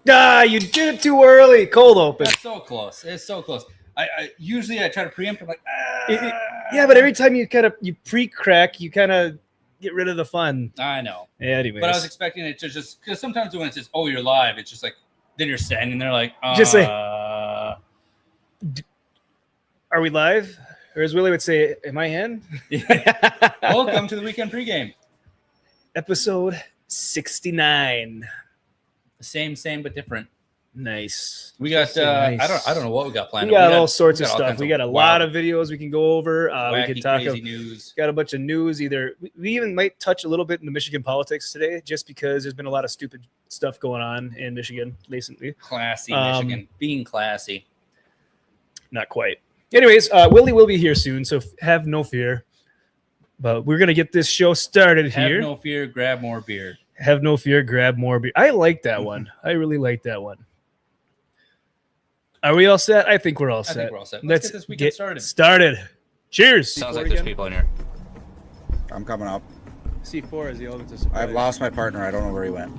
You did it too early. Cold open. That's so close. It's so close. I usually try to preempt. I'm like, yeah, but every time you pre-crack, you kind of get rid of the fun. I know. Yeah, anyways. But I was expecting it to just because sometimes when it says, "Oh, you're live," it's just like then you're standing there like, just say, "Are we live?" Or as Willie would say, "Am I in?" Welcome to the weekend pregame, episode 69. Same but different. Nice. We got nice. I don't know what we got planned. We got all sorts of stuff. We got a lot of videos we can go over. We could talk about news. Got a bunch of news. We even might touch a little bit in the Michigan politics today, just because there's been a lot of stupid stuff going on in Michigan recently. Classy Michigan, being classy. Not quite. Anyways, Willie will be here soon, so have no fear. But we're gonna get this show started here. Have no fear. Grab more beer. Have no fear. Grab more beer. I like that one. I really like that one. Are we all set? I think we're all set. I think we're all set. Let's get this weekend started. Cheers. Sounds like there's people in here. I'm coming up. C4 is the elevator supply. I've lost my partner. I don't know where he went.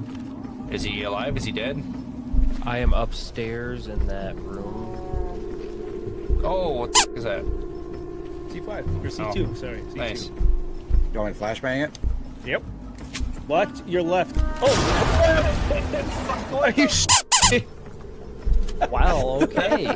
Is he alive? Is he dead? I am upstairs in that room. Oh, what the is that? C5 or C2. Sorry. C2. Nice. You want me to flashbang it? Yep. Watch your left. Oh, are you Wow, okay.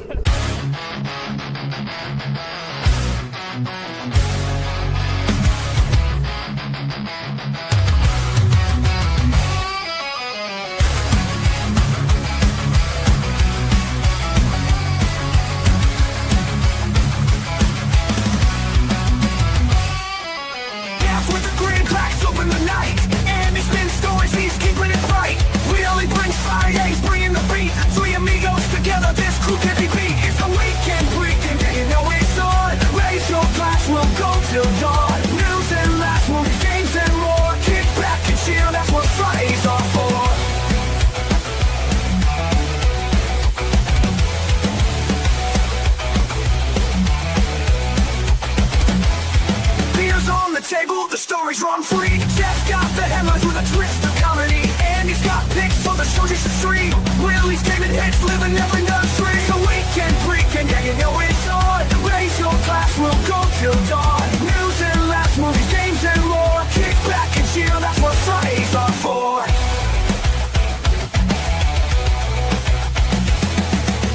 Till dawn, news and laughs, movies, games and more. Kick back and chill, that's what Fridays are for. Beers on the table, the stories run free. Jeff's got the headlines with a twist of comedy, and he's got picks for the shows you should stream. Willie's gaming hits, living every nursery. The weekend freaking, yeah, you know it's on. Raise your glass, we'll go till dawn. News and laughs, movies, games and more. Kick back and chill, that's what Fridays are for.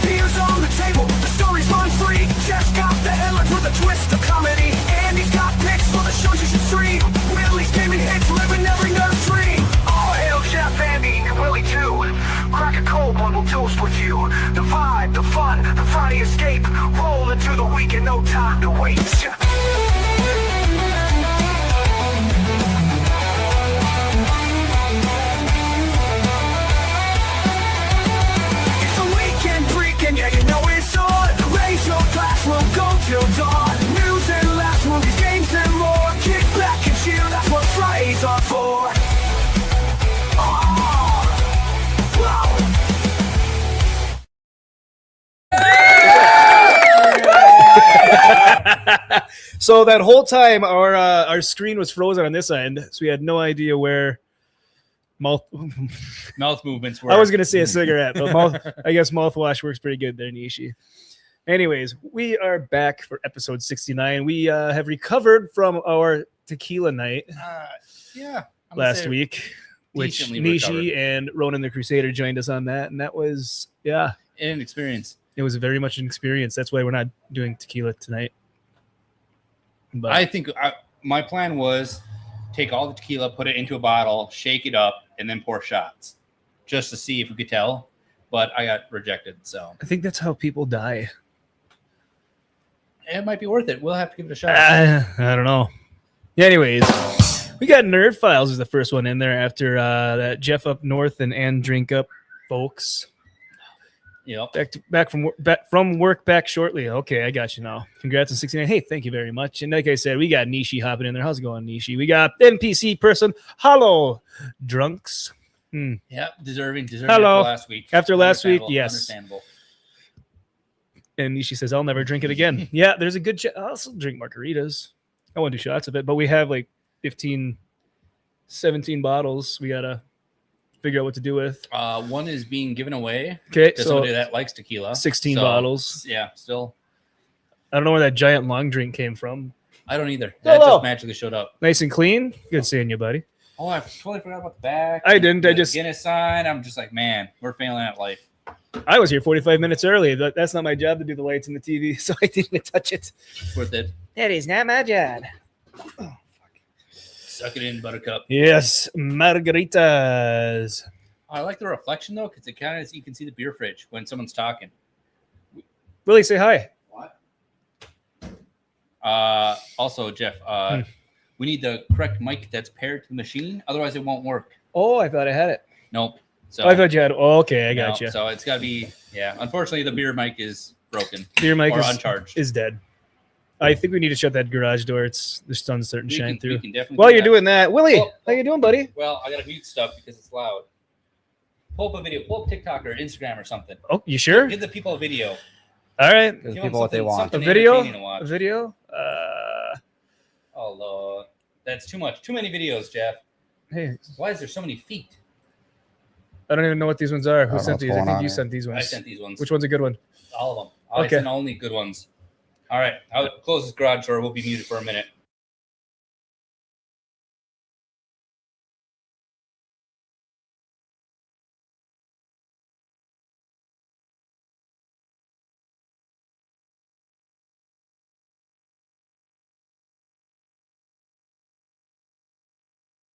Beers on the table, the stories run free. Jeff's got the headlines with a twist of comedy, and he's got picks for the shows you should stream. Willie's gaming hits, living every nursery. All hail Jeff, Andy, and Willie too. Crack a cold one, we'll toast with you. The vibe, the fun, the Friday escape. Roll into the weekend, no time to waste. Yeah, you know it's on. Raise your glass, we'll go till dawn. News and laughs, movies, games and more. Kick back and chill, that's what Fridays are for. Oh. Wow. So that whole time, our screen was frozen on this end, so we had no idea where mouth movements were. I was gonna say a cigarette, but I guess mouthwash works pretty good there, Nishi. Anyways, we are back for episode 69. We have recovered from our tequila night last week, which Nishi and Ronan the Crusader joined us on that, and that was an experience. It was very much an experience. That's why we're not doing tequila tonight. But I think my plan was take all the tequila, put it into a bottle, shake it up, and then pour shots just to see if we could tell. But I got rejected, so I think that's how people die. It might be worth it. We'll have to give it a shot. I don't know. Anyways, we got Nerd Files is the first one in there after that Jeff Up North and Drink Up folks. Yep. Back from work back shortly. Okay, I got you now. Congrats on 69. Hey, thank you very much. And like I said, we got Nishi hopping in there. How's it going, Nishi? We got NPC person. Hello, drunks. Yeah, deserving Hello. After last week. After last week, yes. Understandable. And Nishi says, I'll never drink it again. Yeah, there's a good I'll also drink margaritas. I want to do shots of it, but we have like 15, 17 bottles we got to figure out what to do with. One is being given away Okay, to so somebody that likes tequila. 16 bottles. Yeah, still. I don't know where that giant long drink came from. I don't either. That Hello. just magically showed up. Nice and clean. Good seeing you, buddy. Oh, I totally forgot about the back. I didn't. I The just Guinness sign. I'm just like, man, we're failing at life. I was here 45 minutes early. That's not my job to do the lights and the TV, so I didn't even touch it. It's worth it. That is not my job. Suck it in, Buttercup. Yes, margaritas. I like the reflection though, because it kind of you can see the beer fridge when someone's talking. Willie, say hi. What? Also, Jeff, we need the correct mic that's paired to the machine, otherwise it won't work. Oh, I thought I had it. Nope. So I thought you had. Oh, okay, I no, got you. So it's got to be, yeah. Unfortunately, the beer mic is broken Beer mic or is uncharged. is dead. I think we need to shut that garage door. It's the sun's starting to We shine can through. definitely While do you're that. doing that, Willie, Well- how you doing, buddy? Well, I got to mute stuff because it's loud. Pull up a video. Pull up TikTok or Instagram or something. Oh, you sure? Give the people a video. All right, Give Give people them what they want. a something video. entertaining to watch. A video. Oh, Lord. That's too much. Too many videos, Jeff. Hey, Why is there so many feet? I don't even know what these ones are. I Who don't know sent what's these? I going think on you here. sent these I ones. sent these ones. Which one's a good one? All of them. I Okay. sent only good ones. All right. I'll close this garage door. We'll be muted for a minute.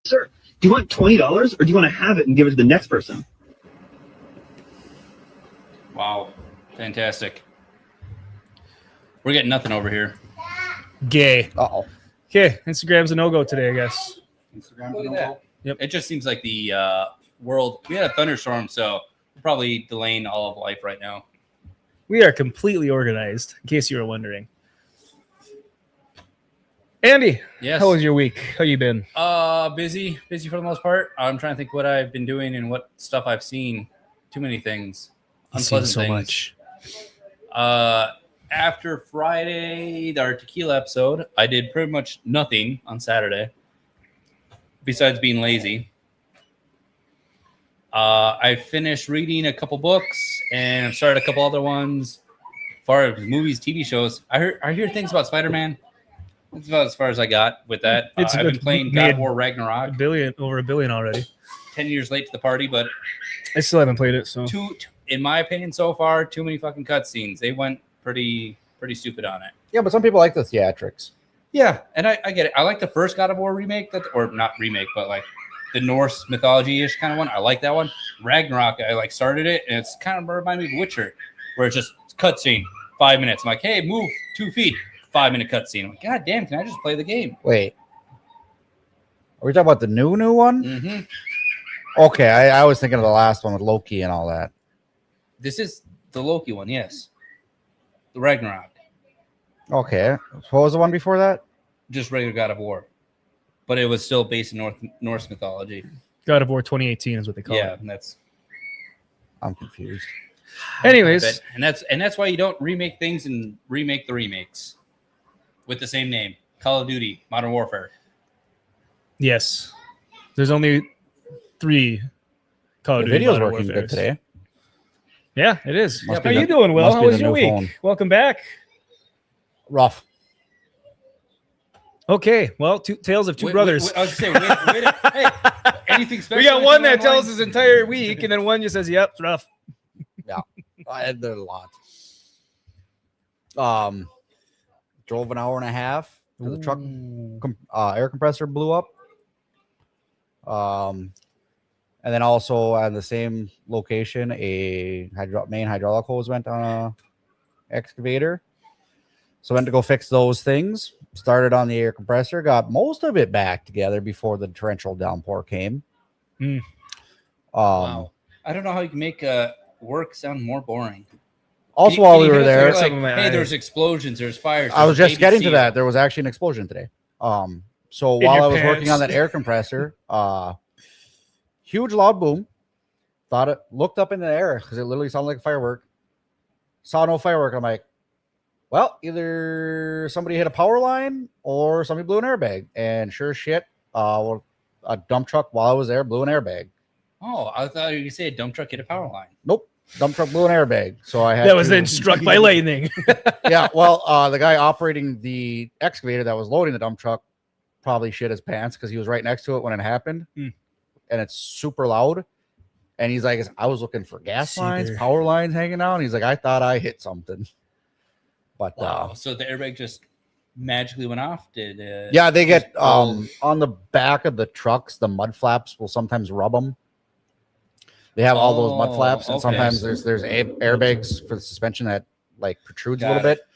Sir, do you want $20 or do you want to have it and give it to the next person? Wow. Fantastic. We're getting nothing over here. Gay. Uh-oh. Okay, Instagram's a no-go today, I guess. Instagram's Look a at no-go. that. Yep. It just seems like the world. We had a thunderstorm, so we're probably delaying all of life right now. We are completely organized, in case you were wondering. Andy, Yes. how was your week? How you been? Busy for the most part. I'm trying to think what I've been doing and what stuff I've seen. Too many things. You've seen Unpleasant so things. much. After Friday, our tequila episode, I did pretty much nothing on Saturday besides being lazy. I finished reading a couple books and I've started a couple other ones. As far as movies, TV shows, I hear things about Spider-Man. That's about as far as I got with that. It's I've been playing God made of War Ragnarok. Over a billion already. 10 years late to the party, but I still haven't played it, so in my opinion, so far, too many fucking cutscenes. They went pretty stupid on it. Yeah, but some people like the theatrics. Yeah, and I get it. I like the first God of War remake, or not remake, but like the Norse mythology-ish kind of one. I like that one. Ragnarok, I like started it, and it's kind of reminded me of Witcher, where it's just cutscene, 5 minutes. I'm like, hey, move 2 feet, 5-minute cutscene. I'm like, God damn, can I just play the game? Wait. Are we talking about the new one? Mm-hmm. Okay, I was thinking of the last one with Loki and all that. This is the Loki one, yes. The Ragnarok, Okay. What was the one before that? just regular God of War, but it was still based in Norse mythology. God of War 2018 is what they call Yeah, it. and that's I'm confused. Anyways, and that's why you don't remake things and remake the remakes with the same name. Call of Duty, Modern Warfare. yes. There's only 3 Call of The Duty video's Modern working good Warfares. today. Yeah, it is. Must How be you the- doing, Will? must How be was the your new week? phone. Welcome back. Rough. Okay, well, Tales of Two Brothers. I was saying, hey, anything special? We got one that anything tells online? his entire week, and then one just says, "Yep, it's rough." I had there a lot. Drove an hour and a half. The truck air compressor blew up. And then also on the same location, a main hydraulic hose went on a excavator. So went to go fix those things. Started on the air compressor, got most of it back together before the torrential downpour came. Wow. I don't know how you can make work sound more boring. Also, Can while you we hit were us there, with, like, Some of my hey, eyes. there's explosions, there's fires. I was there's just getting to ABC. that. There was actually an explosion today. So In while your I was working pants. on that air compressor, huge loud boom. Thought it looked up in the air because it literally sounded like a firework. Saw no firework. I'm like, well, either somebody hit a power line or somebody blew an airbag. And sure as shit, a dump truck while I was there blew an airbag. Oh, I thought you said dump truck hit a power line. Nope. Dump truck blew an airbag. So I had That was to- then struck by lightning. Yeah. Well, the guy operating the excavator that was loading the dump truck probably shit his pants because he was right next to it when it happened. And it's super loud. And he's like, I was looking for gas lines, there. power lines hanging out. And he's like, I thought I hit something. But Wow. So the airbag just magically went off? yeah, they get on the back of the trucks, the mud flaps will sometimes rub them. They have all those mud flaps, and okay. sometimes there's airbags for the suspension that like protrudes a Got little it. bit,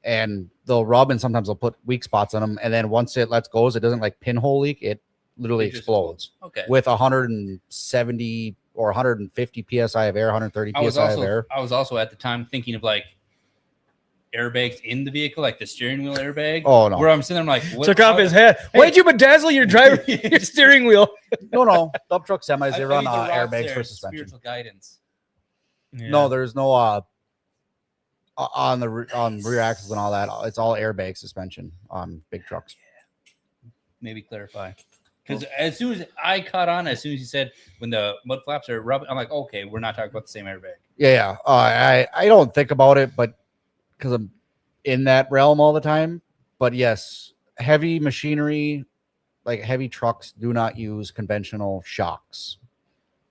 and they'll rub, and sometimes they'll put weak spots on them. And then once it lets go, it doesn't like pinhole leak. It literally It just explodes Okay. with 170 or 150 psi of air, 130 I was psi of air. also at the time thinking of like airbags in the vehicle, like the steering wheel airbag. Oh no, Where I'm sitting there, I'm like, what? Took off his head. Why'd you bedazzle your driver, your steering wheel? no. Dump truck semis, I they think run the rocks airbags there for is suspension. Spiritual guidance. No, there's no on the rear axles and all that. It's all airbag suspension on big trucks. Maybe clarify. Because as soon as I caught on, as soon as you said when the mud flaps are rubbing, I'm like, okay, we're not talking about the same airbag. Yeah. I don't think about it, but because I'm in that realm all the time. But yes, heavy machinery, like heavy trucks, do not use conventional shocks.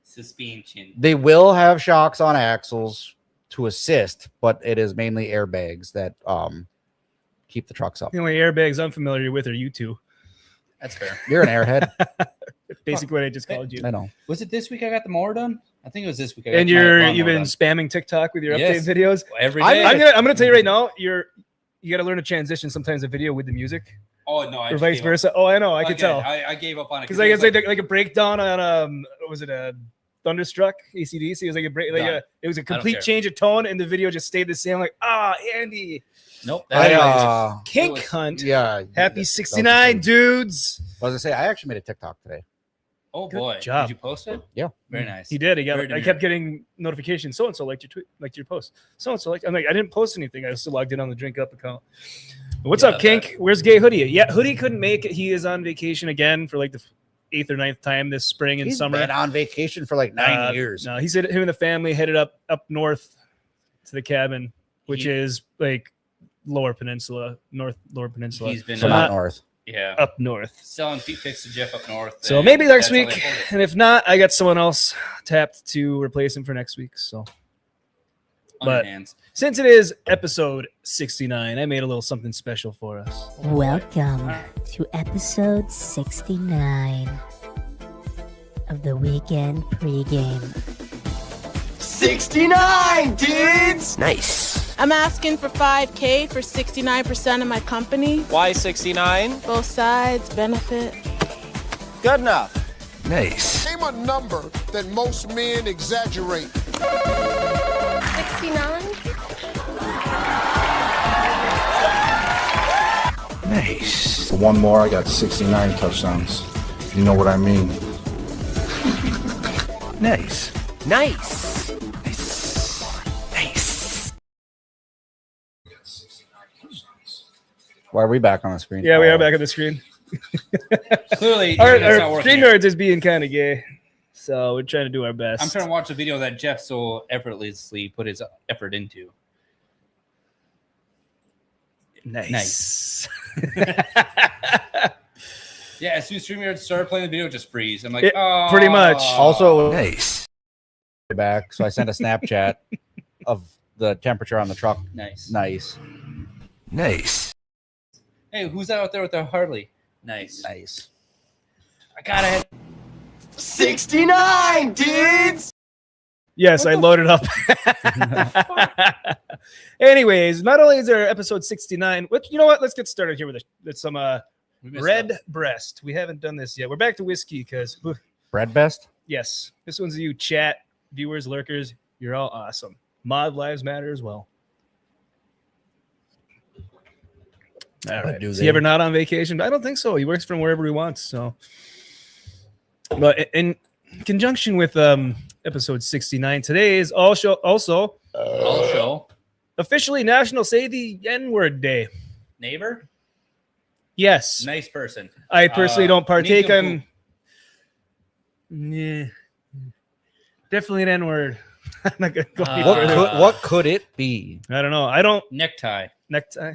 Suspension. They will have shocks on axles to assist, but it is mainly airbags that keep the trucks up. The only airbags I'm familiar with are you two. That's fair. You're an airhead. Basically, what I just called you. I know. Was it this week I got the mower done? I think it was this week. And you've been spamming TikTok with your Yes. update videos. every I'm day. I'm gonna tell you right now, you got to learn to transition sometimes a video with the music Oh no, I or just vice gave up. versa. Oh, I know, I could Again, tell I gave up on it because I guess it was like a breakdown on what was it a Thunderstruck ACDC? It was like a break, Done. it was a care. complete change of tone, and the video just stayed the same. Like Andy, nope. Kink was- Hunt, Yeah. happy 69 dudes. I was gonna say I actually made a TikTok today. Oh Good boy, job. did you post it? Yeah. Very nice. He did. Very I demure. kept getting notifications. So and so liked your tweet, liked your post. So and so like. I'm like, I didn't post anything. I was still logged in on the Drink Up account. What's Yeah, up, Kink? Where's Gay Hoodie? Yeah, Hoodie couldn't make it. He is on vacation again for like the 8th or 9th time this spring and He's summer. been on vacation for like 9 years. No, he said him and the family headed up north to the cabin, which is like lower peninsula. He's been So not north. yeah up north. selling feet pics to Jeff up north. So and maybe next that's how they week, afford it. and if not, I got someone else tapped to replace him for next week. So On your but- hands. since it is episode 69, I made a little something special for us. Welcome to episode 69 of the weekend pregame. 69 dudes! Nice. I'm asking for $5,000 for 69% of my company. Why 69? Both sides benefit. Good enough. Nice. Name a number that most men exaggerate. 69? Nice. One more, I got 69 touchdowns. You know what I mean. Nice. Nice. Nice. Why are we back on the screen? Yeah, we are back on the screen. Clearly, Our it's not working. StreamYards is being kind of gay, so we're trying to do our best. I'm trying to watch a video that Jeff so effortlessly put his effort into. Nice. Yeah, as soon as StreamYard started playing the video, just freeze. I'm like, Yeah, pretty much. Also, Nice. back. So I sent a Snapchat of the temperature on the truck. nice. Nice. Nice. Hey, who's that out there with the Harley? Nice. Nice. I gotta have 69 dudes! Yes, I loaded up. Anyways, not only is there episode 69, you know what? Let's get started here with some we missed red out. breast. We haven't done this yet. We're back to whiskey because, Bread best. yes, this one's you chat, viewers, lurkers. You're all awesome. Mod lives matter as well. All right. do Is they? he ever not on vacation? I don't think so. He works from wherever he wants. So, but in conjunction with episode 69, today is also All show. officially National Say the N-Word Day. Neighbor? Yes, Nice person. I personally don't partake Nincompoop. on. Yeah, Definitely an N-word. I'm not gonna go any What further. what could it be? I don't know. I don't Necktie. necktie.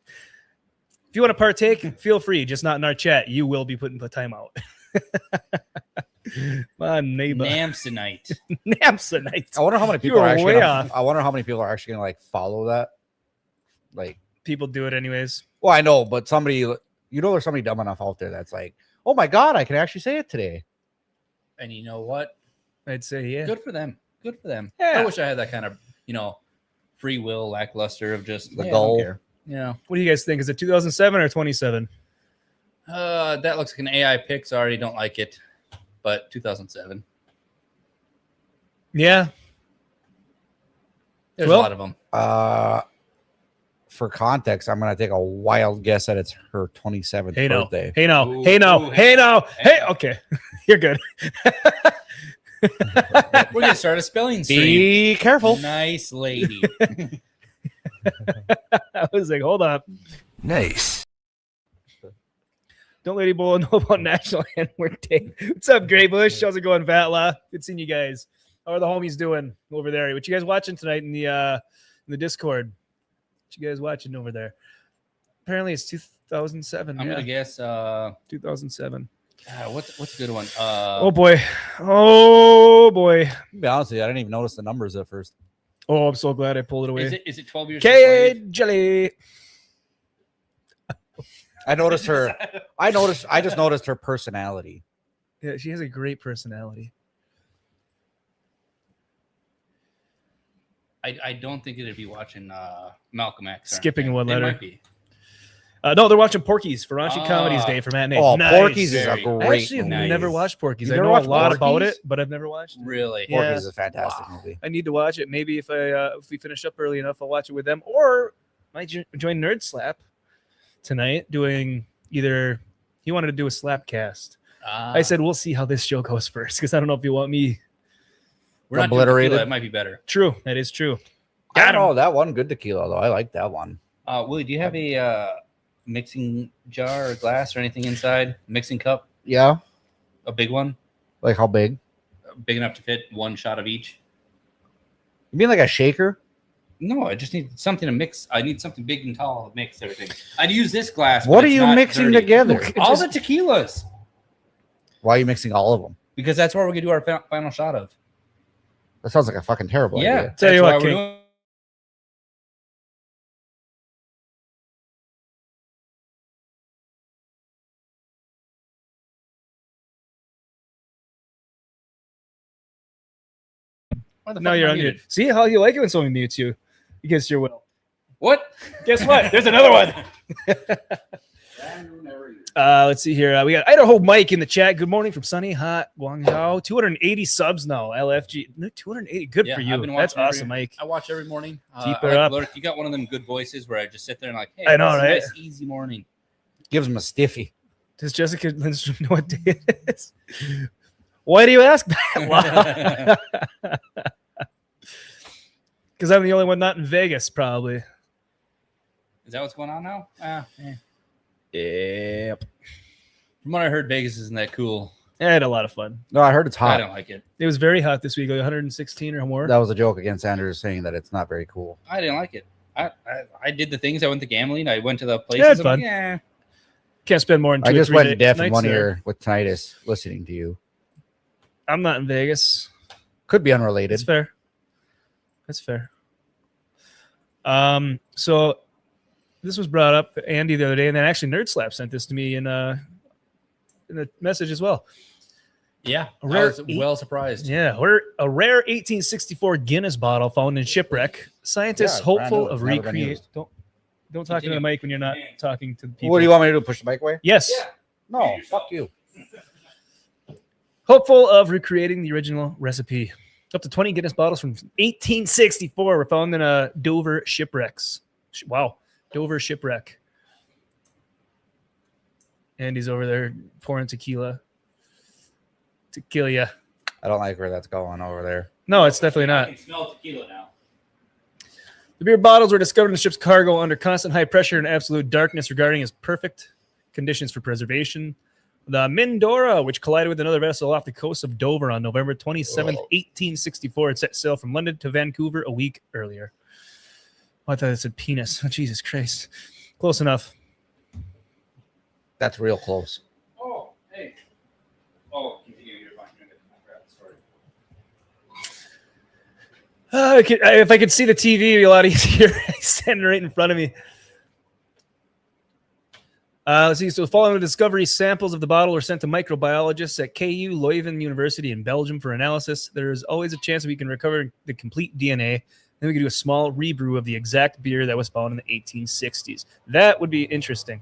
If you want to partake, feel free. Just not in our chat. You will be put in the timeout. My neighbor. Namsonite. Namsonite. I wonder how many You people are are actually. way Gonna, off. I wonder how many people are actually gonna like follow that. Like, People do it anyways. well, I know, but somebody, there's somebody dumb enough out there that's like, oh my god, I can actually say it today. And you know what? I'd say yeah. Good for them. Good for them. Yeah. I wish I had that kind of, free will, lackluster of just The I goal. don't care. Yeah. What do you guys think? Is it 2007 or 27? That looks like an AI pick. Sorry, don't like it. But 2007. Yeah. There's Well- a lot of them. For context, I'm gonna take a wild guess that it's her 27th Hey no. birthday. Hey no. Ooh, Hey no. ooh, Hey no. Hey. Okay. You're good. We're gonna start a spelling stream. Be careful. Nice lady. I was like, hold up. Nice. Don't Lady Bull know about National N-Word Day. What's up, Gray Bush? How's it going, Vatla? Good seeing you guys. How are the homies doing over there? What you guys watching tonight in the Discord? What you guys watching over there? Apparently it's 2007. I'm gonna guess 2007. what's a good one? Oh boy. Oh boy. To be honest with you, I didn't even notice the numbers at first. Oh, I'm so glad I pulled it away. Is it 12 years? K Jelly. I noticed her. I just noticed her personality. Yeah, she has a great personality. I don't think it'd be watching Malcolm X. or Skipping anything. one They letter. might be. No, they're watching Porky's for Raunchy Comedies Day for Matt and Nate. Oh, Nice. Porky's is a Very great I actually have movie. never watched Porky's. You've I never know a watched lot about Porky's? it, but I've never watched it. Really? Yeah. Porky's is a fantastic movie. I need to watch it. Maybe if we finish up early enough, I'll watch it with them, or might join Nerd Slap tonight. Doing either he wanted to do a slap cast. I said we'll see how this show goes first because I don't know if you want me. we're not doing obliterated. tequila, it might be better. True, that is true. I Got don't him. know that one good tequila though. I like that one. Willie, do you have a mixing jar or glass or anything inside? Mixing cup? Yeah, A big one? like how big? Big enough to fit one shot of each? You mean like a shaker? No, I just need something to mix. I need something big and tall to mix everything. I'd use this glass. What but are it's you not mixing dirty. together? All the tequilas. Why are you mixing all of them? Because that's what we're going to do our final shot of. That sounds like a fucking terrible Yeah. idea. Tell you that's what, why we're King. doing- Why the No, fuck you're am I on mute. muted? See how you like it when someone mutes you against your will. What? Guess what? There's another one. Let's see here. We got Idaho Mike in the chat. Good morning from sunny, hot Guangzhou. 280 subs now. LFG. No, 280. Good Yeah, for I've you. been That's watching awesome, Mike. I watch every morning. Keep I her up. Lurk. You got one of them good voices where I just sit there and like, hey, I know, it's a right? nice, easy morning. Gives him a stiffy. Does Jessica Lindstrom know what day it is? Why do you ask that? Because I'm the only one not in Vegas, probably. Is that what's going on now? Yep. From what I heard, Vegas isn't that cool. I had a lot of fun. No, I heard it's I hot. don't like it. It was very hot this week, like 116 or more. That was a joke against Andrews saying that it's not very cool. I didn't like it. I did the things. I went to gambling. I went to the Yeah, places. it's I'm fun. like, yeah. Can't spend more than 2 I or just 3 went deaf in nights one there. ear with tinnitus listening to you. I'm not in Vegas. Could be unrelated. That's fair. That's fair. So this was brought up Andy the other day, and then actually Nerd Slap sent this to me in the message as well. Yeah. A I rare was well surprised. Yeah, a rare 1864 Guinness bottle found in shipwreck. Scientists Yeah, it's brand hopeful new. of It's never been recreate. used. Don't talk to the mic when you're not talking to the people. What do you want me to do? Push the mic away? Yes. No, fuck you. Hopeful of recreating the original recipe. Up to 20 Guinness bottles from 1864 were found in a Dover shipwrecks. Wow, Dover shipwreck. Andy's over there pouring tequila to kill you. I don't like where that's going over there. No, it's definitely I not. can smell tequila now. The beer bottles were discovered in the ship's cargo under constant high pressure and absolute darkness regarding its perfect conditions for preservation. The Mindora, which collided with another vessel off the coast of Dover on November 27th, 1864. It set sail from London to Vancouver a week earlier. Oh, I thought it said penis. Oh, Jesus Christ. Close enough. That's real close. Oh, hey. Oh, continue. You're fine. Sorry. If I could see the TV, it'd be a lot easier. He's standing right in front of me. Let's see. So, following the discovery, samples of the bottle were sent to microbiologists at KU Leuven University in Belgium for analysis. There is always a chance that we can recover the complete DNA. Then we can do a small rebrew of the exact beer that was found in the 1860s. That would be interesting.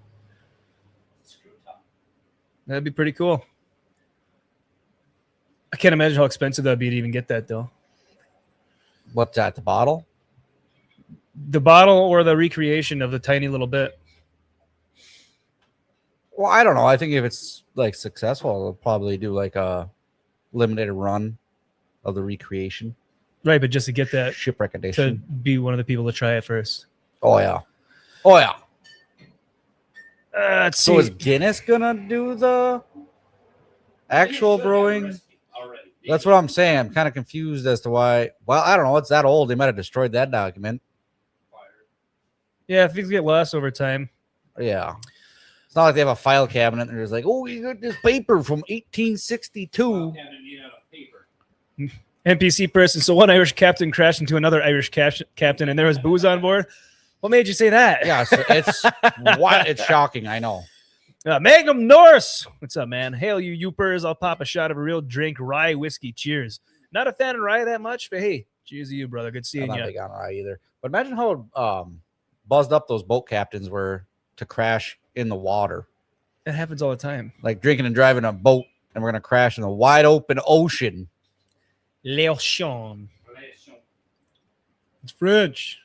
That'd be pretty cool. I can't imagine how expensive that'd be to even get that, though. What's that? The bottle? The bottle or the recreation of the tiny little bit. Well, I don't know. I think if it's like successful, they'll probably do like a limited run of the recreation. Right, but just to get that shipwreck to edition. be one of the people to try it first. Oh yeah. Oh yeah. Let's So see. is Guinness gonna do the actual brewing? That's what I'm saying. I'm kind of confused as to why. Well, I don't know. It's that old. They might have destroyed that document. Yeah, things get lost over time. Yeah. It's not like they have a file cabinet and there's like, oh, you got this paper from 1862. NPC person. So one Irish captain crashed into another Irish captain, and there was booze on board. What made you say that? Yeah, so it's it's shocking. I know. Magnum Norris. What's up, man? Hail, you youpers. I'll pop a shot of a real drink, rye whiskey. Cheers. Not a fan of rye that much, but hey, cheers to you, brother. Good I'm seeing not you. big on rye either. But imagine how buzzed up those boat captains were to crash in the water. That happens all the time. Like drinking and driving a boat, and we're gonna crash in the wide open ocean. L'ocean. It's French.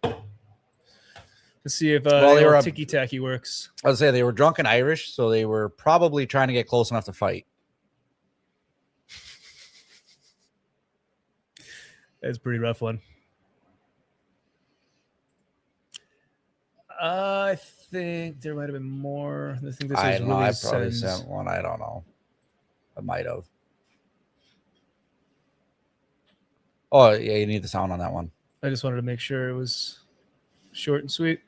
Let's see if they were ticky-tacky works. I would say they were drunken Irish, so they were probably trying to get close enough to fight. That's a pretty rough one. I think there might have been more. I think this I was don't know. I really probably sends. sent one. I don't know. I might have. Oh, yeah, you need the sound on that one. I just wanted to make sure it was short and sweet.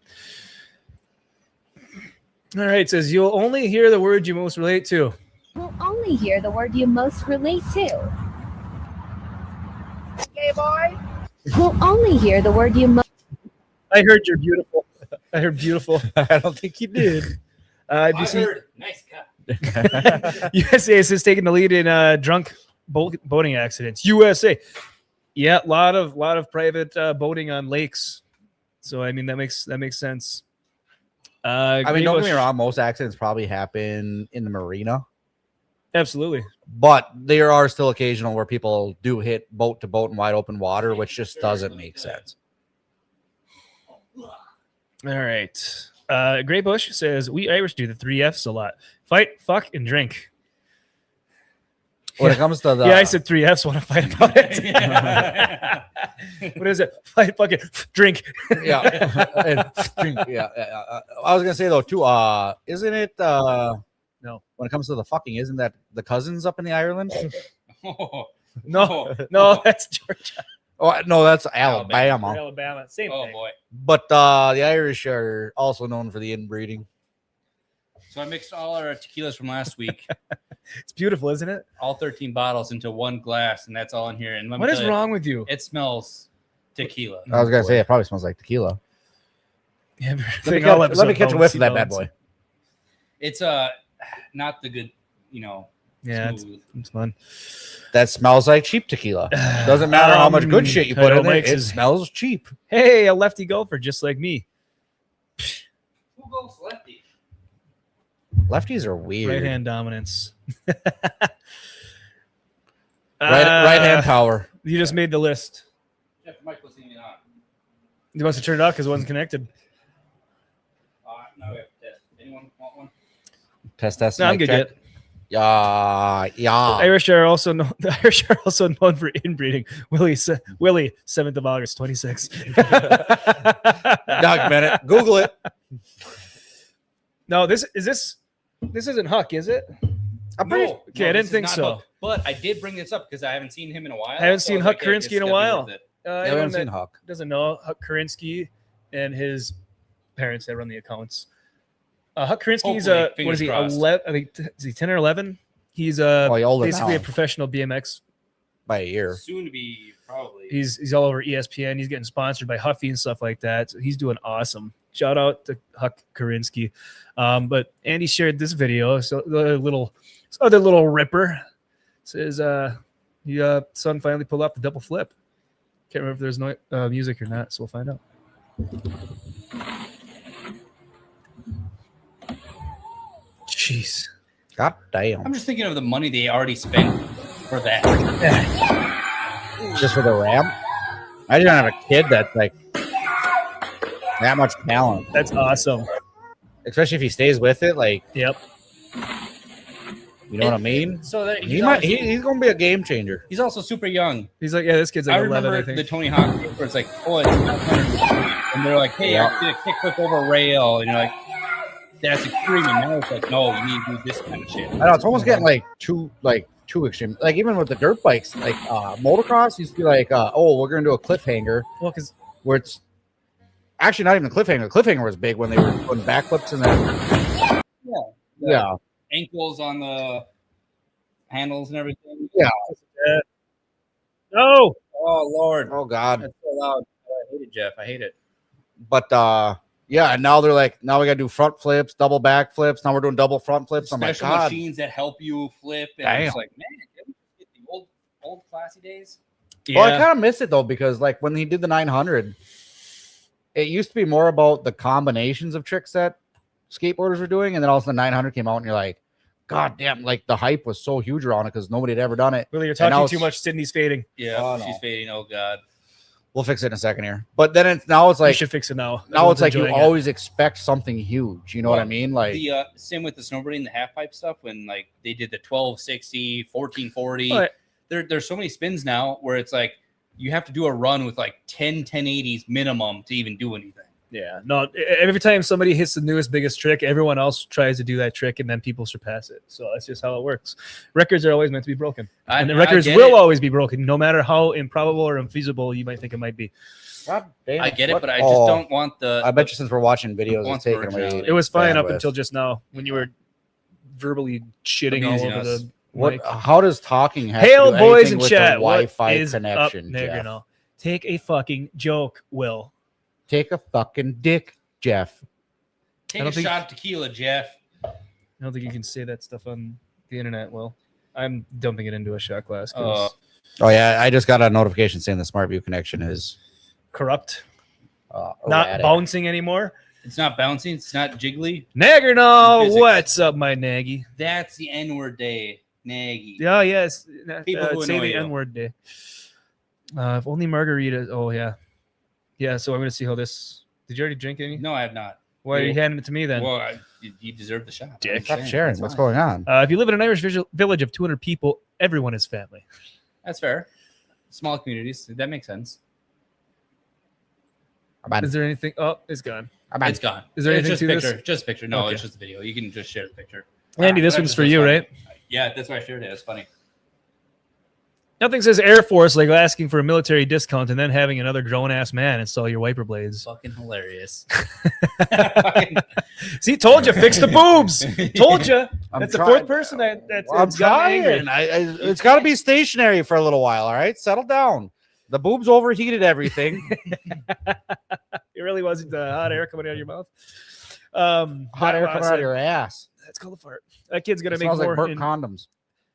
All right, it says you'll only hear the word you most relate to. We'll only hear the word you most relate to. Hey, boy. We'll only hear the word you most. I heard you're beautiful. I heard beautiful. I don't think you did. I heard nice cut. USA is taking the lead in drunk boating accidents. USA. Yeah, a lot of private boating on lakes. So I mean that makes sense. I mean, don't get me wrong. Most accidents probably happen in the marina. Absolutely. But there are still occasional where people do hit boat to boat in wide open water, which just doesn't make sense. All right. Gray Bush says we Irish do the 3 F's a lot: fight, fuck, and drink. When it comes to the I said 3 F's. Want to fight about it? What is it? Fight, fucking drink. Yeah, and drink. Yeah. I was gonna say though too. Isn't it? No. When it comes to the fucking, isn't that the cousins up in the Ireland? No, that's Georgia. Oh no, that's Alabama. Alabama, same thing. Boy. But the Irish are also known for the inbreeding. So I mixed all our tequilas from last week. It's beautiful, isn't it? All 13 bottles into one glass, and that's all in here. And let me What is tell you, wrong with you? It smells tequila. I was gonna say it probably smells like tequila. Yeah, Let me catch a whiff of that bad boy. It's not the good, Yeah, smooth. it's fun. That smells like cheap tequila. Doesn't matter how much good shit you put in it. It smells cheap. Hey, a lefty golfer just like me. Who goes lefty? Lefties are weird. Right hand dominance. Right hand power. You just made the list. Jeff, Mike was even on. You must have turned it off because it wasn't connected. Now we have to test. Anyone want one? Test. No, I'm good. Check. Yet. Yeah. The Irish are also known for inbreeding. Willie, 7th of August, 26. Document it. Google it. No, this isn't Huck, is it? Okay, I didn't think so. But I did bring this up because I haven't seen him in a while. I haven't so seen was Huck like, hey, this Karinsky is in a gonna be while. worth it. Yeah, I Anyone haven't that seen Huck. doesn't know Huck Karinsky and his parents that run the accounts. Huck Karinsky's Hopefully, what is he? fingers crossed. 11? I think is he 10 or 11? He's older basically now. a professional BMX. By a year. Soon to be probably. He's all over ESPN. He's getting sponsored by Huffy and stuff like that. So he's doing awesome. Shout out to Huck Karinsky. But Andy shared this video. So the other little ripper says son finally pulled off the double flip. Can't remember if there's no music or not, so we'll find out. Jeez. God damn. I'm just thinking of the money they already spent for that. Just for the ramp? I didn't have a kid that's like that much talent. That's awesome. Especially if he stays with it, like, yep. You know what I mean? So that he's going to be a game changer. He's also super young. He's like, yeah, this kid's like 11, remember I think. the Tony Hawk game where it's like, oh, it's 500, and they're like, hey, I did a kickflip over a rail, and you're like, that's extreme. And now it's like, no, you need to do this kind of shit. I know it's almost getting too extreme. Like even with the dirt bikes, like motocross used to be like, oh, we're gonna do a cliffhanger. Well, because where it's actually not even a cliffhanger. The cliffhanger was big when they were doing backflips and then yeah. Ankles on the handles and everything. Yeah. No. Oh Lord. Oh God. That's so loud. I hate it, Jeff. I hate it. But yeah, and now they're like, now we gotta do front flips, double back flips. Now we're doing double front flips. I'm like, Special God. machines that help you flip. And Damn. it's like, man, can we get the old classy days? Well, I kind of miss it though, because like when he did the 900, it used to be more about the combinations of tricks that skateboarders were doing, and then also the 900 came out, and you're like, God damn! Like the hype was so huge around it because nobody had ever done it. Really, you're talking too much. Sydney's fading. Yeah, she's fading. Oh God. We'll fix it in a second here. But then it's like we should fix it now. Now it's like you always expect something huge. You know what I mean? Like the same with the snowboarding, the half pipe stuff. When like they did the 1260, 1440. Right. There's so many spins now where it's like you have to do a run with like 1080s minimum to even do anything. Yeah, no. Every time somebody hits the newest, biggest trick, everyone else tries to do that trick, and then people surpass it. So that's just how it works. Records are always meant to be broken, and the records will always be broken, no matter how improbable or infeasible you might think it might be. God damn, I get it, but I just don't want the. I bet you since we're watching videos, it's taking away. It was fine up until just now when you were verbally shitting all over the. What? How does talking have Hail, to do boys in with chat. the Wi-Fi what connection? Is up, Negrino? Take a fucking joke, Will. Take a fucking dick, Jeff. Take a shot of tequila, Jeff. I don't think you can say that stuff on the internet. Well, I'm dumping it into a shot glass. Oh yeah, I just got a notification saying the SmartView connection is corrupt, not erratic. Bouncing anymore. It's not bouncing. It's not jiggly. Negrino, what's up, my Nagy? That's the N-word day, Nagy. Oh yes, People who say annoy the you. N-word day. If only margarita. Oh yeah. Yeah, so I'm going to see how this... Did you already drink any? No, I have not. Why are you handing it to me then? Well, you deserve the shot. Dick. Stop sharing. What's going on? If you live in an Irish village of 200 people, everyone is family. That's fair. Small communities. That makes sense. Is there anything... Oh, it's gone. It's gone. Is there anything just to picture? this? Just picture. No, Okay. it's just a video. You can just share the picture. Andy, this one's for you, right? Yeah, that's why I shared it. It's funny. Nothing says Air Force like asking for a military discount and then having another grown-ass man install your wiper blades. Fucking hilarious. See, told you, fix the boobs. Told you. I'm That's the trying. fourth person that's I'm gotten angry. trying. It's got to be stationary for a little while. All right, settle down. The boobs overheated everything. It really wasn't hot air coming out of your mouth. Hot air coming out of your ass. That's called a fart. That kid's gonna It make smells more. like burnt condoms.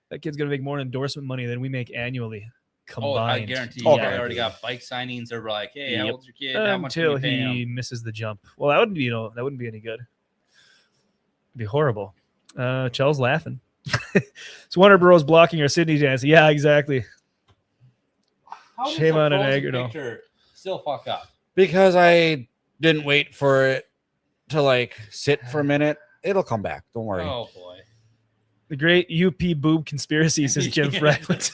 That kid's gonna make more endorsement money than we make annually combined. Oh, I guarantee. Oh, Yeah, I guarantee. already got bike signings. They're like, "Hey, how Yep. old's your kid? How much can Until you pay he him?" misses the jump. Well, that wouldn't be that wouldn't be any good. It'd be horrible. Chel's laughing. So Warner Bros blocking our Sydney dance. Yeah, exactly. How does Shame a on an frozen egg, no. picture still fuck up. Because I didn't wait for it to like sit for a minute. It'll come back. Don't worry. Oh boy. The great UP boob conspiracy, says Jim Fred. What's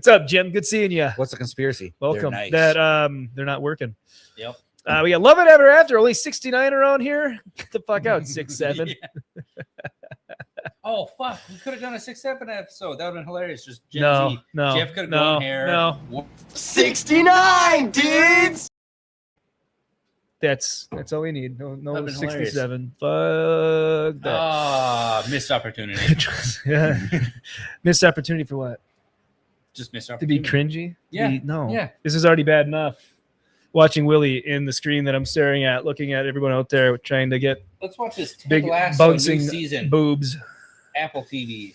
up, Jim? Good seeing you. What's the conspiracy? Welcome. They're nice. That they're not working. Yep. We got Love It Ever After. Only 69 around here. Get the fuck out. 6'7". Oh fuck! We could have done a 6-7 episode. That would have been hilarious. Just Gen No, Z. no, Jeff could have no, grown hair. no. 69, dudes! That's all we need. No That'd been 67. Fuck that. Ah, missed opportunity. Yeah. Missed opportunity for what? Just missed To opportunity. be cringy? Yeah. No. Yeah. This is already bad enough. Watching Willie in the screen that I'm staring at, looking at everyone out there trying to get Let's watch this big last bouncing new season. boobs. Apple TV.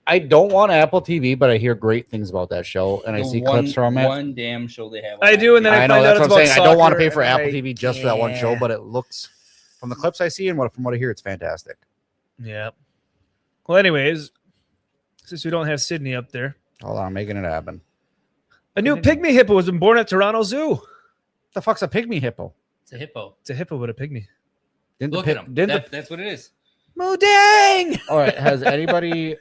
I don't want Apple TV, but I hear great things about that show, and I see clips from it. One damn show they have. I do, and then I know find out that's it's what I'm about saying. I don't want to soccer, pay for and Apple I- TV just for that one show, but it looks from the clips I see and from what I hear, it's fantastic. Yeah. Well, anyways, since we don't have Sydney up there, Hold on, I'm making it happen. a new pygmy hippo was born at Toronto Zoo. The fuck's a pygmy hippo? It's a hippo. It's a hippo with a pygmy. Didn't Look the, at pig- him. didn't That's what it is. Moodang! All right, has anybody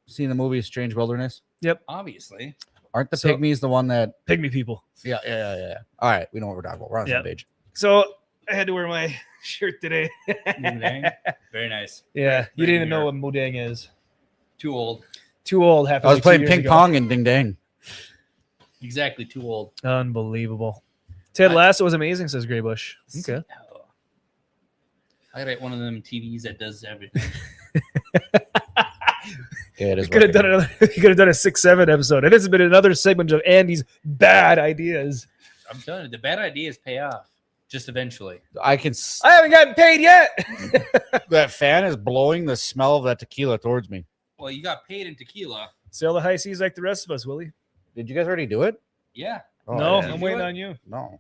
seen the movie Strange Wilderness? Yep. Obviously. Aren't the So- pygmies the one that? Pygmy people. Yeah. All right, we know what we're talking about. We're on the Yep. same page. So I had to wear my shirt today. Moodang. Very nice. Yeah, you Right didn't even here. know what Moodang is. Too old. Too old. Happened I was like 2 playing years ping ago. pong and ding dang. Exactly too old. Unbelievable. Ted Lasso was amazing, says Graybush. Okay. Oh. I gotta get one of them TVs that does everything. Yeah, it is. You could have done another. You could have done a 6-7 episode, and this has been another segment of Andy's bad ideas. I'm telling you, the bad ideas pay off. Just eventually. I can. I haven't gotten paid yet. That fan is blowing the smell of that tequila towards me. Well, you got paid in tequila. Sail the high seas like the rest of us, Willie. Did you guys already do it? Yeah. Oh, No, I didn't. I'm waiting on you. No.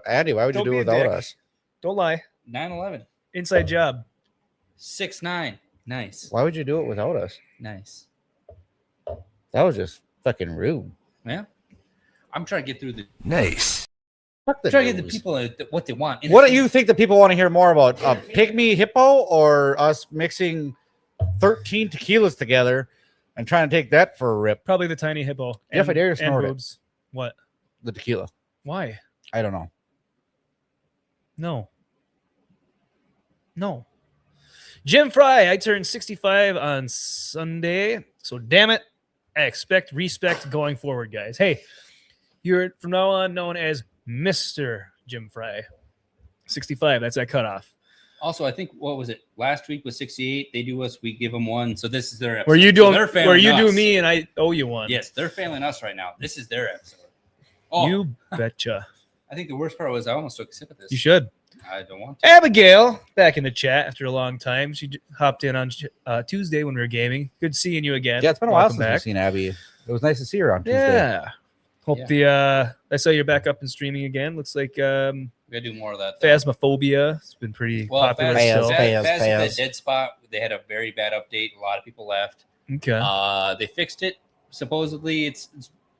Andy, why would Don't you do be it a without dick. us? Don't lie. 9/11. Inside job. 6-9. Nice. Why would you do it without us? Nice. That was just fucking rude. Yeah. I'm trying to get through the. Nice. Fuck I'm the trying to get the news. people what they want. What do you think that people want to hear more about? A pygmy hippo or us mixing 13 tequilas together and trying to take that for a rip? Probably the tiny hippo. Jeff, I dare you and snort it. boobs. What? The tequila. Why? I don't know. No. No. Jim Fry, I turned 65 on Sunday. So damn it. I expect respect going forward, guys. Hey, you're from now on known as Mr. Jim Fry. 65, that's that cutoff. Also, I think what was it? Last week was 68. They do us, we give them one. So this is their episode. Where you So do they're where you failing do us. me and I owe you one. Yes, they're failing us right now. This is their episode. Oh, You betcha. I think the worst part was I almost took a sip of this. You should. I don't want to. Abigail, back in the chat after a long time. She hopped in on Tuesday when we were gaming. Good seeing you again. Yeah, it's been a while Welcome since we've seen Abby. It was nice to see her on Tuesday. Yeah. Hope I saw you're back up and streaming again. Looks like We gotta do more of that. though. Phasmophobia. It's been pretty popular. Phas- still. Phas- Phas is Phas. the dead spot. They had a very bad update. A lot of people left. Okay. They fixed it. Supposedly it's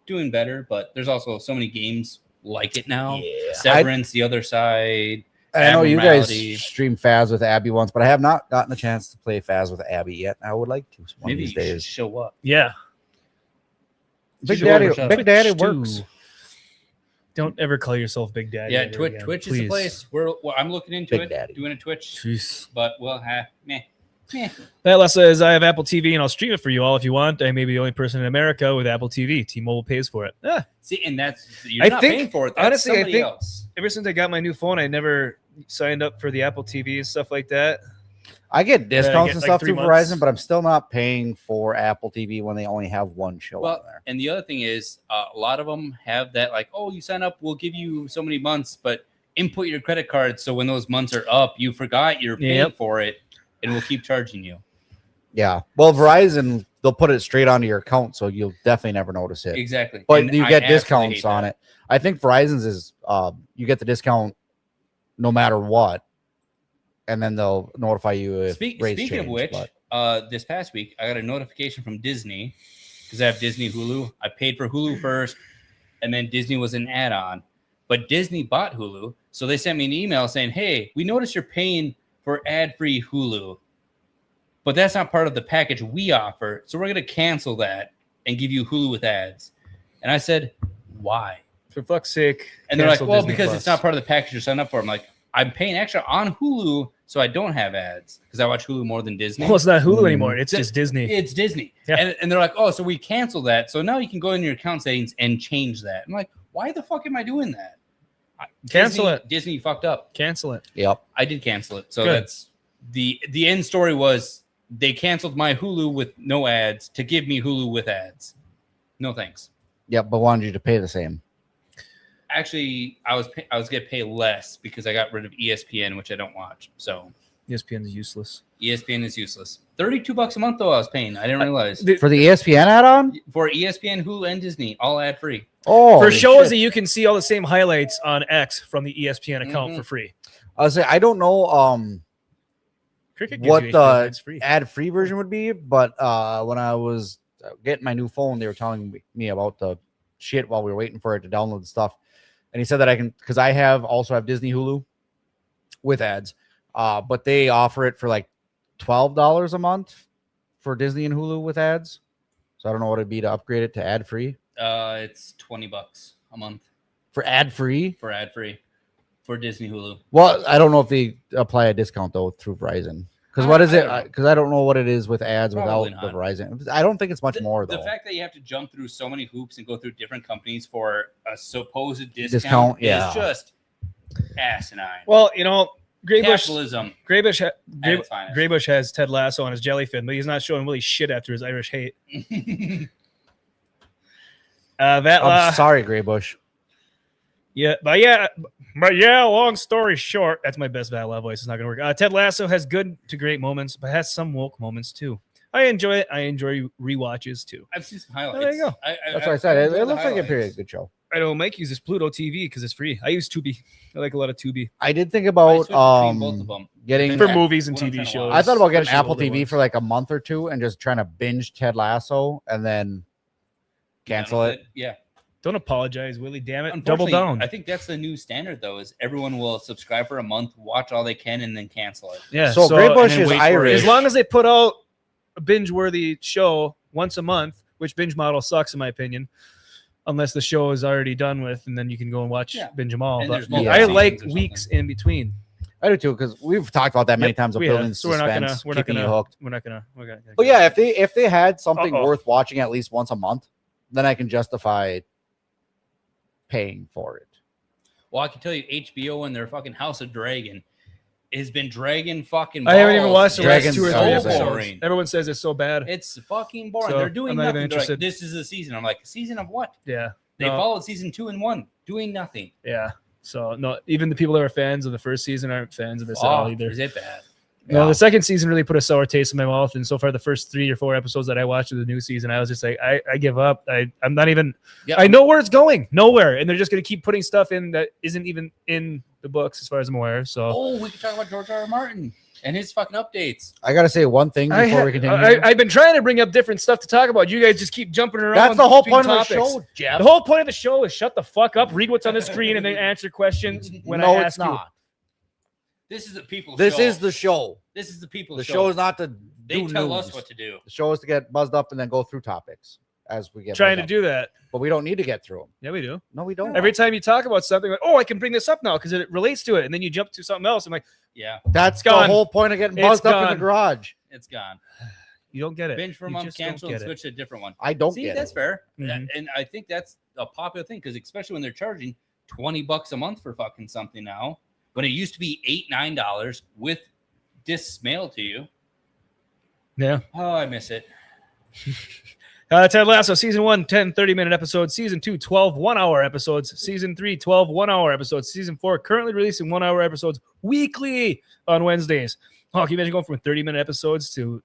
doing better, but there's also so many games like it now. Yeah. Severance, The Other Side. I know you guys Abnormality. streamed Faz with Abby once, but I have not gotten a chance to play Faz with Abby yet. I would like to one Maybe of these you should days. show up. Yeah. Big should Daddy, overshot. Big Daddy Twitch works. too. Don't ever call yourself Big Daddy. Yeah, ever Twitch. again, Twitch is the please. place. I'm looking into Big it. Daddy. Doing a Twitch, Jeez. but meh. That says I have Apple TV and I'll stream it for you all if you want. I may be the only person in America with Apple TV. T-Mobile pays for it. See, and that's you're I not think- paying for it. That's honestly, I somebody think- else. Ever since I got my new phone, I never signed up for the Apple TV and stuff like that. I get discounts get and like stuff 3 through months. Verizon, but I'm still not paying for Apple TV when they only have one show on Well, there. and the other thing is, a lot of them have that, like, oh, you sign up, we'll give you so many months, but input your credit card. So when those months are up, you forgot you're paying Yep. for it, and we'll keep charging you. Yeah. Well, Verizon, they'll put it straight onto your account, so you'll definitely never notice it. Exactly. But And you I get absolutely discounts hate on that. it. I think Verizon's is you get the discount no matter what, and then they'll notify you if rates Speaking of change, which, but- this past week I got a notification from Disney because I have Disney Hulu. I paid for Hulu first, and then Disney was an add-on. But Disney bought Hulu, so they sent me an email saying, "Hey, we noticed you're paying for ad-free Hulu, but that's not part of the package we offer. So we're going to cancel that and give you Hulu with ads." And I said, "Why?" For fuck's sake. And they're like, cancel "Well, Disney because Plus. it's not part of the package you're signed up for." I'm like, "I'm paying extra on Hulu so I don't have ads because I watch Hulu more than Disney. Well, it's not Hulu anymore. It's just Disney. It's Disney. Yeah. And they're like, oh, so we canceled that. So now you can go in your account settings and change that. I'm like, why the fuck am I doing that? Cancel it. Disney fucked up. Cancel it. Yep. I did cancel it. So Good. that's the end story was they canceled my Hulu with no ads to give me Hulu with ads. No thanks. Yep, but wanted you to pay the same. Actually, I was gonna pay less because I got rid of ESPN, which I don't watch. So ESPN is useless. ESPN is useless. $32 a month though I was paying. I didn't realize. For the ESPN add-on? For ESPN, Hulu, and Disney, all ad free. Oh, for shows that you can see all the same highlights on X from the ESPN account for free. I was saying I don't know Cricket gives what you HBO, the it's free. ad-free version would be, but when I was getting my new phone, they were telling me about the shit while we were waiting for it to download the stuff. And he said that I can, because I also have Disney Hulu with ads, but they offer it for like $12 a month for Disney and Hulu with ads. So I don't know what it'd be to upgrade it to ad free. It's $20 a month For ad free? for ad free for Disney Hulu. Well, I don't know if they apply a discount though through Verizon. Because what is it? Because I don't know what it is with ads Probably without the not. Verizon. I don't think it's much more though. The fact that you have to jump through so many hoops and go through different companies for a supposed discount, Discount, yeah. is just asinine. Well, you know, Graybush Capitalism. Graybush has Ted Lasso on his jellyfin, but he's not showing Willie shit after his Irish hate. I'm sorry, Graybush. Yeah. Long story short, that's my best Vatla voice. It's not gonna work. Ted Lasso has good to great moments, but has some woke moments too. I enjoy it. I enjoy rewatches too. I've seen some highlights. Oh, there you go. That's what I said. It looks like a pretty good show. I know Mike uses Pluto TV because it's free. I use Tubi. I like a lot of Tubi. I did think about both of them. getting For movies and TV shows. I thought about getting especially Apple older TV ones. for like a month or two and just trying to binge Ted Lasso and then cancel it. Yeah. Don't apologize, Willie. Damn it. Double down. I think that's the new standard, though, is everyone will subscribe for a month, watch all they can, and then cancel it. Yeah. So Graybush and then is wait for it. Irish. As long as they put out a binge-worthy show once a month, which binge model sucks in my opinion, unless the show is already done with, and then you can go and watch binge them all. And But there's multiple I seasons like or weeks in between. I do too, because we've talked about that many times of we building have. So we're not suspense, gonna keeping you hooked. we're not gonna But yeah, if they had something Uh-oh. worth watching at least once a month, then I can justify paying for it. Well, I can tell you, HBO and their fucking House of Dragon has been dragging fucking I haven't even balls. watched the last Dragon's 2 or 3 so episodes. boring. Everyone says it's so bad. It's fucking boring. So, They're doing I'm not nothing. even They're like, interested. this is a season. I'm like, season of what? Yeah. They No. followed season 2 and 1, doing nothing. Yeah. So no, even the people that are fans of the first season aren't fans of this at all either. Is it bad? No, the second season really put a sour taste in my mouth, and so far the first 3 or 4 episodes that I watched of the new season, I was just like, I give up. I'm not even. Yeah. I know where it's going, nowhere, and they're just going to keep putting stuff in that isn't even in the books, as far as I'm aware. So Oh, we could talk about George R. R. Martin and his fucking updates. I gotta say one thing before we continue. I've been trying to bring up different stuff to talk about. You guys just keep jumping around. That's the whole between point of the topics. show, Jeff. The whole point of the show is shut the fuck up, read what's on the screen, and then answer questions when no, I it's ask you. not. This is the people's This show. is the show. This is the people's The show. show is not to They do tell news. us what to do. The show is to get buzzed up and then go through topics as we get Trying to buzzed up. do that. But we don't need to get through them. Yeah, we do. No, we don't. Every time you talk about something, like, oh, I can bring this up now because it relates to it, and then you jump to something else. I'm like, Yeah, That's gone. the whole point of getting It's buzzed up in gone. the garage. it's gone. you don't get it. Binge for a You month, just don't cancel, and get it. switch to a different one. I don't See, get that's it. fair. Mhm. And I think that's a popular thing because especially when they're charging $20 a month for fucking something now, when it used to be $8-9 with discs mailed to you. Yeah. Oh, I miss it. Ted Lasso, season 1, 10, 30-minute episodes. Season 2, 12 1-hour episodes. Season 3, 12 1-hour episodes. Season 4, currently releasing 1-hour episodes weekly on Wednesdays. Oh, can you imagine going from 30-minute episodes to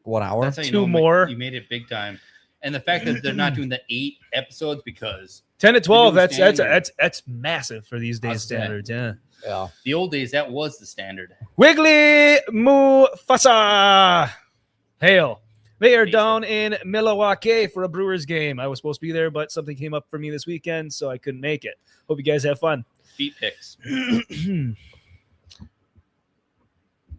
1 hour. That's how you 2 know more? You made it big time. And the fact that they're not doing the 8 episodes because 10 to 12? new That's massive for these days How's that? standards. Yeah. Yeah. the old days that was the standard. Wiggly Mufasa. Hail. They are down in Milwaukee for a Brewers game. I was supposed to be there, but something came up for me this weekend, so I couldn't make it. Hope you guys have fun. Feet picks.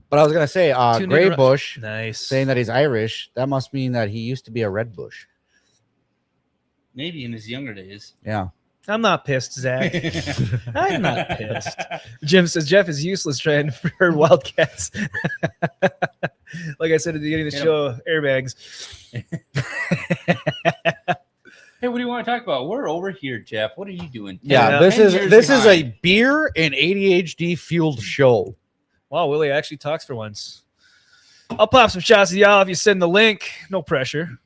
But I was gonna say, Tune in Gray to- Bush Nice. saying that he's Irish. That must mean that he used to be a Red Bush. Maybe in his younger days. Yeah. I'm not pissed, Zach. I'm not pissed. Jim says Jeff is useless trying for Wildcats. Like I said at the beginning of the show, airbags. Hey, what do you want to talk about? We're over here, Jeff. What are you doing? Yeah, this is a beer and ADHD fueled show. Wow, Willie actually talks for once. I'll pop some shots of y'all if you send the link. No pressure.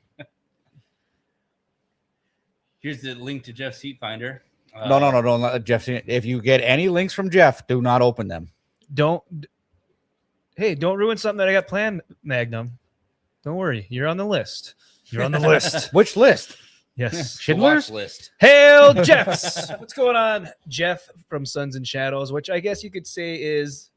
Here's the link to Jeff's seat finder. No, Jeff. If you get any links from Jeff, do not open them. Don't ruin something that I got planned, Magnum. Don't worry. You're on the list. You're on the list. Which list? Yes. Schindler's list. Hail Jeffs. What's going on? Jeff from Suns and Shadows, which I guess you could say is,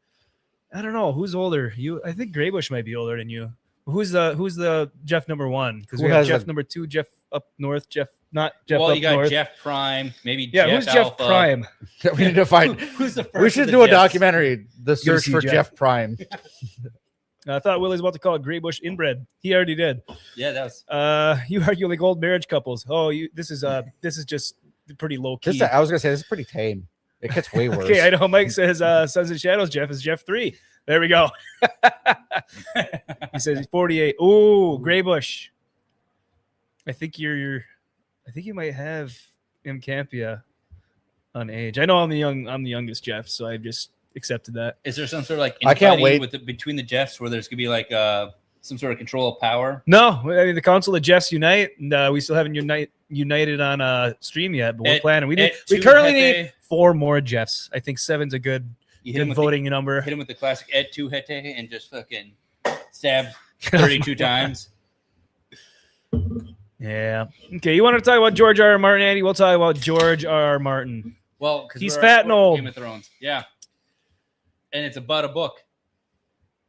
I don't know, who's older? I think Graybush might be older than you. Who's the Jeff number 1? Because we have Jeff number 2, Jeff up north, Jeff not Jeff well, up you got north. Jeff Prime, maybe Yeah, Jeff who's Alpha. Jeff Prime? We need to find. Who's the first? We should do a documentary. The search for Jeff Prime. I thought Willie's about to call it Graybush inbred. He already did. Yeah, that was. You argue like old marriage couples. Oh, this is just pretty low key. I was gonna say this is pretty tame. It gets way worse. Okay, I know. Mike says Sons and Shadows. Jeff is Jeff 3. There we go. He says he's 48. Ooh, Graybush. I think you might have M. Campia on age. I know I'm the youngest Jeff, so I just accepted that. Is there some sort of like I can't wait between the Jeffs where there's gonna be like some sort of control of power? No, I mean the Council of Jeffs unite, and we still haven't united on stream yet, but we're planning. We currently need 4 more Jeffs. I think 7's a good voting number. Hit him with the classic Ed 2 Hete and just fucking stab 32 times. Yeah. Okay, you want to talk about George R. R. Martin, Andy? We'll talk about George R. R. Martin. Well, because he's fat and old. Game of Thrones. Yeah. And it's about a book.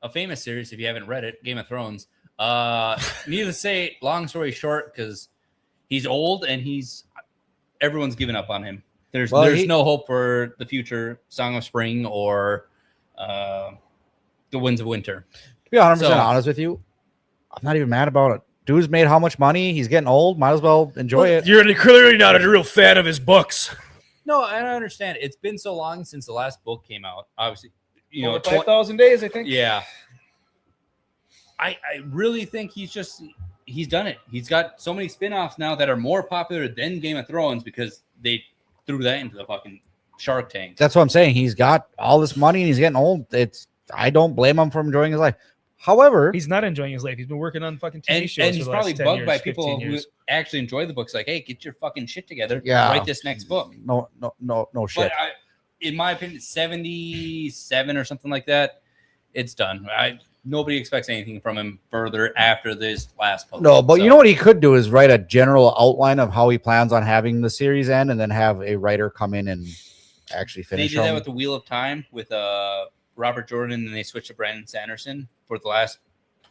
A famous series, if you haven't read it, Game of Thrones. Needless to say, long story short, because he's old and everyone's given up on him. There's no hope for the future Song of Spring or The Winds of Winter. To be 100% honest with you, I'm not even mad about it. Dude's made how much money? He's getting old. Might as well enjoy it. You're clearly not a real fan of his books. No, I don't understand. It's been so long since the last book came out. Obviously, 5,000 days, I think. Yeah. I really think he's done it. He's got so many spin-offs now that are more popular than Game of Thrones because they threw that into the fucking Shark Tank. That's what I'm saying. He's got all this money and he's getting old. I don't blame him for enjoying his life. However, he's not enjoying his life. He's been working on fucking TV shows. And he's probably bugged by people who actually enjoy the books. Like, hey, get your fucking shit together. Yeah. Write this next book. No shit. But in my opinion, 77 or something like that, it's done. Nobody expects anything from him further after this last book. No, but you know what he could do is write a general outline of how he plans on having the series end and then have a writer come in and actually finish They did that with the Wheel of Time with Robert Jordan, and they switched to Brandon Sanderson for the last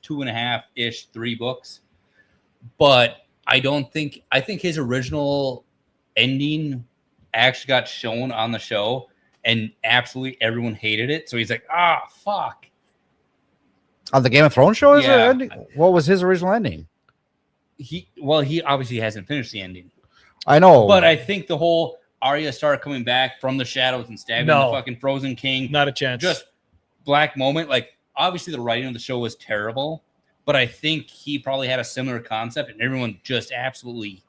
2.5-ish, 3 books. But I think his original ending actually got shown on the show, and absolutely everyone hated it. So he's like, fuck. On the Game of Thrones show, Yeah. ending? What was his original ending? He obviously hasn't finished the ending. I know, But I think the whole Arya Stark coming back from the shadows and stabbing the fucking Frozen King, Not a chance. just black moment. Like, obviously the writing of the show was terrible, but I think he probably had a similar concept, and everyone just absolutely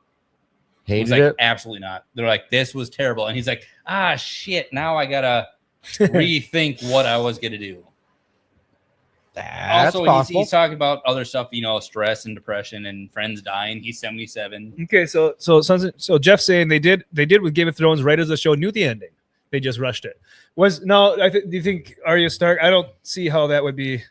hated was like, it. absolutely not. They're like, this was terrible, and he's like, shit, now I gotta rethink what I was gonna do. That's also, possible. he's talking about other stuff, stress and depression and friends dying. He's 77. Okay, so Jeff's saying they did with Game of Thrones. Writers of the show knew the ending. They just rushed it. Do you think Arya Stark? I don't see how that would be.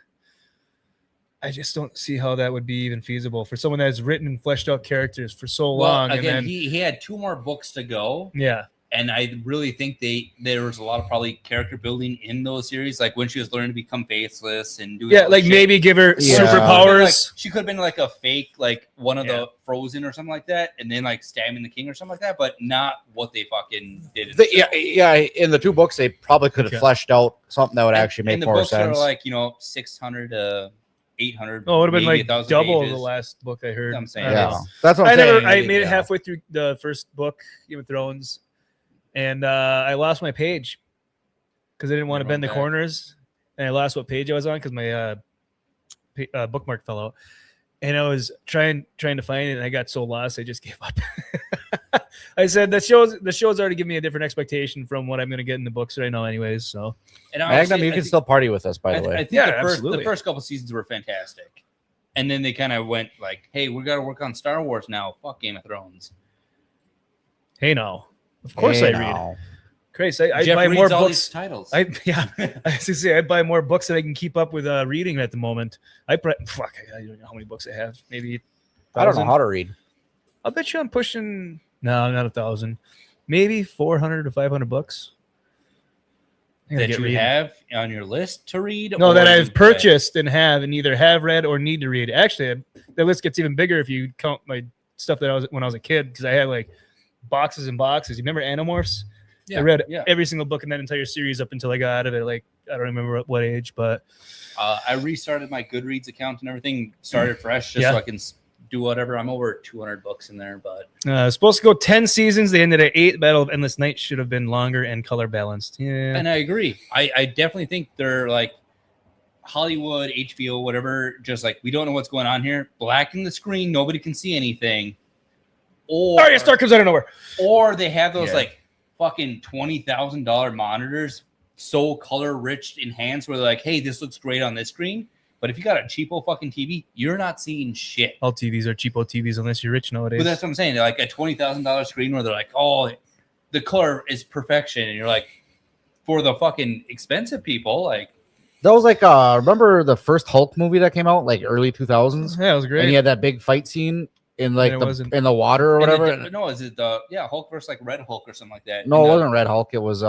I just don't see how that would be even feasible for someone that's written and fleshed out characters for so long. Again, and then, he had 2 more books to go. Yeah. And I really think there was a lot of probably character building in those series, like when she was learning to become faceless and doing maybe give her superpowers. She could have been like a fake, like one of the Frozen or something like that, and then like stabbing the king or something like that, but not what they fucking did. In the 2 books, they probably could have fleshed out something that would actually make more sense. And the books are like 600 to 800. Oh, it would have been like 1,000 double pages. the last book I heard. I'm saying, that's what I'm saying. I made it halfway through the first book, Game of Thrones. and I lost my page because I didn't want to bend the corners, and I lost what page I was on because my bookmark fell out. And I was trying to find it, and I got so lost I just gave up. I said the show's already given me a different expectation from what I'm going to get in the books right now, anyways. So, And Magnum, you can still party with us, by the way. I think the first couple seasons were fantastic, and then they kind of went like, "Hey, we got to work on Star Wars now. Fuck Game of Thrones." Hey, now, of course I read. Chris, I Jeff buy reads more all books. these titles. I was to say I buy more books than I can keep up with reading at the moment. I don't know how many books I have. Maybe 1,000. I don't know how to read. I'll bet you I'm pushing. No, not 1,000. Maybe 400 to 500 books That you have on your list to read. No, or that I've you purchased and either have read or need to read. Actually, the list gets even bigger if you count my stuff that when I was a kid, because I had like boxes and boxes. You remember Animorphs? Yeah, I read yeah. every single book in that entire series up until I got out of it. Like, I don't remember what age, but I restarted my Goodreads account and everything. Started fresh just so I can do whatever. I'm over 200 books in there, but it's supposed to go 10 seasons. They ended at 8. Battle of Endless Night should have been longer and color balanced. Yeah, and I agree. I definitely think they're like Hollywood, HBO, whatever. Just like, we don't know what's going on here. Blacken the screen, nobody can see anything. Or Arya Stark comes out of nowhere. Or they have those like fucking $20,000 monitors, so color rich enhanced, where they're like, hey, this looks great on this screen. But if you got a cheapo fucking TV, you're not seeing shit. All TVs are cheapo TVs unless you're rich nowadays. But that's what I'm saying. They're like a $20,000 screen where they're like, oh, the color is perfection. And you're like, for the fucking expensive people, like. That was like, remember the first Hulk movie that came out, like early 2000s? Yeah, it was great. And he had that big fight scene in like in the water or whatever. No, is it Hulk versus like Red Hulk or something like that? No, it wasn't Red Hulk. It was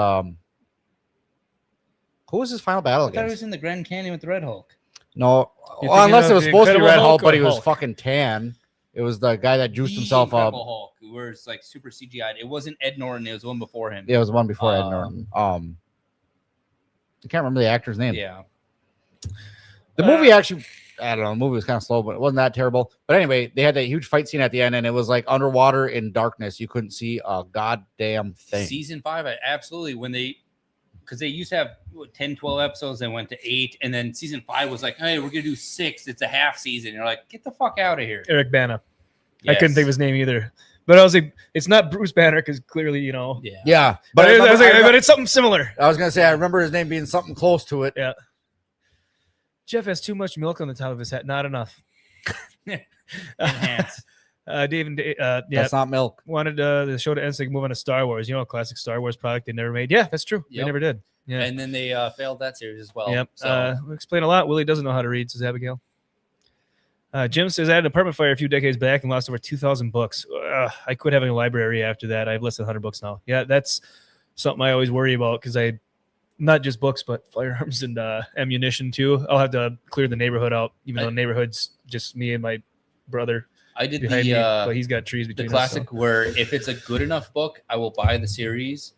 who was his final battle I thought it against? was in the Grand Canyon with the Red Hulk. No, well, unless it was supposed to be Red Hulk, but he was fucking tan. It was the guy that juiced himself up. Hulk, where it's like super CGI. It wasn't Ed Norton. It was one before him. Yeah, it was one before Ed Norton. I can't remember the actor's name. Yeah. The movie actually, I don't know, the movie was kind of slow, but it wasn't that terrible. But anyway, they had that huge fight scene at the end, and it was like underwater in darkness. You couldn't see a goddamn thing. Season 5, absolutely. Because they used to have 10, 12 episodes, then went to 8, and then season 5 was like, hey, we're going to do 6. It's a half season. You're like, get the fuck out of here. Eric Bana. Yes. I couldn't think of his name either. But I was like, it's not Bruce Banner because clearly, Yeah. But it's something similar. I was going to say, I remember his name being something close to it. Yeah. Jeff has too much milk on the top of his head. Not enough. Enhance. That's not milk. Wanted the show to end so they could move on to Star Wars. A classic Star Wars product they never made. Yeah, that's true. They never did. Yeah. And then they failed that series as well. Yep. So. We explain a lot. Willie doesn't know how to read, says Abigail. Jim says, I had an apartment fire a few decades back and lost over 2,000 books. I quit having a library after that. I have less than 100 books now. Yeah, that's something I always worry about because not just books, but firearms and ammunition too. I'll have to clear the neighborhood out, even though the neighborhood's just me and my brother. I did but he's got trees between the classic us, so. Where if it's a good enough book, I will buy the series,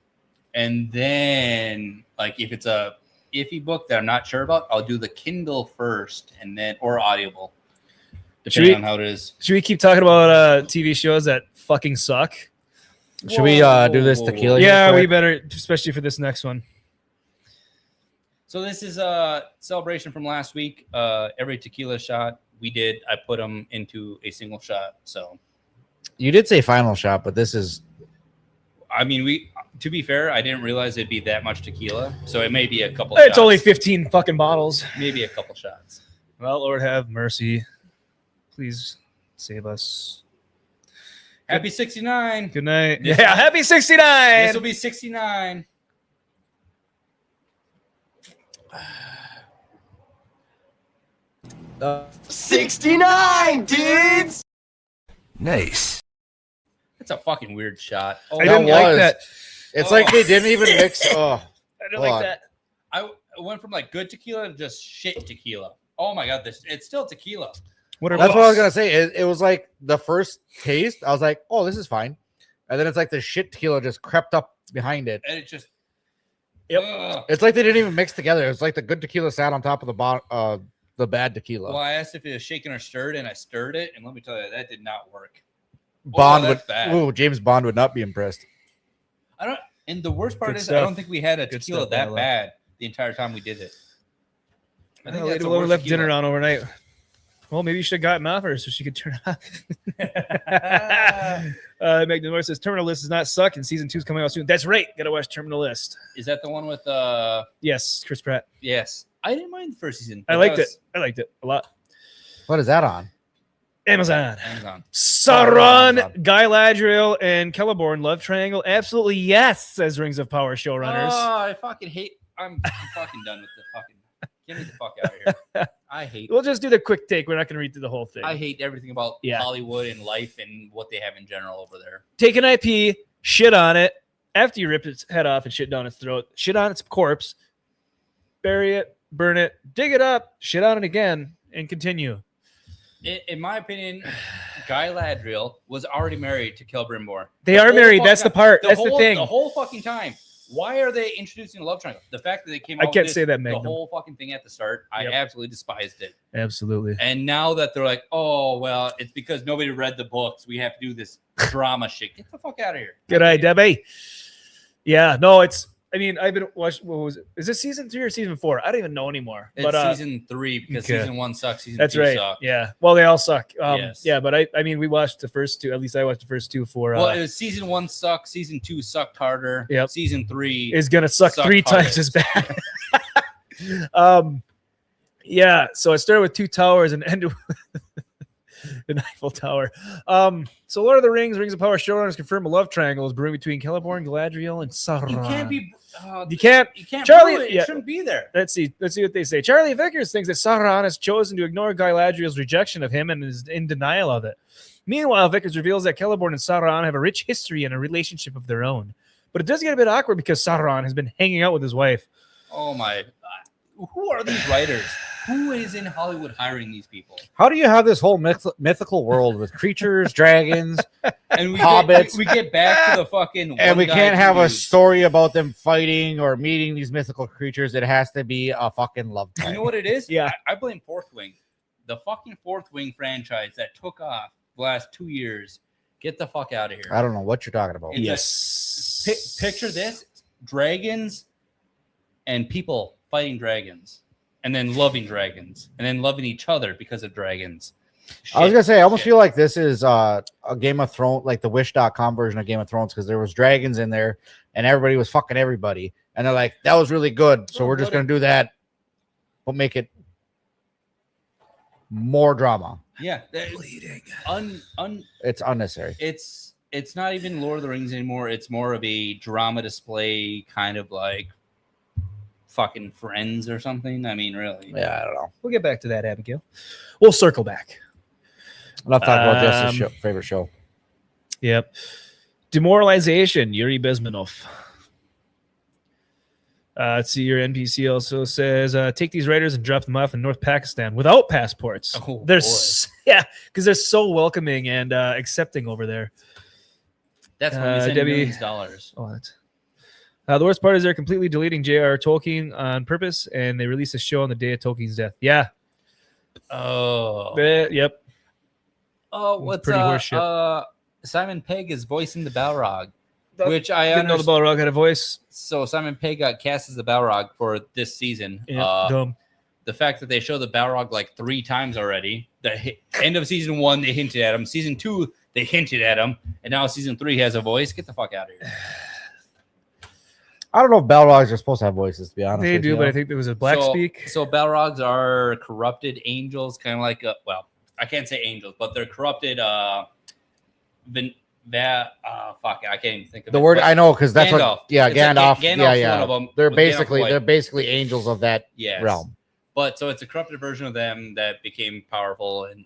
and then like if it's a iffy book that I'm not sure about, I'll do the Kindle first, and then or Audible, depending on how it is. Should we keep talking about TV shows that fucking suck? Should we do this tequila? Yeah, we better, especially for this next one. So this is a celebration from last week. Every tequila shot we did, I put them into a single shot. So you did say final shot, but this is. I mean, to be fair, I didn't realize it'd be that much tequila. So it may be a couple. It's shots. only 15 fucking bottles. Maybe a couple shots. Well, Lord have mercy. Please save us. Happy 69. Good night. Happy 69. This will be 69. Uh, 69, dudes! Nice. That's a fucking weird shot. Oh, I didn't like that. It's like they didn't even mix. Oh, I didn't like that. I went from like good tequila to just shit tequila. Oh my god, it's still tequila. That's what I was gonna say. It was like the first taste. I was like, oh, this is fine, and then it's like the shit tequila just crept up behind it. And it just. Yep. It's like they didn't even mix together. It's like the good tequila sat on top of the bad tequila. Well, I asked if it was shaken or stirred, and I stirred it, and let me tell you, that did not work. James Bond would not be impressed. And the worst part Good is, stuff. I don't think we had a Good tequila stuff, that Bella. bad the entire time we did it. I think Well, that's the we worst left tequila. dinner on overnight. Well, maybe you should have gotten off her so she could turn it off. Magnolia says Terminal List does not suck, and season 2 is coming out soon. That's right. Gotta watch Terminal List. Is that the one with Yes, Chris Pratt. Yes, I didn't mind the first season. I liked it. I liked it a lot. What is that on? Amazon. Amazon. Sauron, Amazon. Guy Ladriel, and Celeborn love triangle. Absolutely yes, says Rings of Power showrunners. Oh, I fucking hate. I'm fucking done with the fucking. Get me the fuck out of here. I hate. We'll just do the quick take. We're not going to read through the whole thing. I hate everything about Yeah. Hollywood and life and what they have in general over there. Take an IP, shit on it. After you rip its head off and shit down its throat, shit on its corpse, bury it, burn it, dig it up, shit on it again, and continue. In my opinion, Guy Ladriel was already married to Celebrimbor. They are married. That's the part. That's the thing. The whole fucking time. Why are they introducing a love triangle? The fact that they came out I can't with say that, the Magnum. whole fucking thing at the start, I Yep. absolutely despised it. Absolutely. And now that they're like, oh, well, it's because nobody read the books. We have to do this drama shit. Get the fuck out of here. Good eye, Debbie. Yeah, no, it's. I mean, I've been watching. What was it? Is this season 3 or season 4? I don't even know anymore. It's but season 3 because okay. season 1 sucks. Season that's 2 right. sucked. Yeah. Well, they all suck. Yes. Yeah, but I mean, we watched the first 2. At least I watched the first 2 for. Well, it was season 1 sucked. Season 2 sucked harder. Yep. Season 3 is gonna suck sucked 3 times hardest. as bad. Yeah. So I started with 2 towers and ended with the Eiffel Tower. So Lord of the Rings, Rings of Power showrunners confirm a love triangle is brewing between Celeborn, Galadriel, and Sauron. You can't be. You can't. Charlie, Charlie, it yeah. shouldn't be there. Let's see what they say. Charlie Vickers thinks that Sauron has chosen to ignore Guy Ladriel's rejection of him and is in denial of it. Meanwhile, Vickers reveals that Celeborn and Sauron have a rich history and a relationship of their own. But it does get a bit awkward because Sauron has been hanging out with his wife. Oh my! Who are these writers? Who is in Hollywood hiring these people? How do you have this whole mythical world with creatures, dragons, And we hobbits, we get back to the fucking. and we one can't guy have a dudes. story about them fighting or meeting these mythical creatures? It has to be a fucking love You know triangle. what it is? Yeah. I blame Fourth Wing, the fucking Fourth Wing franchise that took off the last 2 years. Get the fuck out of here. I don't know what you're talking about. It's Yes. Picture this: dragons and people fighting dragons, and then loving dragons, and then loving each other because of dragons. I was Shit. gonna say, I almost Shit. feel like this is a Game of Thrones, like the Wish.com version of Game of Thrones, because there was dragons in there and everybody was fucking everybody, and they're like, that was really good, so we're just gonna do that, but make it more drama. Yeah, bleeding. It's unnecessary. It's not even Lord of the Rings anymore. It's more of a drama display, kind of like fucking Friends or something. I mean, really. Yeah, I don't know. We'll get back to that, Abigail. We'll circle back. Enough talk about this. Favorite show. Yep. Demoralization, Yuri Bezmenov. Let's see, your NPC also says, take these writers and drop them off in North Pakistan without passports. Oh, they're boy. Yeah, because they're so welcoming and accepting over there. That's when we send Debbie- millions of dollars. Oh, that's... the worst part is they're completely deleting J.R. Tolkien on purpose, and they released a show on the day of Tolkien's death. Yeah. Oh. Yep. Oh, what's pretty horseshit. Simon Pegg is voicing the Balrog, which I didn't know the Balrog had a voice. So Simon Pegg got cast as the Balrog for this season. Yeah, dumb. The fact that they showed the Balrog like 3 times already. The end of season 1, they hinted at him. Season 2, they hinted at him, and now season 3 has a voice. Get the fuck out of here. I don't know if Balrogs are supposed to have voices, to be honest. They with do, you. but I think there was a black speak. So Balrogs are corrupted angels, kind of like well, I can't say angels, but they're corrupted. Fuck, I can't even think of the it, word. but I know because that's Gandalf. what. Yeah, It's like Gandalf. Gandalf's yeah. one of them, They're with Gandalf basically White. angels of that Yes. realm. But so it's a corrupted version of them that became powerful, and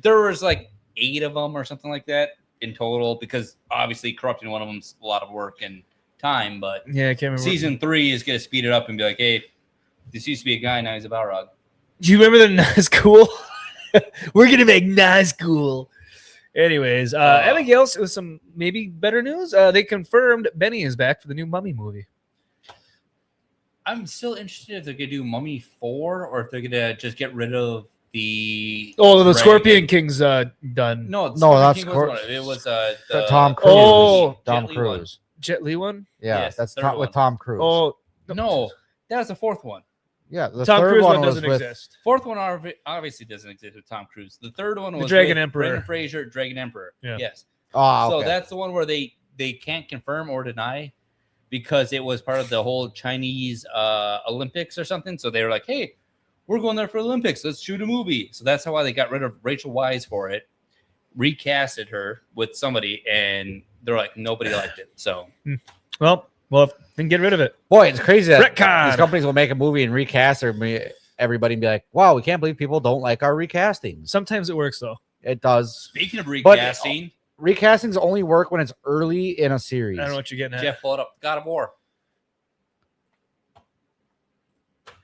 there was like 8 of them or something like that in total, because obviously corrupting one of them's a lot of work and time. But Yeah, I can't remember. season 3 is going to speed it up and be like, hey, this used to be a guy, now he's a Balrog. Do you remember the Nazgul? We're gonna make Nazgul. Anyways, Abigail, with some maybe better news. They confirmed Benny is back for the new Mummy movie. I'm still interested if they're going to do Mummy 4 or if they're going to just get rid of the... Oh, the dragon. Scorpion King's done. No, No, that's King wasn't one of it. It was the Tom Cruise. Oh, Tom Jet Li one. Cruise. Jet Li one? Yeah, Yes, that's the third with one. Tom Cruise. Oh, No, that was the fourth one. yeah, the Tom third Cruise one was doesn't with exist. Fourth one obviously doesn't exist with Tom Cruise. The third one was Dragon with Emperor. Brendan Fraser, Dragon Emperor. Yeah. Yes. Oh, So okay. that's the one where they can't confirm or deny because it was part of the whole Chinese Olympics or something. So they were like, hey, we're going there for Olympics. Let's shoot a movie. So that's why they got rid of Rachel Weisz for it, recasted her with somebody, and they're like, nobody liked it. So Well, then get rid of it. Boy, it's crazy that Retcon. these companies will make a movie and recast everybody and be like, wow, we can't believe people don't like our recastings. Sometimes it works though. It does. speaking of recasting, Recastings only work when it's early in a series. I don't know what you're getting at. Jeff, pull it up. God of War.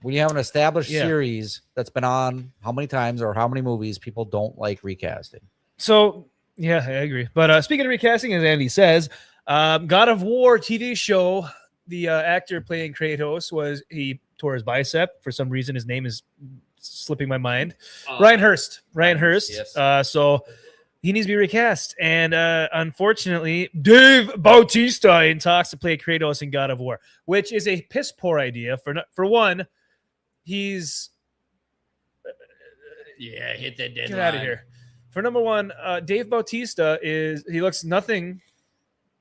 When you have an established Yeah. series that's been on how many times or how many movies, people don't like recasting. So yeah, I agree. But speaking of recasting, as Andy says, God of War TV show, the actor playing Kratos he tore his bicep for some reason. His name is slipping my mind. Ryan Hurst. Yes. So he needs to be recast, and unfortunately, Dave Bautista in talks to play Kratos in God of War, which is a piss poor idea. For one, he's Hit that deadline. get out of here. For number one, Dave Bautista he looks nothing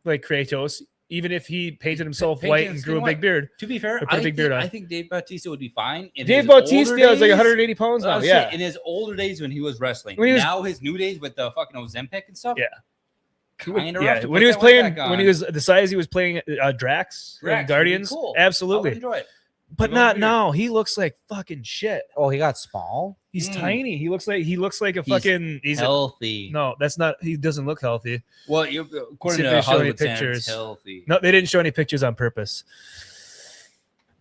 like Kratos, even if he painted himself Painted white his and skin grew a big white. beard. To be fair, Or put a big beard on. I think Dave Bautista would be fine. In Dave his Bautista older is like days- 180 pounds I now. was Yeah. saying, in his older days when he was wrestling. When he was- now his new days with the fucking Ozempic and stuff. Yeah. Kind of Yeah, when he was playing, when he was the size he was playing Drax, Drax would in be Guardians, cool. I would absolutely. enjoy it. But He not won't be now. He looks like fucking shit. Oh, he got small? He's tiny. He looks like a He's fucking. He's healthy. no, that's not. He doesn't look healthy. Well, See according if to they show any Hollywood standards, pictures. healthy. No, they didn't show any pictures on purpose.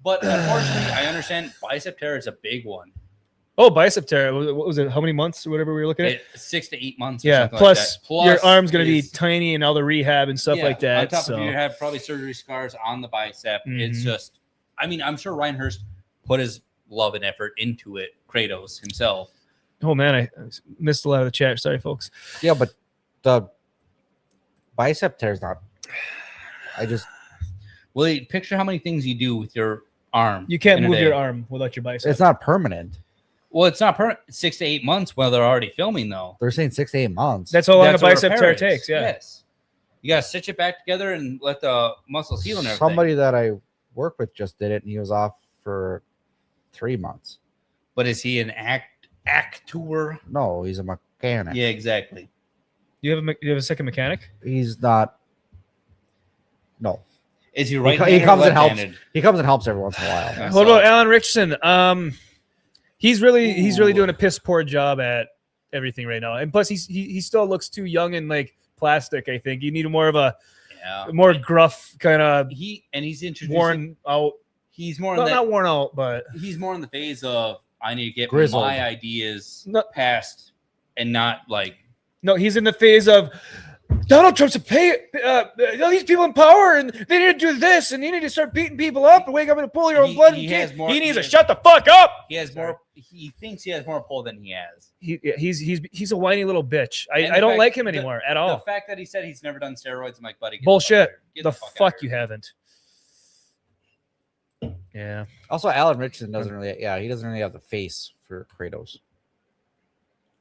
But unfortunately, I understand bicep tear is a big one. Oh, bicep tear. What was it? How many months or whatever we were looking at? 6 to 8 months. Or Yeah. something Plus, like that. Plus, your arm's going to be is- tiny and all the rehab and stuff yeah, like that. On top so. of you have probably surgery scars on the bicep. It's Mhm. just, I mean, I'm sure Ryan Hurst put his love and effort into it. Kratos himself. Oh man, I missed a lot of the chat. Sorry, folks. Yeah, but the bicep tear's not. I just. Well, picture how many things you do with your arm. You can't in a move day. your arm without your bicep. It's not permanent. Well, it's not permanent. 6 to 8 months while they're already filming, though. They're saying 6 to 8 months. That's how long a That's what bicep repair tear is. takes. Yeah. Yes. You gotta stitch it back together and let the muscles heal and everything. Somebody that I work with just did it, and he was off for 3 months. But is he an actor? No, he's a mechanic. Yeah, exactly. You have a second mechanic? He's not. No. Is he He, right? he comes and helps. He comes and helps every once in a while. What about Alan Richardson? He's really doing a piss poor job at everything right now, and plus he still looks too young and like plastic. I think you need more of a more gruff kind of. He's introducing worn out. He's more Well, in that, not worn out, but he's more in the phase of I need to get Grizzled. my ideas No. past and not like no, he's in the phase of Donald Trump's a these people in power, and they need to do this, and you need to start beating people up and wake up and pull your own blood. he and has more- he needs he to has- shut the fuck up. he has more. He thinks he has more pull than he has. He's a whiny little bitch. And I the don't fact- like him the- anymore at The all. fact that he said he's never done steroids, I'm like, buddy, get Bullshit. Get The fuck fuck out you here. haven't. Yeah. Also, Alan Richardson doesn't really. Yeah, he doesn't really have the face for Kratos.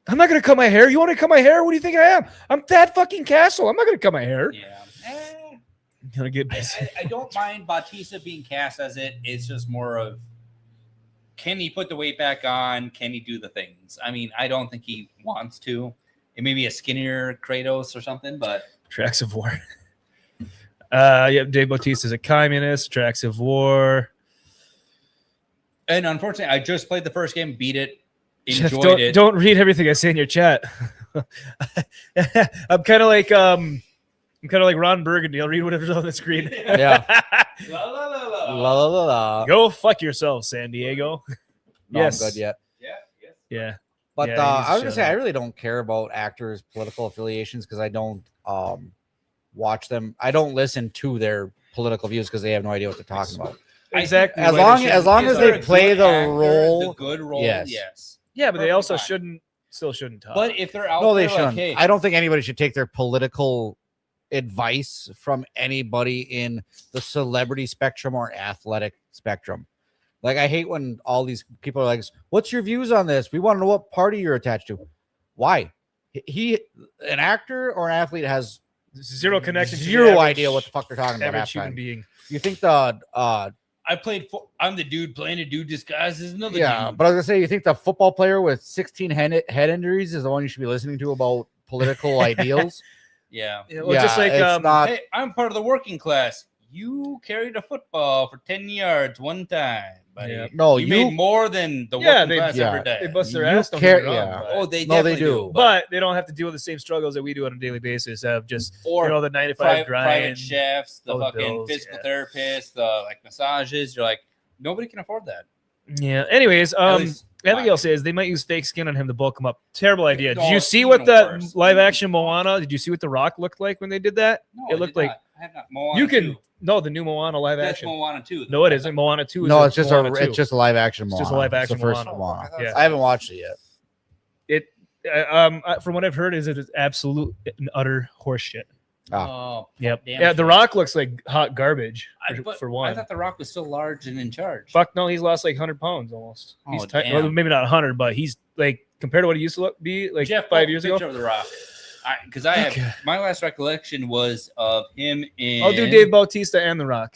I'm not gonna cut my hair. You want to cut my hair? What do you think I am? I'm Thad fucking Castle. I'm not gonna cut my hair. Yeah. I'm gonna get busy. I don't mind Bautista being cast as it. It's just more of can he put the weight back on? Can he do the things? I mean, I don't think he wants to. It may be a skinnier Kratos or something, but Tracks of War. Yeah, Dave Bautista's a communist. Tracks of War. and unfortunately, I just played the first game, beat it, Jeff, enjoyed it. Don't read everything I say in your chat. I'm kind of like Ron Burgundy. I'll read whatever's on the screen. Yeah. La, la, la, la. La, la, la, la. Go fuck yourself, San Diego. No, Yes. I'm good yet. Yeah. But Yeah, I was shut gonna say up. I really don't care about actors' political affiliations because I don't watch them. I don't listen to their political views because they have no idea what they're talking about. Exactly. As long as they play the role, good role, yes. yes. Yeah, but they also Perfect fine. still shouldn't talk. But if they're out No, they there, shouldn't. like, hey, I don't think anybody should take their political advice from anybody in the celebrity spectrum or athletic spectrum. Like, I hate when all these people are like, what's your views on this? We want to know what party you're attached to. Why? An actor or an athlete has zero connection, zero idea what the fuck they're talking about. Average human being. You think I'm the dude playing a dude disguised as another dude. but I was gonna say, you think the football player with 16 head injuries is the one you should be listening to about political ideals? Yeah. Well, just like hey, I'm part of the working class. You carried a football for 10 yards one time. Buddy. Yeah. No, you made more than the working class ever did. They bust their ass. Don't get me wrong, Oh, they definitely do. But they don't have to deal with the same struggles that we do on a daily basis of just or the 9 to 5 grind, private chefs, the fucking bills, physical therapists, the like massages. You're like, nobody can afford that. Yeah. Anyways, Abigail says they might use fake skin on him to bulk him up. Terrible idea. Did you see what the live action Moana? Did you see what The Rock looked like when they did that? No, it looked like I have not. Moana you can 2. no the new Moana live That's action. Moana 2. No, it isn't. Moana 2 is no, it's just Moana 2. it's just a live action Moana. It's just a live action it's the first Moana. Moana. Yeah. I haven't watched it yet. From what I've heard, is it is absolute and utter horseshit. Oh, yep. damn Yeah, The shit. Rock looks like hot garbage for one. I thought The Rock was still large and in charge. Fuck no, he's lost like 100 pounds almost. He's Oh, tight. damn. Well, maybe not 100, but he's like compared to what he used to be like Jeff, 5 years ago. Picture of The Rock. Because I have my last recollection was of him in. I'll do Dave Bautista and The Rock.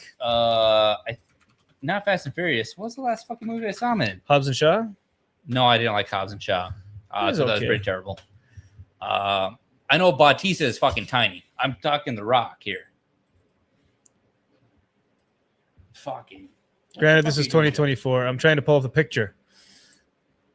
Not Fast and Furious. What's the last fucking movie I saw him in? Hobbs and Shaw. No, I didn't like Hobbs and Shaw. was So that was okay. pretty terrible. I know Bautista is fucking tiny. I'm talking The Rock here. Fucking. Granted, this is 2024. I'm trying to pull up the picture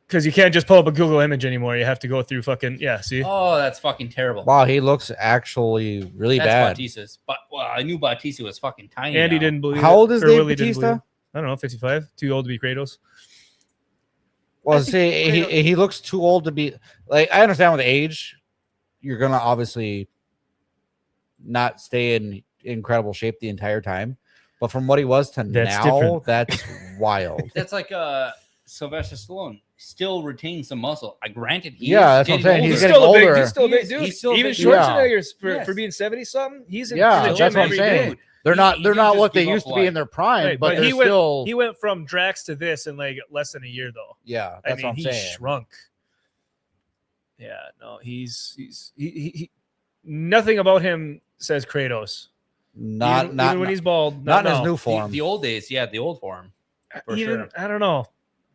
because you can't just pull up a Google image anymore. You have to go through fucking see. Oh, that's fucking terrible. Wow, he looks actually really That's bad. Bautista's. But I knew Bautista was fucking tiny. Andy now. didn't believe. How it, old is or Dave Willie didn't Bautista? believe it. I don't know, 55. Too old to be Kratos. Well, see, he looks too old to be like. I understand with age, you're gonna obviously not stay in incredible shape the entire time. But from what he was to That's now, different. that's wild. That's like Sylvester Stallone still retains some muscle. Granted, that's what I'm saying. He's getting still a older. big, he's still a big dude. He's still a Even big dude. Schwarzenegger for being 70 something. He's in the gym that's what I'm every saying. day. They're not didn't what just they give used up to be in their prime, Right, but they're he still. went from Drax to this in like less than a year though. Yeah, that's what I'm he saying. shrunk. Yeah, no, he's nothing about him says Kratos. Not even when he's bald. not in his new form. The old days, the old form. For Even sure. I don't know.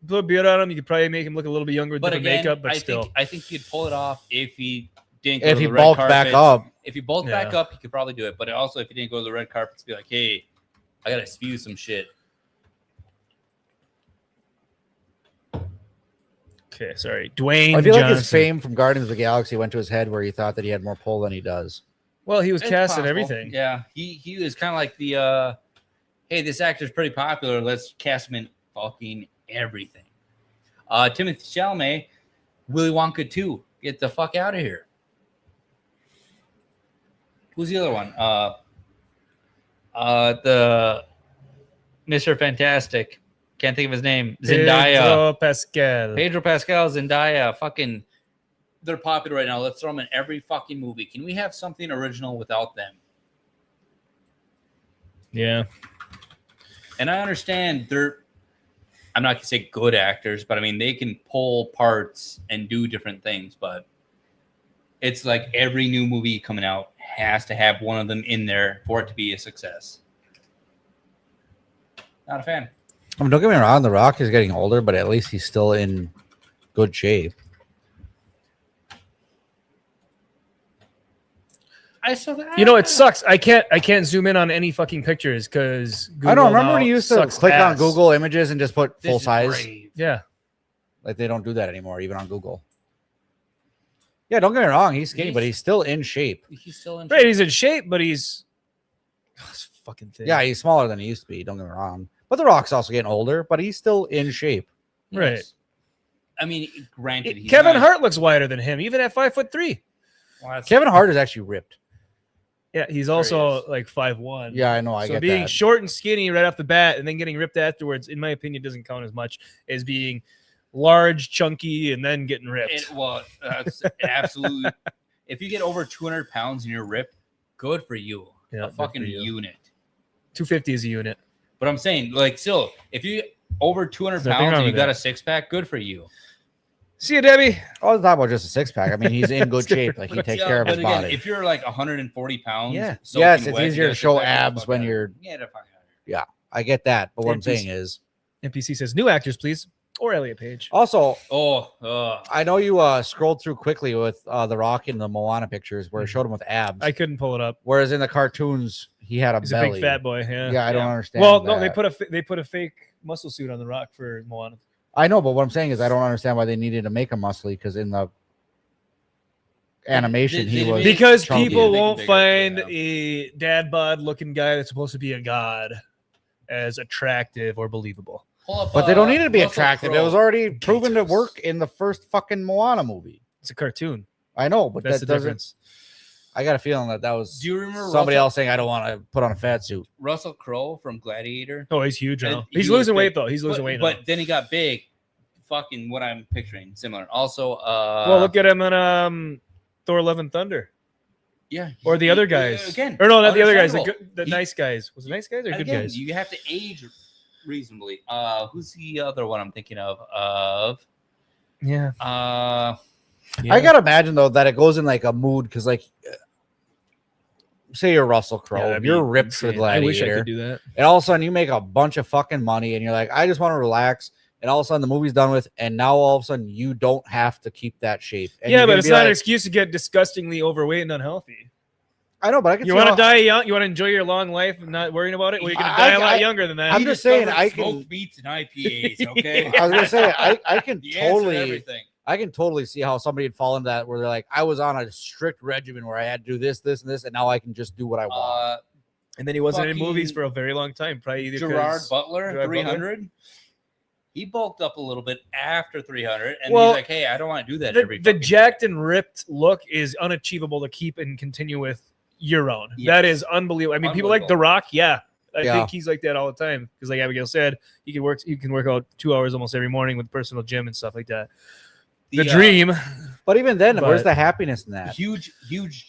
Put a beard on him, you could probably make him look a little bit younger with But different again, makeup. But I still, think he'd pull it off if he didn't. Go If to he the red bulked back carpets. up. If he bulked back up, he could probably do it. But also, if he didn't go to the red carpets, be like, hey, I gotta spew some shit. okay, sorry, Dwayne. I feel like Johnson. his fame from Guardians of the Galaxy went to his head, where he thought that he had more pull than he does. Well, he was It's cast in possible. everything. Yeah, he was kind of like the hey, this actor's pretty popular. Let's cast him in fucking everything. Timothy Chalamet, Willy Wonka 2. Get the fuck out of here. Who's the other one? The Mr. Fantastic. Can't think of his name. Zendaya. Pedro Pascal, Zendaya. Fucking, they're popular right now. Let's throw them in every fucking movie. Can we have something original without them? Yeah. And I understand I'm not gonna say good actors, but I mean they can pull parts and do different things. But it's like every new movie coming out has to have one of them in there for it to be a success. Not a fan. I mean, don't get me wrong, The Rock is getting older, but at least he's still in good shape. It sucks. I can't zoom in on any fucking pictures because I don't remember when you used to click on Google Images and just put full size. Yeah, like they don't do that anymore, even on Google. Yeah, don't get me wrong, he's skinny, but he's still in shape. He's still in right. shape. He's in shape, but he's fucking thin. Yeah, he's smaller than he used to be. Don't get me wrong, but The Rock's also getting older, but he's still in shape. Right. Yes. I mean, granted, he's Kevin not- Hart looks wider than him, even at 5'3". Well, Kevin Hart is actually ripped. Yeah, he's also like 5'1". Yeah, I know. I so get being that. short and skinny right off the bat and then getting ripped afterwards, in my opinion, doesn't count as much as being large, chunky, and then getting ripped. That's absolutely. If you get over 200 pounds and you're ripped, good for you. Yeah, A good fucking for you. unit. 250 is a unit. But I'm saying, like, still, if you over 200 There's nothing pounds wrong and you with got that. a 6-pack, good for you. See you, Debbie. I was talking about just a six pack. I mean, he's in good It's shape. different. Like he takes Yeah, care of but his again, body. if you're like 140 pounds, Yeah. soaking Yes, it's wet, easier you to gotta show sit back, get the abs fuck when out of you're. here. Get the fuck out of here. Yeah, I get that. But what I'm NPC saying is, NPC says new actors, please, or Elliot Page. also, Oh, I know you scrolled through quickly with the Rock in the Moana pictures where it showed him with abs. I couldn't pull it up. Whereas in the cartoons, he had a He's belly. a big fat boy. Yeah. Yeah, I don't understand. Well, no, they that. put a fake muscle suit on the Rock for Moana. I know, but what I'm saying is, I don't understand why they needed to make him muscly because in the animation he was Because chunky. people Big and won't bigger, find yeah. a dad bod looking guy that's supposed to be a god as attractive or believable. Pull up, But they don't need it to be Russell attractive. It Crowe. was already proven to work in the first fucking Moana movie. It's a cartoon. I know, but That's that the doesn't. difference. I got a feeling that was Do you remember somebody Russell- else saying, "I don't want to put on a fat suit." Russell Crowe from Gladiator? Oh, he's huge now. And He's he was losing big. weight though. He's losing weight now. But then he got big. Fucking what I'm picturing, similar. Also, well, look at him in Thor: Love and Thunder, yeah, or the other guys. again. Or no, not the other guys. understandable. The nice guys. Was it nice guys or good Again, guys? you have to age reasonably. Who's the other one I'm thinking of? Yeah. I gotta imagine though that it goes in like a mood because, like, say you're Russell Crowe, Yeah, that'd you're be ripped for insane. Gladiator. I wish I could do that. And all of a sudden you make a bunch of fucking money, and you're like, I just want to relax. And all of a sudden the movie's done with, and now all of a sudden you don't have to keep that shape. And Yeah, you're but gonna it's be not like, an excuse to get disgustingly overweight and unhealthy. I know, but I can. You see want to how- die young? You want to enjoy your long life and not worrying about it? Well, you're going to die a lot younger than that. I'm just saying, I smoke can. beats and IPAs. Okay, I was gonna say, I can The answer to totally. everything. I can totally see how somebody would fall into that where they're like, I was on a strict regimen where I had to do this, this, and this, and now I can just do what I want. And then he wasn't in Fucking movies for a very long time. Probably either Gerard 'cause- Butler, Gerard 300. He bulked up a little bit after 300, and Well, he's like, "Hey, I don't want to do that every." The fucking jacked and ripped look is unachievable to keep and continue with year round. Yes. That is unbelievable. I mean, people like The Rock, yeah. I Yeah. think he's like that all the time because, like Abigail said, he can work out 2 hours almost every morning with personal gym and stuff like that. The dream. But even then, where's But- the happiness in that? huge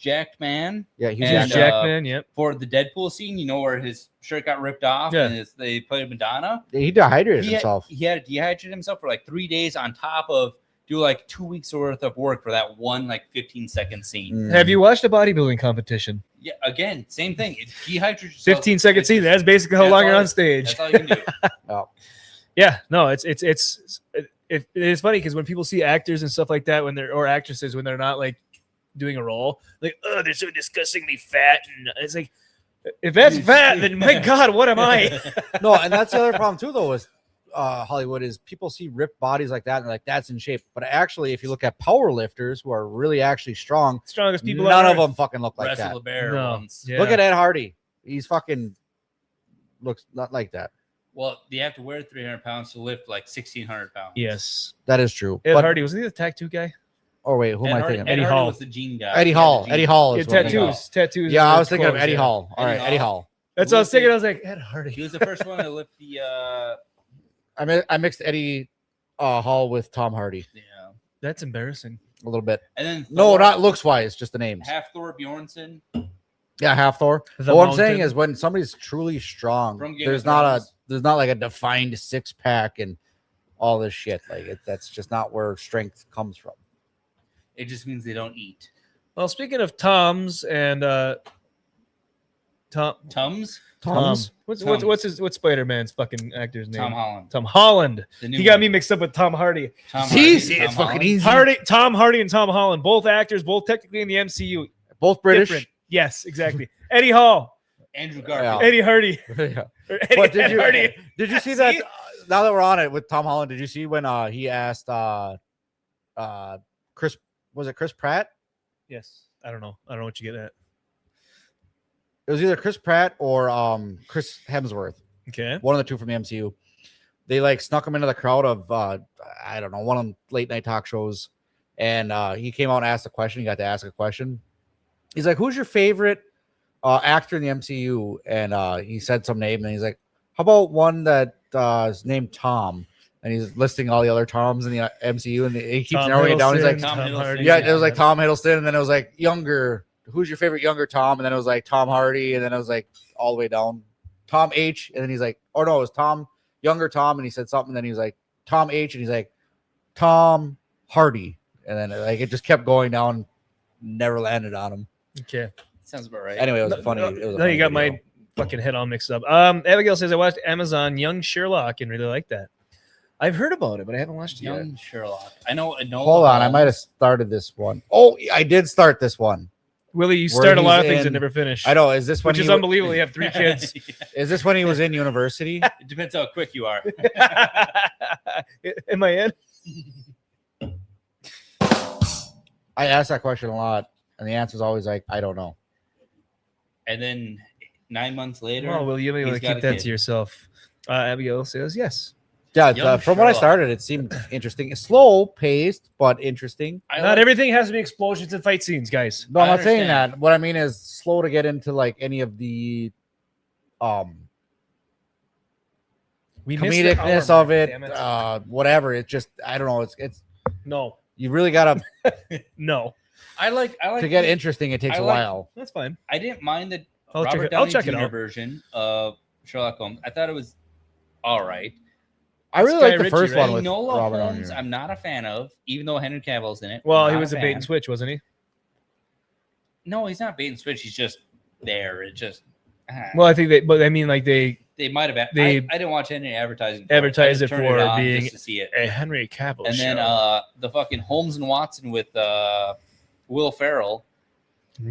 jacked man. Yeah, huge And, Jackman. Yep. For the Deadpool scene, you know where his shirt got ripped off, Yeah. and they played Madonna. He dehydrated He himself. He had dehydrated himself for like 3 days on top of do like 2 weeks worth of work for that one like 15-second scene. Mm. Have you watched a bodybuilding competition? Yeah, again, same thing. It dehydrates yourself. 15-second scene. That's basically how That's long all you're it- on stage. That's all you can do. Oh. Yeah, no, it's funny because when people see actors and stuff like that when they're or actresses when they're not like doing a role, like oh they're so disgustingly fat, and it's like if that's fat, then my God, what am I? No, and that's the other problem too, though, is Hollywood is people see ripped bodies like that and they're like, that's in shape. But actually, if you look at power lifters who are really actually strong, Strongest people. none on of earth. them fucking look like Wrestle that. the bear No. once. Yeah. Look at Ed Hardy. He's fucking looks not like that. Well, you have to wear 300 pounds to lift like 1,600 pounds. Yes, That is true. Ed But- Hardy wasn't he the tattoo guy? Oh wait, who am I Hardy, thinking? Ed Eddie Hardy Hall. was the gene guy. Eddie He had Hall. the gene. Eddie Hall. Yeah, Is what I'm thinking of. tattoos. Yeah, I and was thinking of clothes, Eddie yeah. Hall. All right, Eddie Eddie Hall. Hall. That's what I was thinking. I was like Ed Hardy. He was the first one to lift the. I mixed Eddie Hall with Tom Hardy Yeah. That's embarrassing. a little bit. And then No, Thor, not looks wise, just the names. half Thor Bjornsson Yeah, half Thor. The But what I'm saying Mountain. is when somebody's truly strong, From Game there's of not Thrones. like a defined six pack and all this shit. Like that's just not where strength comes from. It just means they don't eat. Well, speaking of Toms and Tums. Tums? What's Spider-Man's fucking actor's name? Tom Holland. Tom Holland. The new He got one. me mixed up with Tom Hardy. Tom It's Hardy, easy. Tom It's fucking Holland. easy. Tom Hardy and Tom Holland, both actors, both technically in the MCU. Both British. Different. Yes, exactly. Eddie Hall, Andrew Yeah. Garfield. Eddie Hardy. Yeah. Or Eddie, But Ed Hardy. did you see that? Now that we're on it with Tom Holland, did you see when he asked Chris? Was it Chris Pratt? Yes. I don't know what you get at. It was either Chris Pratt or Chris Hemsworth. Okay. One of the two from the MCU. They like snuck him into the crowd of I don't know, one of them late night talk shows, and he came out and asked a question. He got to ask a question. He's like, "Who's your favorite actor in the MCU?" And he said some name, and he's like, "How about one that is named Tom?" And he's listing all the other Toms in the MCU, and he keeps Tom narrowing it down. He's like, Hiddleston, Tom Hiddleston. Hardy. "Yeah, it was like Tom Hiddleston," and then it was like younger who's your favorite younger Tom? And then it was like Tom Hardy, and then it was like all the way down Tom H. And then he's like, oh no, it was Tom, younger Tom, and he said something. And then he was like Tom H. And he's like Tom Hardy, and then like it just kept going down, never landed on him. Okay, sounds about right. Anyway, it was a funny. It was a No, you got video. my fucking head all mixed up. Abigail says I watched Amazon Young Sherlock and really like that. I've heard about it, but I haven't watched it yet. Young Sherlock. I know. Hold on, I might have started this one. Oh, I did start this one. Willie, you Where start a lot of he's things in- and never finish. I know. Is this when which is he wa- unbelievable? You have 3 kids. Is this when he was in university? It depends how quick you are. Am I in? I ask that question a lot, and the answer is always like, I don't know. And then 9 months later, Oh, well, you'll be able to he's got keep a that kid. to yourself. Abigail says yes. Yeah, Young from when I Sherlock. started, it seemed interesting. It's slow paced, but interesting. Not everything has to be explosions and fight scenes, guys. No, I'm I not saying understand. that. What I mean is slow to get into like any of the We missed the comedicness hour of mark, it, damn it. whatever. It just I don't know. It's No, you really gotta no, I like to get interesting. It takes I a like- while. that's fine. I didn't mind the I'll check Robert it- I'll Downey check it Jr. out. version of Sherlock Holmes. I thought it was all right. I really Guy like the Ritchie, first right? one with Enola Robert Downey Holmes, Jr. I'm not a fan of, even though Henry Cavill's in it. Well, I'm he not was a bait fan. and switch, wasn't he? No, he's not bait and switch. He's just there. It just Well, I think they, but I mean, like they they might have. they I didn't watch any advertising. for it. I advertised just it turned for on being just to see it. a Henry Cavill And then show. the fucking Holmes and Watson with Will Ferrell.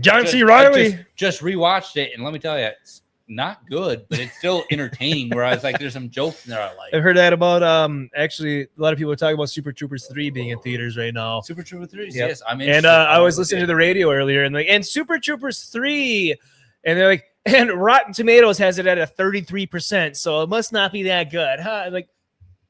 John C. I Riley. just rewatched it, and let me tell you, it's not good, but it's still entertaining. Whereas like there's some jokes in there I like. I've heard that about actually a lot of people are talking about Super Troopers 3 being in theaters right now. Super Troopers 3, Yep. yes, I'm And interested. I was listening to the radio earlier and like, and Super Troopers 3, and they're like, and Rotten Tomatoes has it at a 33%, so it must not be that good, huh? Like,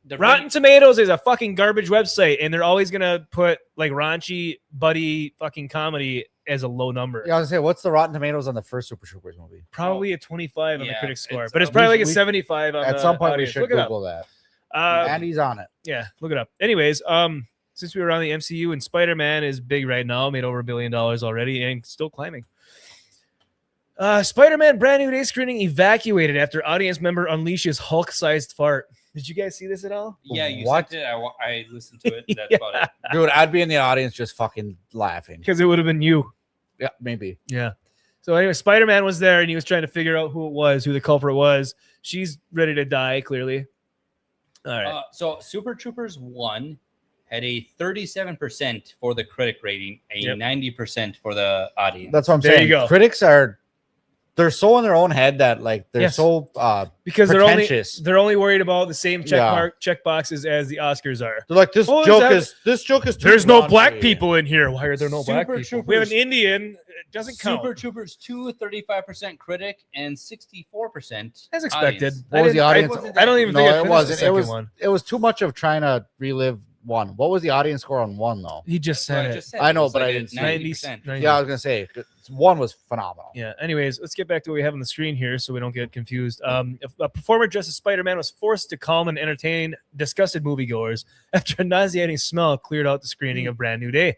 the Rotten Tomatoes is a fucking garbage website, and they're always gonna put like raunchy buddy fucking comedy as a low number. Yeah, I was gonna say, what's the Rotten Tomatoes on the first Super Troopers movie? Probably a 25 on the Yeah, critic score, it's- but it's probably like a we- 75 on At the some point, audience. we should Look it up. Google that. Uh, Andy's on it. Yeah, look it up. Anyways, since we were on the MCU and Spider-Man is big right now, made over $1 billion already and still climbing. Spider-Man brand new day screening evacuated after audience member unleashes Hulk-sized fart. Did you guys see this at all? Yeah, you What? sent it. I listened to it. That's Yeah. about it. Dude, I'd be in the audience just fucking laughing. Because it would have been you. Yeah, maybe. Yeah. So anyway, Spider-Man was there and he was trying to figure out who it was, who the culprit was. She's ready to die, clearly. All right. So Super Troopers 1 had a 37% for the critic rating, a Yep. 90% for the audience. That's what I'm There saying. you go. Critics they're so in their own head that like they're Yes. so Because pretentious. they're only worried about the same Yeah. check boxes as the Oscars are. They're like this Oh, joke is too There's no black people in here. Why are there no black Super people? We have an Troopers- Indian. It doesn't count. Super Troopers 2, 35% critic and 64% As expected. audience. What was the audience? I don't even No, think I it finished wasn't. the It second was one. it was too much of trying to relive one. What was the audience score on one though? He just That's what said I it. just said. I It know, was but like I a didn't see it. 90%. 90. Yeah, I was gonna say one was phenomenal. Yeah. Anyways, let's get back to what we have on the screen here so we don't get confused. A performer dressed as Spider-Man was forced to calm and entertain disgusted moviegoers after a nauseating smell cleared out the screening of Brand New Day.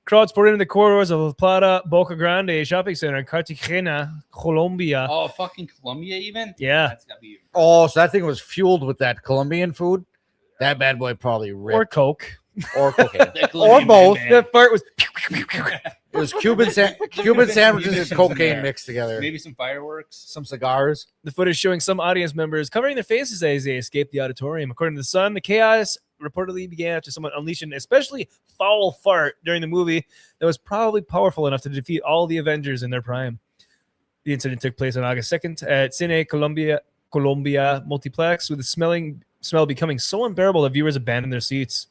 Crowds poured into the corridors of Plata Boca Grande shopping center in Cartagena, Colombia. Oh, fucking Colombia even? Yeah. That's gotta be Oh, so that thing was fueled with that Colombian food. That bad boy probably Or ripped. Coke. Or cocaine. that Or Colombian both. man. That fart was. It was Cuban Cuban sandwiches and munitions in cocaine there. mixed together. Maybe some fireworks. Some cigars. The footage showing some audience members covering their faces as they escaped the auditorium. According to The Sun, the chaos reportedly began after someone unleashed an especially foul fart during the movie that was probably powerful enough to defeat all the Avengers in their prime. The incident took place on August 2nd at Cine Colombia Multiplex, with the smell becoming so unbearable that viewers abandoned their seats.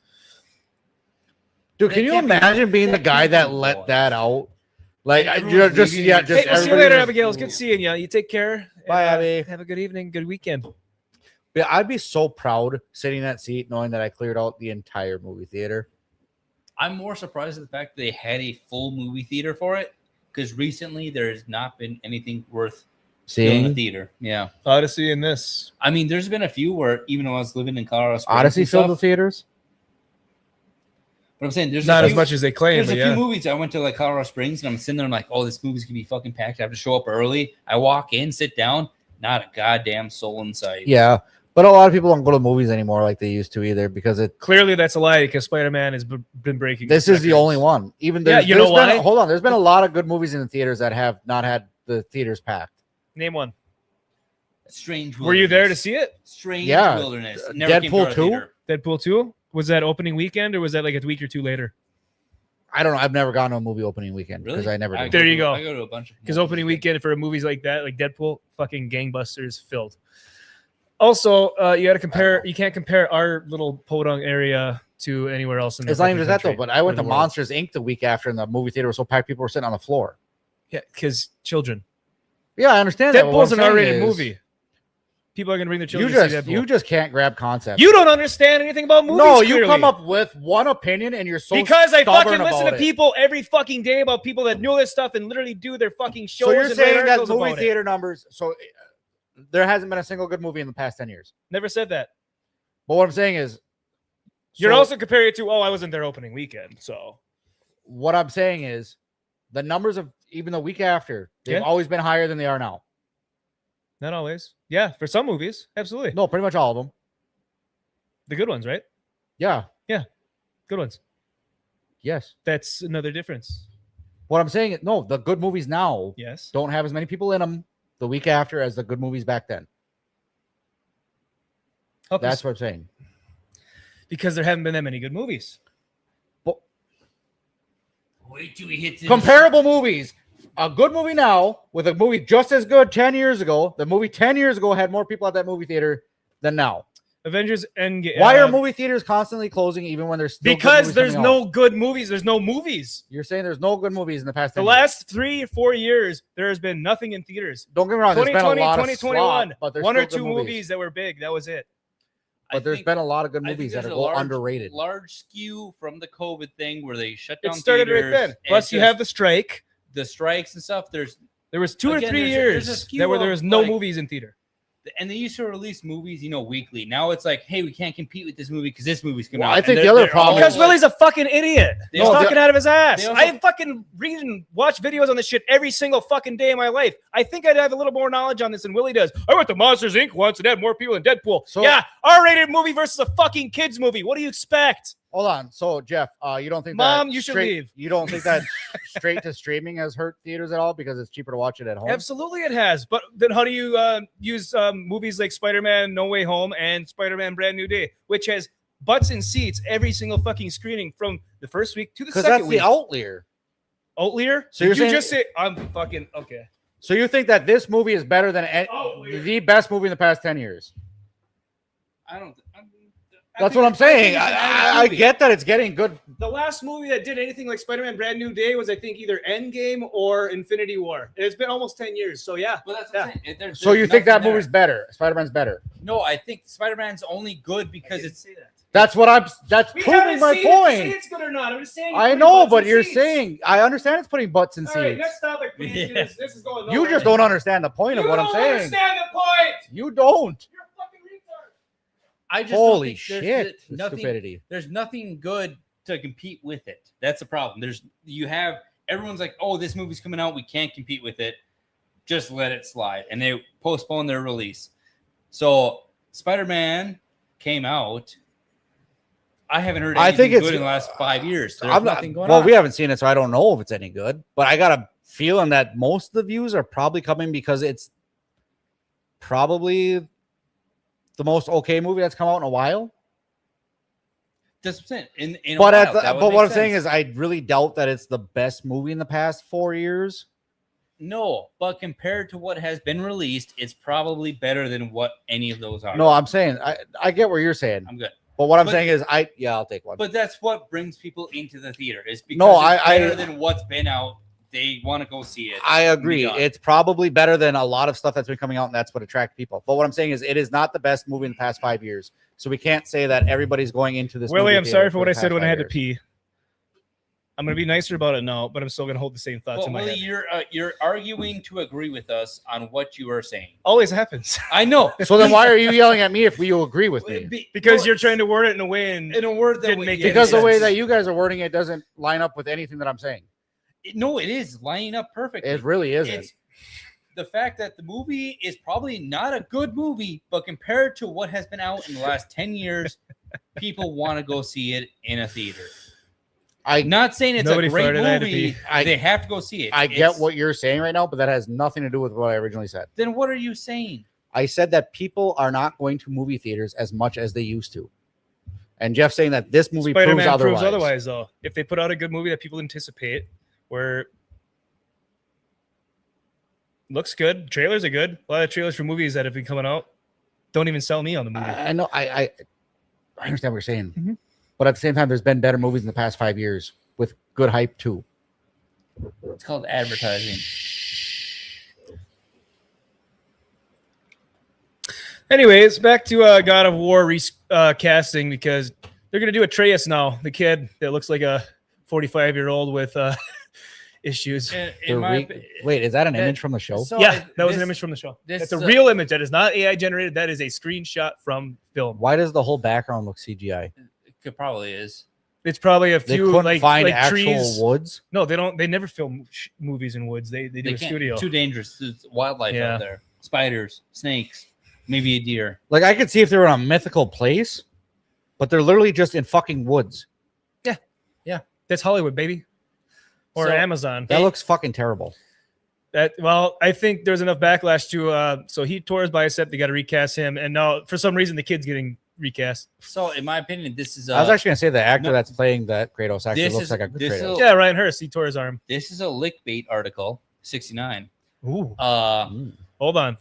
Dude, can you can't be- imagine being the that guy can't be that the let boy. that out? Like, And you know, everyone's just leaving yeah, and just Hey, we'll see you everybody later, was- Abigail. It's good seeing you. You take care. Bye, And, Abby. Have a good evening, good weekend. Yeah, I'd be so proud sitting in that seat knowing that I cleared out the entire movie theater. I'm more surprised at the fact that they had a full movie theater for it, because recently there has not been anything worth filling the Seeing theater. Yeah. Odyssey in this. I mean, there's been a few where even when I was living in Colorado Springs Odyssey and filled the stuff, theaters. But I'm saying there's not a as few, much as they claim. There's But a yeah. few movies. I went to like Colorado Springs, and I'm sitting there. I'm like, oh, this movie's gonna be fucking packed. I have to show up early. I walk in, sit down, not a goddamn soul in sight. Yeah, but a lot of people don't go to movies anymore like they used to either because it. Clearly, that's a lie because Spider-Man has been breaking. This is the only one. Even you know why? Hold on, there's been a lot of good movies in the theaters that have not had the theaters packed. Name one. Strange. Were you there to see it? Strange Yeah. Wilderness. Never came to our Deadpool 2. theater. Deadpool 2? Was that opening weekend or was that like a week or two later? I don't know. I've never gone to a movie opening weekend because Really? I never did. There you go. I go to a bunch of Because opening weekend for movies like that, like Deadpool, fucking gangbusters filled. Also, you got to compare. You can't compare our little podunk area to anywhere else in the It's not even fucking just that though. country But I went or to the world. Monsters Inc. the week after, and the movie theater was so packed, people were sitting on the floor. Yeah, because children. Yeah, I understand that. but what Deadpool's I'm an saying R-rated is, movie. People are gonna bring their children You to see just Deadpool. you just can't grab concepts. You don't understand anything about movies. No, you clearly. come up with one opinion and you're so because I stubborn fucking listen about to it. people every fucking day about people that know this stuff and literally do their fucking shows. So you're and write saying that articles movie about it. theater numbers? So there hasn't been a single good movie in the past 10 years. Never said that. But what I'm saying is, You're so also comparing it to I wasn't there opening weekend. So what I'm saying is the numbers of even the week after they've Yeah. always been higher than they are now. not always. Yeah, for some movies, absolutely. No, pretty much all of them. The good ones, right? Yeah. Good ones. Yes. That's another difference. What I'm saying is, no, the good movies now Yes. don't have as many people in them the week after as the good movies back then. That's what I'm saying. because there haven't been that many good movies. Wait till we hit this. Comparable movies. A good movie now with a movie just as good 10 years ago. The movie 10 years ago had more people at that movie theater than now. Avengers Endgame. Why are movie theaters constantly closing even when there's still good Because movies there's coming out? no good movies. There's no movies. You're saying there's no good movies in the past The 10 years. last 3 or 4 years, there has been nothing in theaters. Don't get me wrong, there's been a 2020, lot of 2021, slop, but there's one or still two good movies that were big. That was it. But there's been a lot of good I think movies that there's are a underrated. large skew from the COVID thing where they shut down. It started right theaters, then. and Plus, you just have the strike. the strikes and stuff. There was 2 or again, 3 there's a years skew that where there of, was no like, movies in theater. and they used to release movies, weekly. Now it's like, hey, we can't compete with this movie because this movie's coming Well, out. I think And the other they're all problem- Because like- Willie's a fucking idiot. They He's also- talking out of his ass. they also- I fucking read and watch videos on this shit every single fucking day of my life. I think I'd have a little more knowledge on this than Willie does. I went to Monsters Inc. once and had more people than Deadpool. So- yeah, R-rated movie versus a fucking kids movie. What do you expect? Hold on. So, Jeff, you don't think Mom, that you should straight- leave. You don't think that straight to streaming has hurt theaters at all because it's cheaper to watch it at home? Absolutely, it has. But then, how do you use movies like Spider-Man: No Way Home and Spider-Man: Brand New Day, which has butts in seats every single fucking screening from the first week to the Because second that's week? the outlier. Outlier. So Did you're you saying- just say I'm fucking okay? So you think that this movie is better than the best movie in the past 10 years? I don't. That's what I'm saying. I get that it's getting good. The last movie that did anything like Spider-Man: Brand New Day was, I think, either Endgame or Infinity War. It's been almost 10 years, so yeah. But that's what I'm saying. So you think that nothing there. movie's better? Spider-Man's better. No, I think Spider-Man's only good because it's. That's proving my point. It's good or not. I'm just saying. I know, but you're saying I understand it's putting butts in All right, seats. next topic, please. Yeah. because This is going. You nowhere. just don't understand the point of You what I'm don't saying. understand the point. You don't. You're a fucking retard. I just Holy don't think shit! there's The stupidity. There's nothing good to compete with it. That's the problem. Everyone's like, oh, this movie's coming out, we can't compete with it. Just let it slide, and they postpone their release. So Spider-Man came out. I haven't heard I anything think it's good in the last 5 years. There's I'm not, nothing going well, on. we haven't seen it, so I don't know if it's any good. But I got a feeling that most of the views are probably coming because it's probably the most okay movie that's come out in a while. That's what I'm saying. In a But while, that would but make what I'm saying sense. is, I really doubt that it's the best movie in the past 4 years. No, but compared to what has been released, it's probably better than what any of those are. No, I'm saying I get what you're saying. I'm good. But what I'm But- saying is, I'll take one. But that's what brings people into the theater. Is because No, it's I better than what's been out. They want to go see it. I agree. Be done. It's probably better than a lot of stuff that's been coming out, and that's what attracts people. But what I'm saying is, it is not the best movie in the past 5 years. So we can't say that everybody's going into this. Willie, movie I'm theater sorry for what the I said past when I 5 had to years. pee. I'm gonna be nicer about it now, but I'm still gonna hold the same thoughts Well, in my Willie, head. you're arguing to agree with us on what you are saying. Always happens. I know. So then why are you yelling at me if you agree with me? Because you're trying to word it in a way and in a word that didn't we- make yeah, any Because the way sense. that you guys are wording it doesn't line up with anything that I'm saying. No, it is lining up perfectly. It really isn't. It's the fact that the movie is probably not a good movie, but compared to what has been out in the last 10 years, people want to go see it in a theater. I'm not saying it's Nobody a great farted at a movie. pee. They have to go see it. I get It's- what you're saying right now, but that has nothing to do with what I originally said. Then what are you saying? I said that people are not going to movie theaters as much as they used to. And Jeff's saying that this movie Spider-Man proves otherwise. though. If they put out a good movie that people anticipate, where looks good, trailers are good. A lot of trailers for movies that have been coming out don't even sell me on the movie. I know. I understand what you're saying, Mhm. but at the same time, there's been better movies in the past 5 years with good hype too. It's called advertising. Anyways, back to God of War casting because they're gonna do Atreus now, the kid that looks like a 45-year-old with issues. Wait, is that an image from the show? Yeah, that was an image from the show. That's a real image. That is not AI generated. That is a screenshot from film. Why does the whole background look CGI? It probably is. It's probably a They few couldn't like find like actual trees. woods. No, they don't. They never film movies in woods. They do They a can't. studio. Too dangerous. There's wildlife Yeah. out there. Spiders, snakes, maybe a deer. Like I could see if they were in a mythical place, but they're literally just in fucking woods. Yeah, that's Hollywood, baby, or So- Amazon. That looks fucking terrible. Well, I think there's enough backlash to. So he tore his bicep. They got to recast him, and now for some reason the kid's getting recast. So, in my opinion, this is. I was actually gonna say the actor no, that's playing that Kratos actually this looks is- like a good this is Kratos. a- Yeah, Ryan Hurst. He tore his arm. This is a lickbait article, 69. Ooh. Hold on.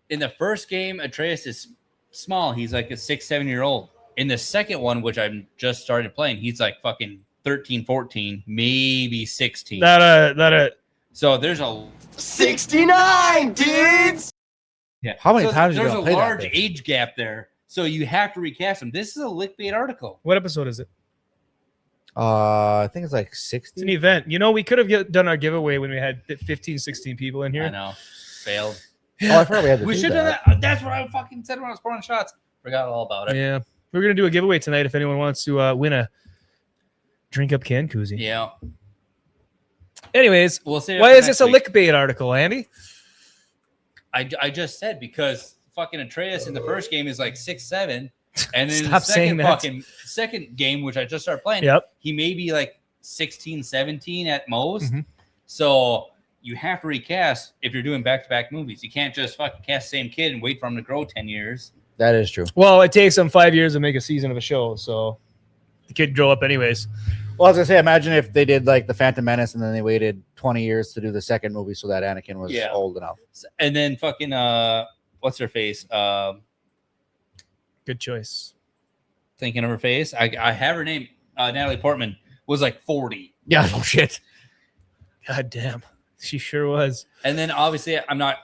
In the first game, Atreus is small. He's like a 6-7-year-old. In the second one, which I'm just started playing, he's like fucking 13, 14, maybe 16. So there's a 69 dudes. yeah. How many So times are you there's gonna a play that large bitch? age gap there. So you have to recast him. This is a lickbait article. What episode is it? I think it's like 60. It's an event. You know, we could have done our giveaway when we had 15, 16 people in here. I know. Failed. Oh, I forgot we had to We do should have that. that. That's what I fucking said when I was pouring shots. Forgot all about it. Yeah, we're gonna do a giveaway tonight if anyone wants to win a drink up can koozie. Yeah. Anyways, We'll see. why is this a lickbait article, Andy? I just said because fucking Atreus in the first game is like 6'7", and then in the Stop saying second that. second game, which I just started playing, Yep. he may be like 16, 17 at most. Mhm. So you have to recast if you're doing back-to-back movies. You can't just fucking cast the same kid and wait for him to grow 10 years. That is true. Well, it takes them 5 years to make a season of a show, so the kid grow up anyways. Well, I was gonna say, imagine if they did like the Phantom Menace and then they waited 20 years to do the second movie so that Anakin was Yeah. old enough. And then fucking what's her face? Good choice. Thinking of her face. I have her name. Natalie Portman was like 40. Yeah, no shit. God damn, she sure was. And then obviously I'm not.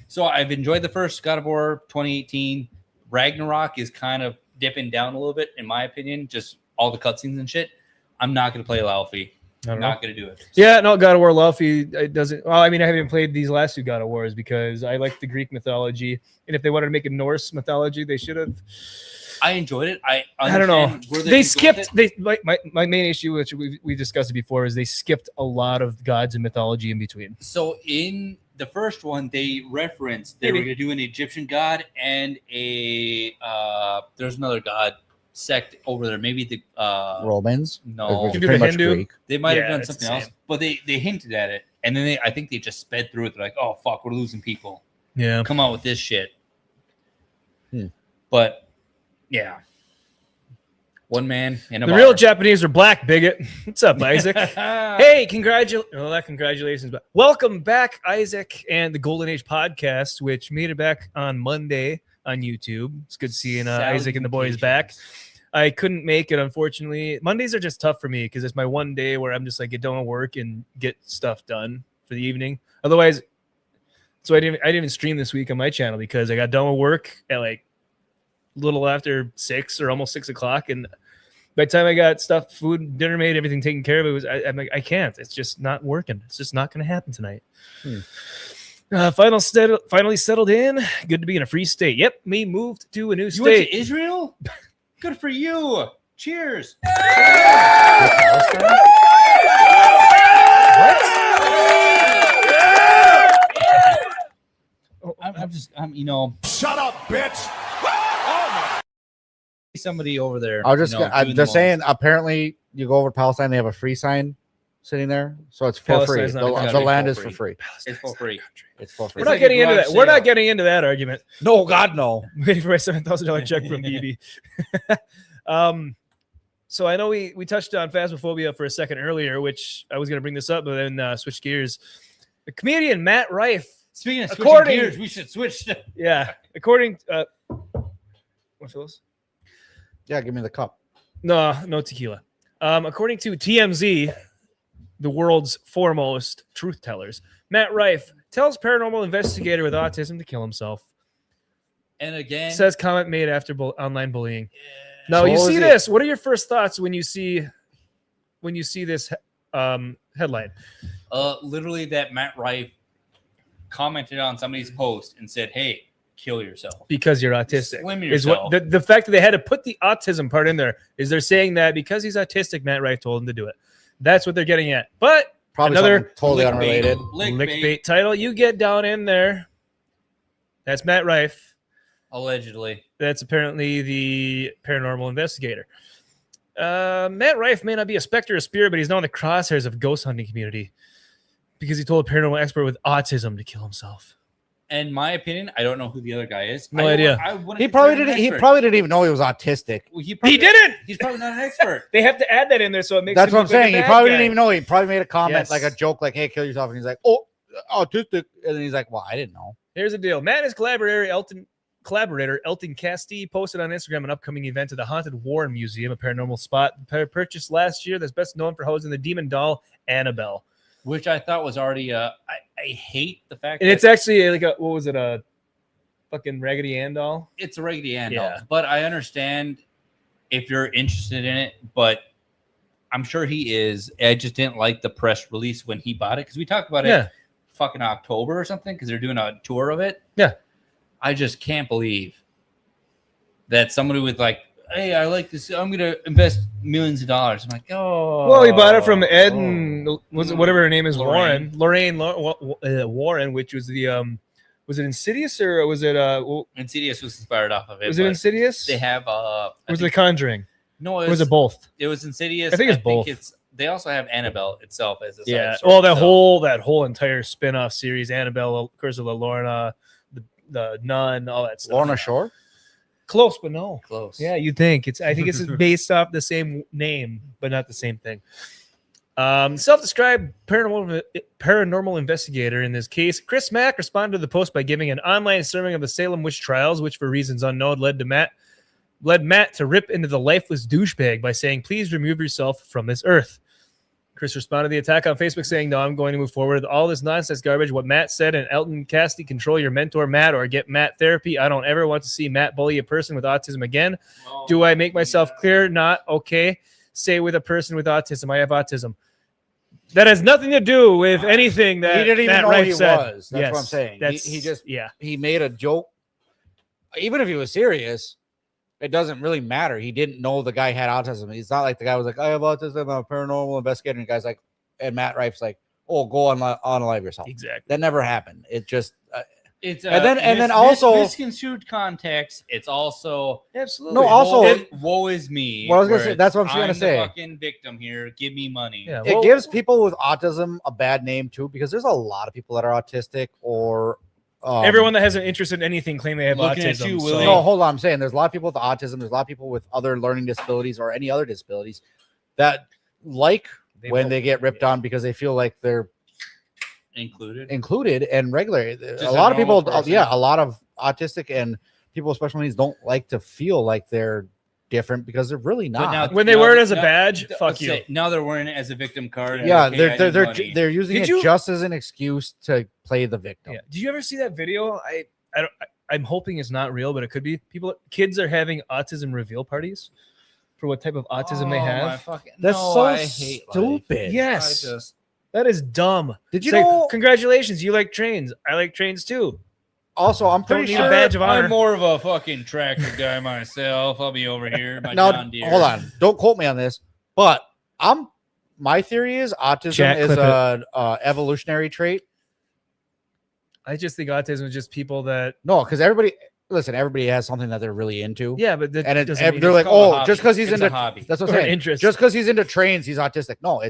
So I've enjoyed the first God of War 2018. Ragnarok is kind of dipping down a little bit, in my opinion. Just all the cutscenes and shit. I'm not going to play Laufey. I'm not going to do it. Yeah, no, God of War Laufey, it doesn't. Well, I mean, I haven't played these last two God of Wars because I like the Greek mythology, and if they wanted to make a Norse mythology, they should have. I enjoyed it. I don't know. understand where They can go skipped. with it. My main issue, which we discussed it before, is they skipped a lot of gods and mythology in between. So in the first one, they referenced they were going to do an Egyptian god and a there's another god sect over there. Maybe the Romans? No, Which is pretty much Greek. They might have Yeah, done it's the something else, same. but they hinted at it, and then I think they just sped through it. They're like, "Oh fuck, we're losing people. Yeah, come out with this shit." Hmm. But yeah, one man in a The bar. real Japanese are black, bigot. What's up, Isaac? Hey, congratulations. But welcome back, Isaac, and the Golden Age podcast, which made it back on Monday on YouTube. It's good seeing Isaac and the boys back. I couldn't make it, unfortunately. Mondays are just tough for me because it's my one day where I'm just like get done with work and get stuff done for the evening. Otherwise, so I didn't even stream this week on my channel because I got done with work at like little after 6 or almost 6 o'clock, and By the time I got stuff, food, dinner made, everything taken care of, I'm like, I can't. It's just not working. It's just not going to happen tonight. Finally settled in. Good to be in a free state. Yep, me moved to a new You state. went to Israel? Good for you. Cheers. Shut up, bitch. Somebody over there. I was just, you know, I'm doing just the saying. Apparently, you go over to Palestine, they have a free sign sitting there, so it's for free. Palestine's not a The country. land For is free. for free. It's for free. It's for free. We're not like getting a into garage that. We're not sale. getting into that argument. No, God, no. I'm waiting for my $7,000 check from BB. So I know we touched on phasmophobia for a second earlier, which I was going to bring this up, but then switch gears. The comedian Matt Rife. Speaking of switching According- gears, we should switch. Yeah, according what Phyllis? Yeah, give me the cup. No tequila. According to TMZ, the world's foremost truth tellers, Matt Rife tells paranormal investigator with autism to kill himself. And again, Says comment made after online bullying. Now So you what see was this. What are your first thoughts when you see this headline? literally that Matt Rife commented on somebody's post and said, "Hey, kill yourself Because you're autistic. Swim Is what yourself." the fact that they had to put the autism part in there is they're saying that because he's autistic, Matt Rife told him to do it. That's what they're getting at. But Probably another something totally Lickbait. unrelated. lickbait title. You get down in there. That's Matt Rife. Allegedly. That's apparently the paranormal investigator. Matt Rife may not be a specter or spirit, but he's now in the crosshairs of ghost hunting community because he told a paranormal expert with autism to kill himself. In my opinion, I don't know who the other guy is. No idea. He probably didn't. He probably didn't even know he was autistic. He didn't. He's probably not an expert. They have to add that in there so it makes. That's him what I'm look like a saying. He bad probably guy. didn't even know. He probably made a comment, Yes. like a joke, like, "Hey, kill yourself," and he's like, "Oh, autistic," and then he's like, "Well, I didn't know." Here's the deal. Matt and his collaborator Elton Castee posted on Instagram an upcoming event at the Haunted Warren Museum, a paranormal spot purchased last year that's best known for housing the demon doll Annabelle. Which I thought was already I hate the fact And that it's actually like a fucking Raggedy Ann doll? it's a Raggedy Ann Yeah. doll. But I understand if you're interested in it, but I'm sure he is. I just didn't like the press release when he bought it because we talked about it fucking October or something because they're doing a tour of it. Yeah. I just can't believe that somebody with like, hey, I like this. I'm gonna invest millions of dollars. I'm like, oh. Well, he bought it from Ed and was it whatever her name is, Lorraine. Lorraine Warren, which was the was it Insidious or was it Insidious was inspired off of it. was it but Insidious? They have was it The Conjuring? no, Or was it both? It was Insidious. I think it's both. They also have Annabelle itself as a Yeah. side story, Well, so- that whole entire spin-off series, Annabelle, Curse of La Lorna, the Nun, all that stuff. Lorna Shore. Close, but no. Close. Yeah, you think it's? I think it's based off the same name, but not the same thing. Self-described paranormal investigator in this case, Chris Mack responded to the post by giving an online sermon of the Salem witch trials, which for reasons unknown led Matt to rip into the lifeless douchebag by saying, "Please remove yourself from this earth." Chris responded to the attack on Facebook saying, "No, I'm going to move forward with all this nonsense garbage. What Matt said and Elton Castee, control your mentor, Matt, or get Matt therapy. I don't ever want to see Matt bully a person with autism again. Do I make myself clear? Not okay. Say with a person with autism. I have autism." That has nothing to do with anything that He didn't even Matt know Rife he said. was. That's what I'm saying. That's, He just yeah. he made a joke. Even if he was serious, it doesn't really matter. He didn't know the guy had autism. It's not like the guy was like, "I have autism. I'm a paranormal investigator." And the guy's like, and Matt Rife's like, "Oh, go on live yourself." Exactly. That never happened. It just It's and then also misconstrued context. It's also absolutely no. Also, woe is me. What I was gonna where say, that's what I'm I'm gonna the say. Fucking victim here. Give me money. Yeah, it gives people with autism a bad name too, because there's a lot of people that are autistic or everyone that has an interest in anything claim they have Looking at autism. you, so- Willie. No, hold on. I'm saying there's a lot of people with autism. There's a lot of people with other learning disabilities or any other disabilities that like when they get ripped on because they feel like they're included and regular. A lot of people, a lot of autistic and people with special needs don't like to feel like they're different because they're really not. now- when they wear it as a badge, fuck let's you. say, now they're wearing it as a victim card. Yeah, Okay, I need money. they're using Did it you- just as an excuse to play the victim. Yeah. Did you ever see that video? I'm hoping it's not real, but it could be. Kids are having autism reveal parties. for what type of autism they have. That's so stupid. Yes. That is dumb. Did you Say, know? Congratulations, you like trains. I like trains too. Also, I'm pretty Don't need sure. a badge of honor. I'm more of a fucking tractor guy myself. I'll be over here. My Now, John Deere. hold on. Don't quote me on this, but my theory is autism Chat, is clip it. a evolutionary trait. I just think autism is just people that. No, because everybody has something that they're really into. Yeah, but that And doesn't mean they're it's like, called a oh, hobby. just because he's It's a into hobby. that's what I'm Or saying. interest. Just because he's into trains, he's autistic. No,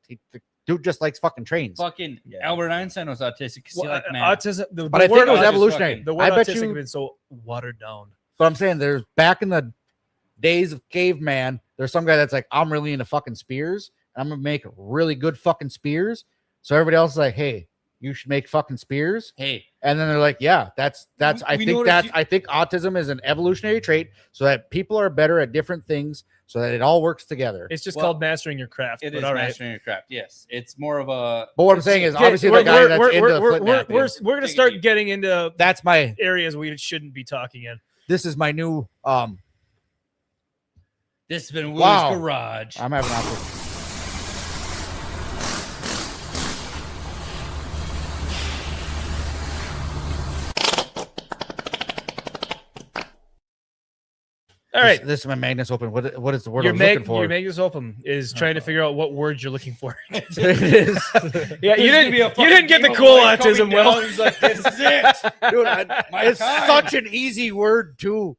the dude just likes fucking trains. Fucking Albert Einstein was autistic because he liked math. autism. The But I think word it was autism- evolutionary. The word I bet autistic you. has been so watered down. But I'm saying there's back in the days of caveman, there's some guy that's like, I'm really into fucking spears, and I'm gonna make really good fucking spears. So everybody else is like, hey, you should make fucking spears. Hey, And then they're like, yeah, that's I we think noticed that's you- I think autism is an evolutionary trait so that people are better at different things so that it all works together. It's just Well, called mastering your craft. it but is all right. mastering your craft. Yes, it's more of a. But what I'm saying is Okay, obviously the guy that's into flip napping, we're going to start getting into that's my areas we shouldn't be talking in. this is my new This has been Will's Wow. Garage. I'm having autism. All right. This is my Magnus Open. What is the word Your I'm looking for? Your Magnus Open is trying to figure out what words you're looking for. It is. Yeah, you didn't get the cool autism, Will. He's like, this is it. Dude, My it's time. such an easy word too.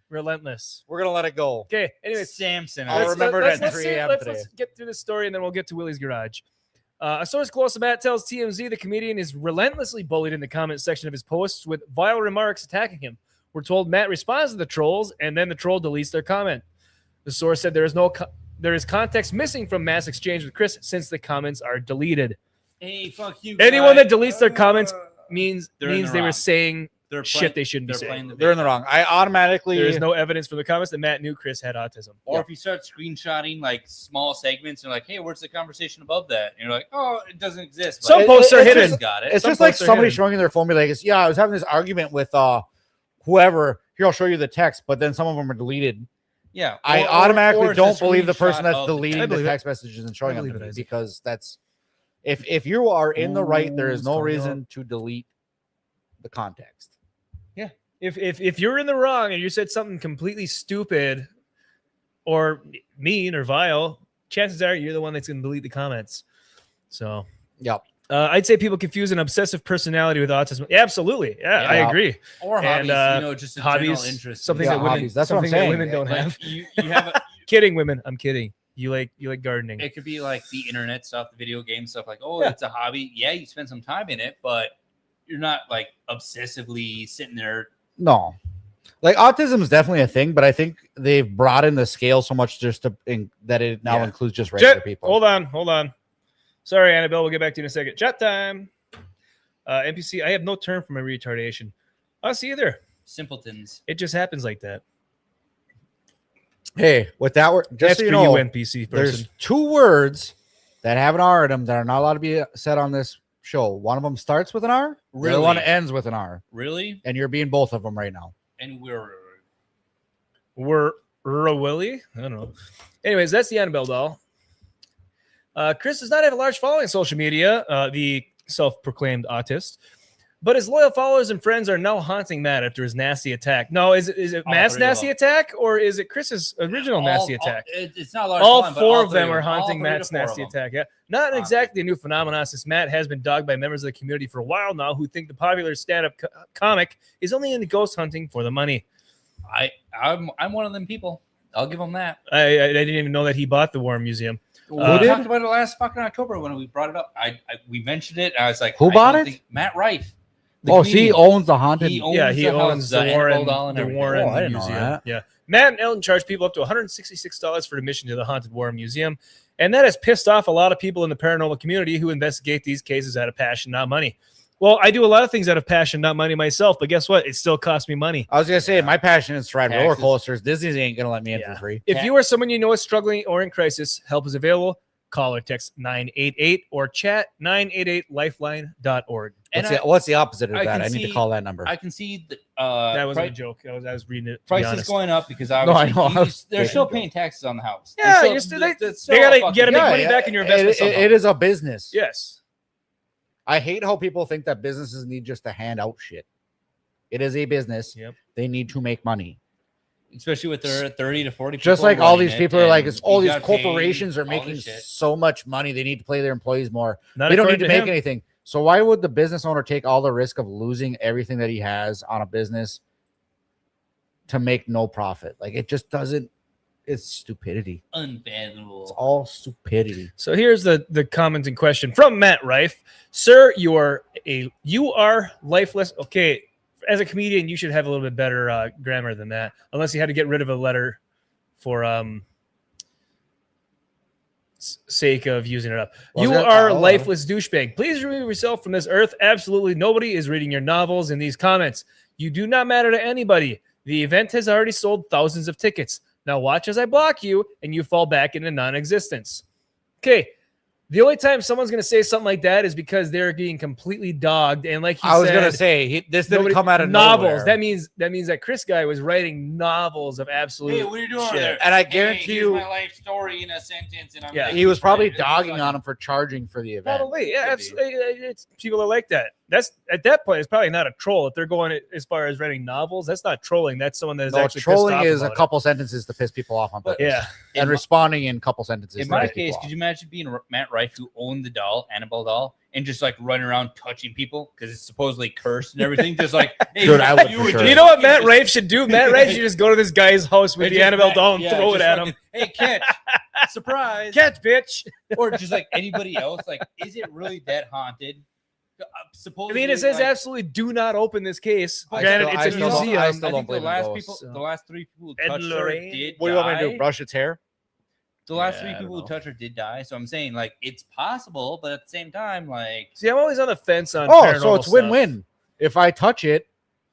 Relentless. We're gonna let it go. Okay. Anyways, Samson. I'll remember it at 3 a.m. Let's today. get through this story and then we'll get to Willie's Garage. A source close to Matt tells TMZ the comedian is relentlessly bullied in the comment section of his posts with vile remarks attacking him. We're told Matt responds to the trolls and then the troll deletes their comment. The source said there is context missing from Matt's exchange with Chris since the comments are deleted. Hey, fuck you. Anyone guy. that deletes their comments means They're in the they were wrong. saying They're shit playing- they shouldn't be they're saying. playing the They're in the wrong. I automatically. There is no evidence from the comments that Matt knew Chris had autism. Or if you start screenshotting like small segments and like, hey, where's the conversation above that? And you're like, oh, it doesn't exist. Some posts are it's hidden. just- Got it. It's Some just like posts are somebody hidden. showing you their phone, be like, "Yeah, I was having this argument with whoever. Here, I'll show you the text." But then some of them are deleted. Yeah. I Or automatically it's a don't believe the person screenshot that's of the deleting text. the believe it. text messages and showing I them to believe it, me Isaac. because that's if you are in the right, there is Ooh, no it's coming reason to delete the context. If you're in the wrong and you said something completely stupid or mean or vile, chances are you're the one that's going to delete the comments. So, Yep. I'd say people confuse an obsessive personality with autism. Yeah, absolutely. Yeah, I Yeah. agree. Or And, hobbies, just a hobbies, general interest. something Yeah, that women, hobbies. That's what I'm something that saying. women don't Like, have. you have a, Kidding, women. I'm kidding. You like gardening. it could be like the internet stuff, the video game stuff. Like, oh, Yeah. it's a hobby. Yeah, you spend some time in it, but you're not like obsessively sitting there. No, like autism is definitely a thing, but I think they've broadened the scale so much just that it now Yeah. includes just regular people. Hold on. Sorry, Annabelle. We'll get back to you in a second. Chat time. NPC, I have no term for my retardation. Us either. Simpletons. It just happens like that. Hey, with that word, just That's so you for know, you, NPC there's person. 2 words that have an R in them that are not allowed to be said on this show. One of them starts with an R. The other one Really? ends with an R, Really? and you're being both of them right now. And we're We're Willie? I don't know. Anyways, that's the Annabelle doll. Chris does not have a large following on social media, the self-proclaimed autist, but his loyal followers and friends are now haunting Matt after his nasty attack. No, is it All Matt's 3 of nasty them. attack or is it Chris's original nasty attack? It's not a large All one, but 4 of three them are all haunting 3 to Matt's 4 of nasty them. attack. Yeah, not exactly a new phenomenon since Matt has been dogged by members of the community for a while now who think the popular stand-up comic is only into ghost hunting for the money. I'm one of them people. I'll give him that. I didn't even know that he bought the War Museum. We Who did? talked about it last fucking October when we brought it up. We mentioned it. And I was like, Who I bought don't it? think- Matt Rife. the Oh, so he comedian. owns the haunted. He owns Yeah, he the house, owns the Annabelle Warren, doll and the everything. Warren Oh, I didn't know Museum. that. Yeah, Matt and Elton charge people up to $166 for admission to the Haunted Warren Museum, and that has pissed off a lot of people in the paranormal community who investigate these cases out of passion, not money. Well, I do a lot of things out of passion, not money myself, but guess what? It still costs me money. I was gonna say my passion is to ride roller Taxes. coasters. Disney ain't gonna let me in Yeah. for free. If you or someone you know is struggling or in crisis, help is available. call or text 988 or chat 988lifeline.org. What's the opposite of I that? can I need to see- call that number. I can see the That wasn't a price, joke. I was reading it. To be price is honest. going up because I obviously know. they're still paying taxes on the house. Yeah, They're you're still- still, that's they still gotta a fucking- get a big Yeah, money yeah. back in your investment. somehow. It is a business. Yes. I hate how people think that businesses need just to hand out shit. It is a business. Yep. They need to make money. especially with their 30 to 40 Just people like all running these it, people are like, and it's all you these gotta pay corporations are all making this shit. so much money. They need to pay their employees more. Not They don't need according to make him. anything. So why would the business owner take all the risk of losing everything that he has on a business to make no profit? Like, it just doesn't. It's stupidity. It's Unfathomable. all stupidity. So here's the comment in question from Matt Rife. Sir, you are lifeless. Okay, as a comedian, you should have a little bit better grammar than that. Unless you had to get rid of a letter for sake of using it up. Well, You I was gonna- are a oh, lifeless douchebag. Please remove yourself from this earth. Absolutely nobody is reading your novels in these comments. You do not matter to anybody. The event has already sold thousands of tickets. Now watch as I block you and you fall back into non-existence. Okay. The only time someone's going to say something like that is because they're being completely dogged. And like he I was said, gonna say this didn't nobody- come out of novels. nowhere. That means that Chris guy was writing novels of absolute Hey, what are you doing over shit. there? And I Hey, guarantee here's you- my life story in a sentence, and I'm Yeah. like, He was probably it's dogging fucking- on him for charging for the event. Probably, yeah. Could Absolutely, it's people are like that. That's at that point, it's probably not a troll if they're going as far as writing novels. That's not trolling. That's someone that's No, actually trolling pissed off is a about it. couple sentences to piss people off on purpose. Yeah, And responding in couple sentences. In to my piss people case, off. could you imagine being Matt Rife, who owned the doll, Annabelle doll, and just like running around touching people because it's supposedly cursed and everything? Just like, hey, Dude, I would you for would sure. just you know what fucking Matt just- Rife should do? Matt Rife should just go to this guy's house with and the just Annabelle Matt- doll and yeah, throw it just at fucking, him. Hey, catch! Surprise! Catch, bitch. Or just like anybody else. Like, is it really that haunted? I Supposedly, mean, it says like, absolutely do not open this case. I Granted, still- it's I a still don't- museum. I I still think don't the believe in last ghosts, people, so. the last three people who Ed touched her Lorraine. did What do you want me to die. do? Brush its hair? The last Yeah, three I don't people who know. touched her did die. So I'm saying, like, it's possible, but at the same time, like, See, I'm always on the fence on. Oh, so paranormal it's stuff. win-win. If I touch it,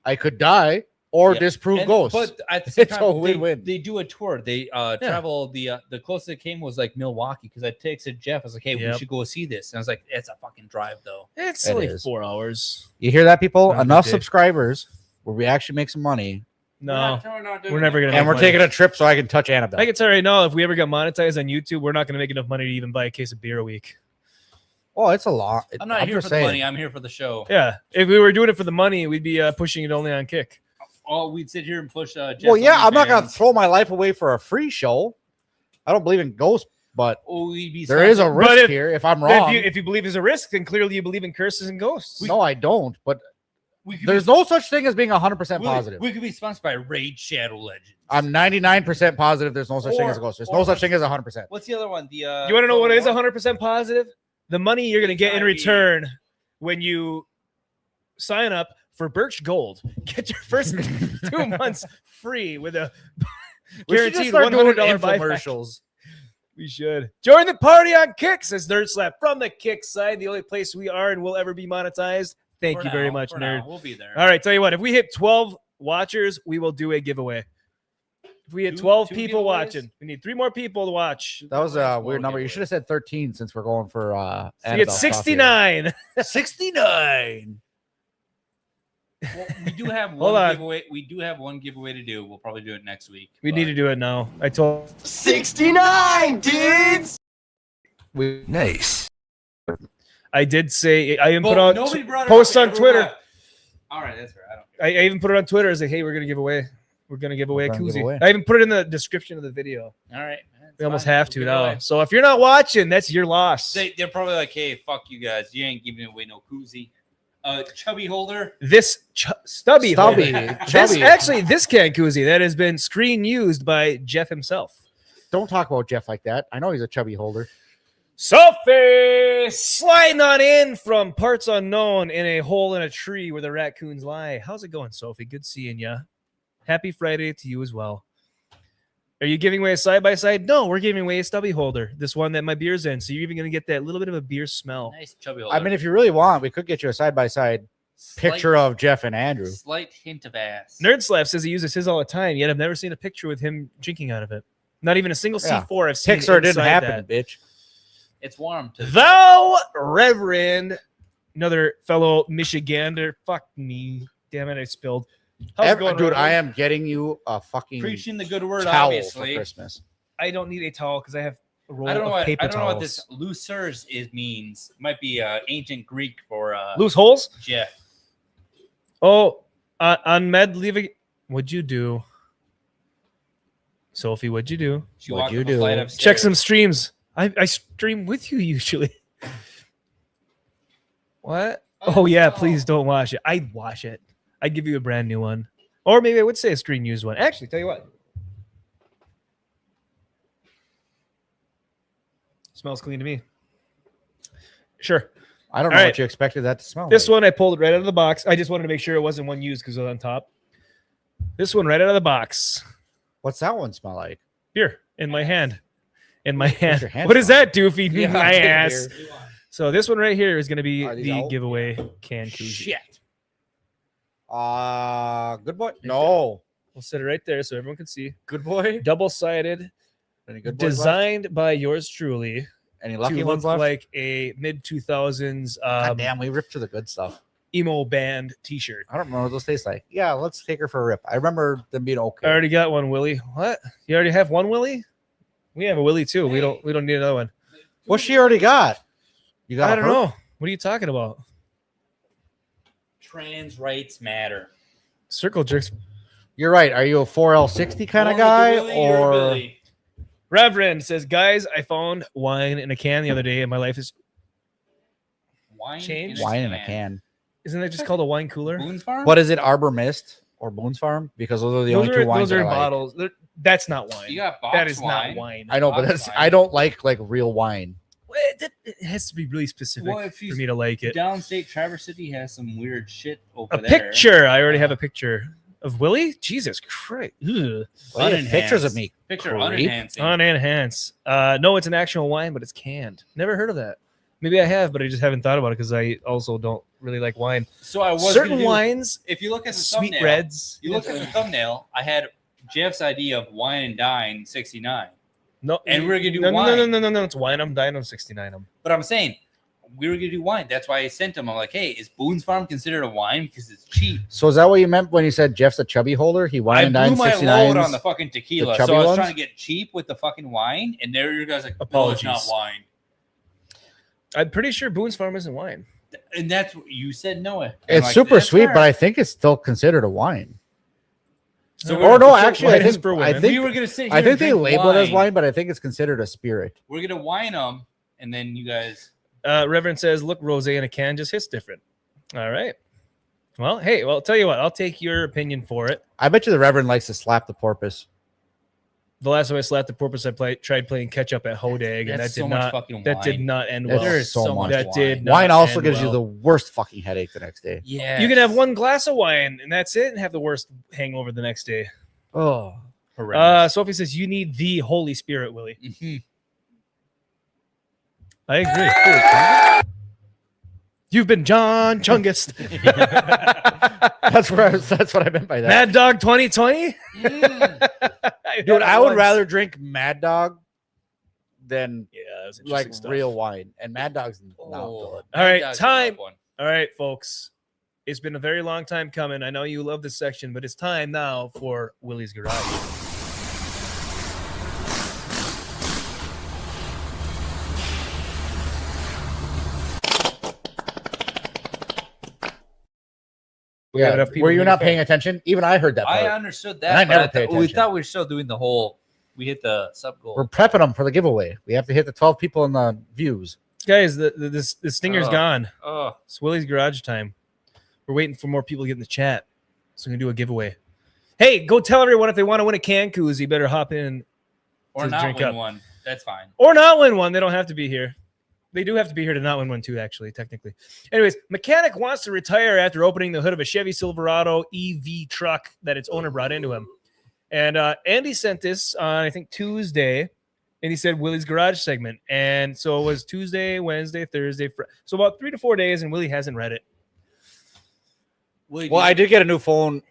I could die or Yeah. disprove and- ghosts. But at the same It's a time, win-win. they do a tour. They travel the closest it came was like Milwaukee because I texted Jeff. I was like, hey, Yep. we should go see this. And I was like, it's a fucking drive though. It's It only is. 4 hours. You hear that, people? Not a good Enough day. subscribers where we actually make some money. No, we're we're never gonna. And make we're money. taking a trip so I can touch Annabelle. I can tell right now, if we ever got monetized on YouTube, we're not going to make enough money to even buy a case of beer a week. Oh, it's a lot. I'm not here just for saying. the money. I'm here for the show. Yeah, if we were doing it for the money, we'd be pushing it only on Kick. Oh, we'd sit here and push. Jeff's Well, yeah, I'm not going to OnlyFans. throw my life away for a free show. I don't believe in ghosts, but Oh, we'd be there is a sponsored- risk But if- here if I'm Then wrong. if you believe there's a risk, then clearly you believe in curses and ghosts. No, I don't. But we could there's be, no such thing as being 100% Willie, positive. We could be sponsored by Raid Shadow Legends. I'm 99% positive there's no such thing as a ghost. There's no such thing as 100%. What's the other one? The You want to know what is 100% positive? The money you're going to get in HIV. return when you sign up for Birch Gold. Get your first 2 months free with a We should just guaranteed start doing $100 buyback. infomercials. We should. Join the party on Kick, says Nerd Slap from the Kick side, the only place we are and will ever be monetized. Thank you very much, Nerd. We'll be there. All right, tell you what, if we hit 12 watchers, we will do a giveaway. If we hit Two- 12 two people giveaways? watching, we need 3 more people to watch. That was a Small weird number. You giveaway. should have said 13 since we're going for So you Annabelle get stuff here. 69. 69. Well, we do have Hold one on. giveaway. We do have one giveaway to do. We'll probably do it next week. We need to do it now. I told 69, dudes! Nice. I did say I even put But out nobody brought it posts up, on everyone Twitter. left. All right, that's right. I don't. I even put it on Twitter. I was like, hey, we're gonna give away. We're gonna give away a We're gonna give koozie. away. I even put it in the description of the video. All right. We almost fine. have to We'll now. give it away. So if you're not watching, that's your loss. They're probably like, hey, fuck you guys. You ain't giving away no koozie. Chubby holder. This stubby, Stubby. holder. This Chubby. actually this can koozie that has been screen used by Jeff himself. Don't talk about Jeff like that. I know he's a chubby holder. Sophie sliding on in from parts unknown in a hole in a tree where the raccoons lie. How's it going, Sophie? Good seeing you. Happy Friday to you as well. Are you giving away a side-by-side? No, we're giving away a stubby holder. This one that my beer's in. So you're even going to get that little bit of a beer smell. Nice chubby holder. I mean, if you really want, we could get you a side-by-side picture of Jeff and Andrew. Slight hint of ass. Nerd Slap says he uses his all the time, yet I've never seen a picture with him drinking out of it. Not even a single Yeah. C4 I've seen Pixar didn't inside happen, that. bitch. It's warm. Thou Reverend, another fellow Michigander. Fuck me. Damn it, I spilled. How's it going, dude? Reverend? I am getting you a fucking Preaching the good word, towel obviously. for Christmas. I don't need a towel because I have a roll I don't know of what paper I don't know what towels. this lucers means. It might be ancient Greek for Loose holes? Jeff. Oh, on med leaving. What'd you do? Sophie, what'd you do? She walked up a flight of Check stairs. some streams. I stream with you usually. What? Oh yeah, please don't watch it. I'd watch it. I'd give you a brand new one. Or maybe I would say a screen used one. Actually, tell you what. Smells clean to me. Sure. I don't know All what right. you expected that to smell This like. one I pulled it right out of the box. I just wanted to make sure it wasn't one used because it was on top. This one right out of the box. What's that one smell like? Here in my hand. In my hand. your hand What does smell? that do? Feed me Yeah, my get ass. here. So this one right here is going to be Are these the out? giveaway can koozie. Shit. Good boy. No. We'll set it right there so everyone can see. Good boy. Double-sided, Any good boys left? designed by yours truly Any to lucky look ones left? like a mid-2000s God damn, we ripped through the good stuff. emo band t-shirt. I don't remember what those taste like. Yeah, let's take her for a rip. I remember them being okay. I already got one, Willie. What? You already have one, Willie? We have a Willie too. We don't need another one. What she already got? You got? I don't know. What are you talking about? Trans rights matter. Circle jerks. You're right. Are you a 4L60 kind of Born with a guy, Willy or a or Billy? Reverend says, guys, I found wine in a can the other day and my life is Wine Changed? wine in a can? isn't that just called a wine cooler? Boone's Farm? What is it? Arbor Mist or Boone's Farm? Because those are the only two wines those are that I like. bottles. That's not wine. You got box That is wine. not wine. I know, but box that's wine. I don't like real wine. Well, it has to be really specific Well, if for he's me to like it. Downstate Traverse City has some weird shit over A there. picture. I already have a picture of Willie. Jesus Christ. Ugh. Well, you have pictures of me. Picture creep. unenhancing. Unenhanced. No, it's an actual wine, but it's canned. Never heard of that. Maybe I have, but I just haven't thought about it because I also don't really like wine. So I was Certain gonna do- wines, If you look at the sweet thumbnail, reds. you look at the thumbnail. I had Jeff's idea of wine and dine 69. No, And we're gonna do no, wine. No. It's wine. I'm dying on 69. But I'm saying we were gonna do wine. That's why I sent him. I'm like, hey, is Boone's Farm considered a wine because it's cheap? So is that what you meant when you said Jeff's a chubby holder? He wine I and blew dine my 69s? load on the fucking tequila, the so chubby I was ones? trying to get cheap with the fucking wine, and there you guys like, no, Apologies. it's not wine. I'm pretty sure Boone's Farm isn't wine. And that's what you said. No, It's super sweet, but I think it's still considered a wine. So Or we're- no, so actually, wine I is think for I women. think we were gonna sit here I think and they drink label it as wine. wine, but I think it's considered a spirit. We're gonna wine them, and then you guys. Reverend says, look, rosé in a can just hits different. All right. Well, hey, well, I'll tell you what. I'll take your opinion for it. I bet you the Reverend likes to slap the porpoise. The last time I slapped the porpoise, I tried playing catch up at Hodag, and that That's did so much not. fucking That did wine. not end That's well. There is so much that wine. did not Wine also end gives you well. the worst fucking headache the next day. Yeah, You can have one glass of wine, and that's it, and have the worst hangover the next day. Oh, Sophie says you need the Holy Spirit, Willie. Mhm. I agree. You've been John Chungist. that's what I meant by that. Mad Dog 2020. Dude, I would rather drink Mad Dog than Yeah, that's like real wine, and Mad Dog's not good. All right, time. All right, folks. It's been a very long time coming. I know you love this section, but it's time now for Willie's Garage. We have Yeah, enough people were you to not get paying attention? Even I heard that part. I understood And I that. never but pay we attention. thought we were still doing the whole. We hit the sub goal. We're prepping them for the giveaway. We have to hit the 12 people in the views. Guys, the stinger's Oh. gone. Oh, It's Willie's Garage time. We're waiting for more people to get in the chat, so we can do a giveaway. Hey, go tell everyone if they want to win a can koozie, you better hop in or to not drink win up. one. That's fine. Or not win one. They don't have to be here. They do have to be here to not win one too, actually, technically. Anyways, mechanic wants to retire after opening the hood of a Chevy Silverado EV truck that its owner brought into him. And Andy sent this on, I think, Tuesday, and he said Willie's Garage segment. And so it was Tuesday, Wednesday, Thursday, so about 3 to 4 days, and Willie hasn't read it. Well, I did get a new phone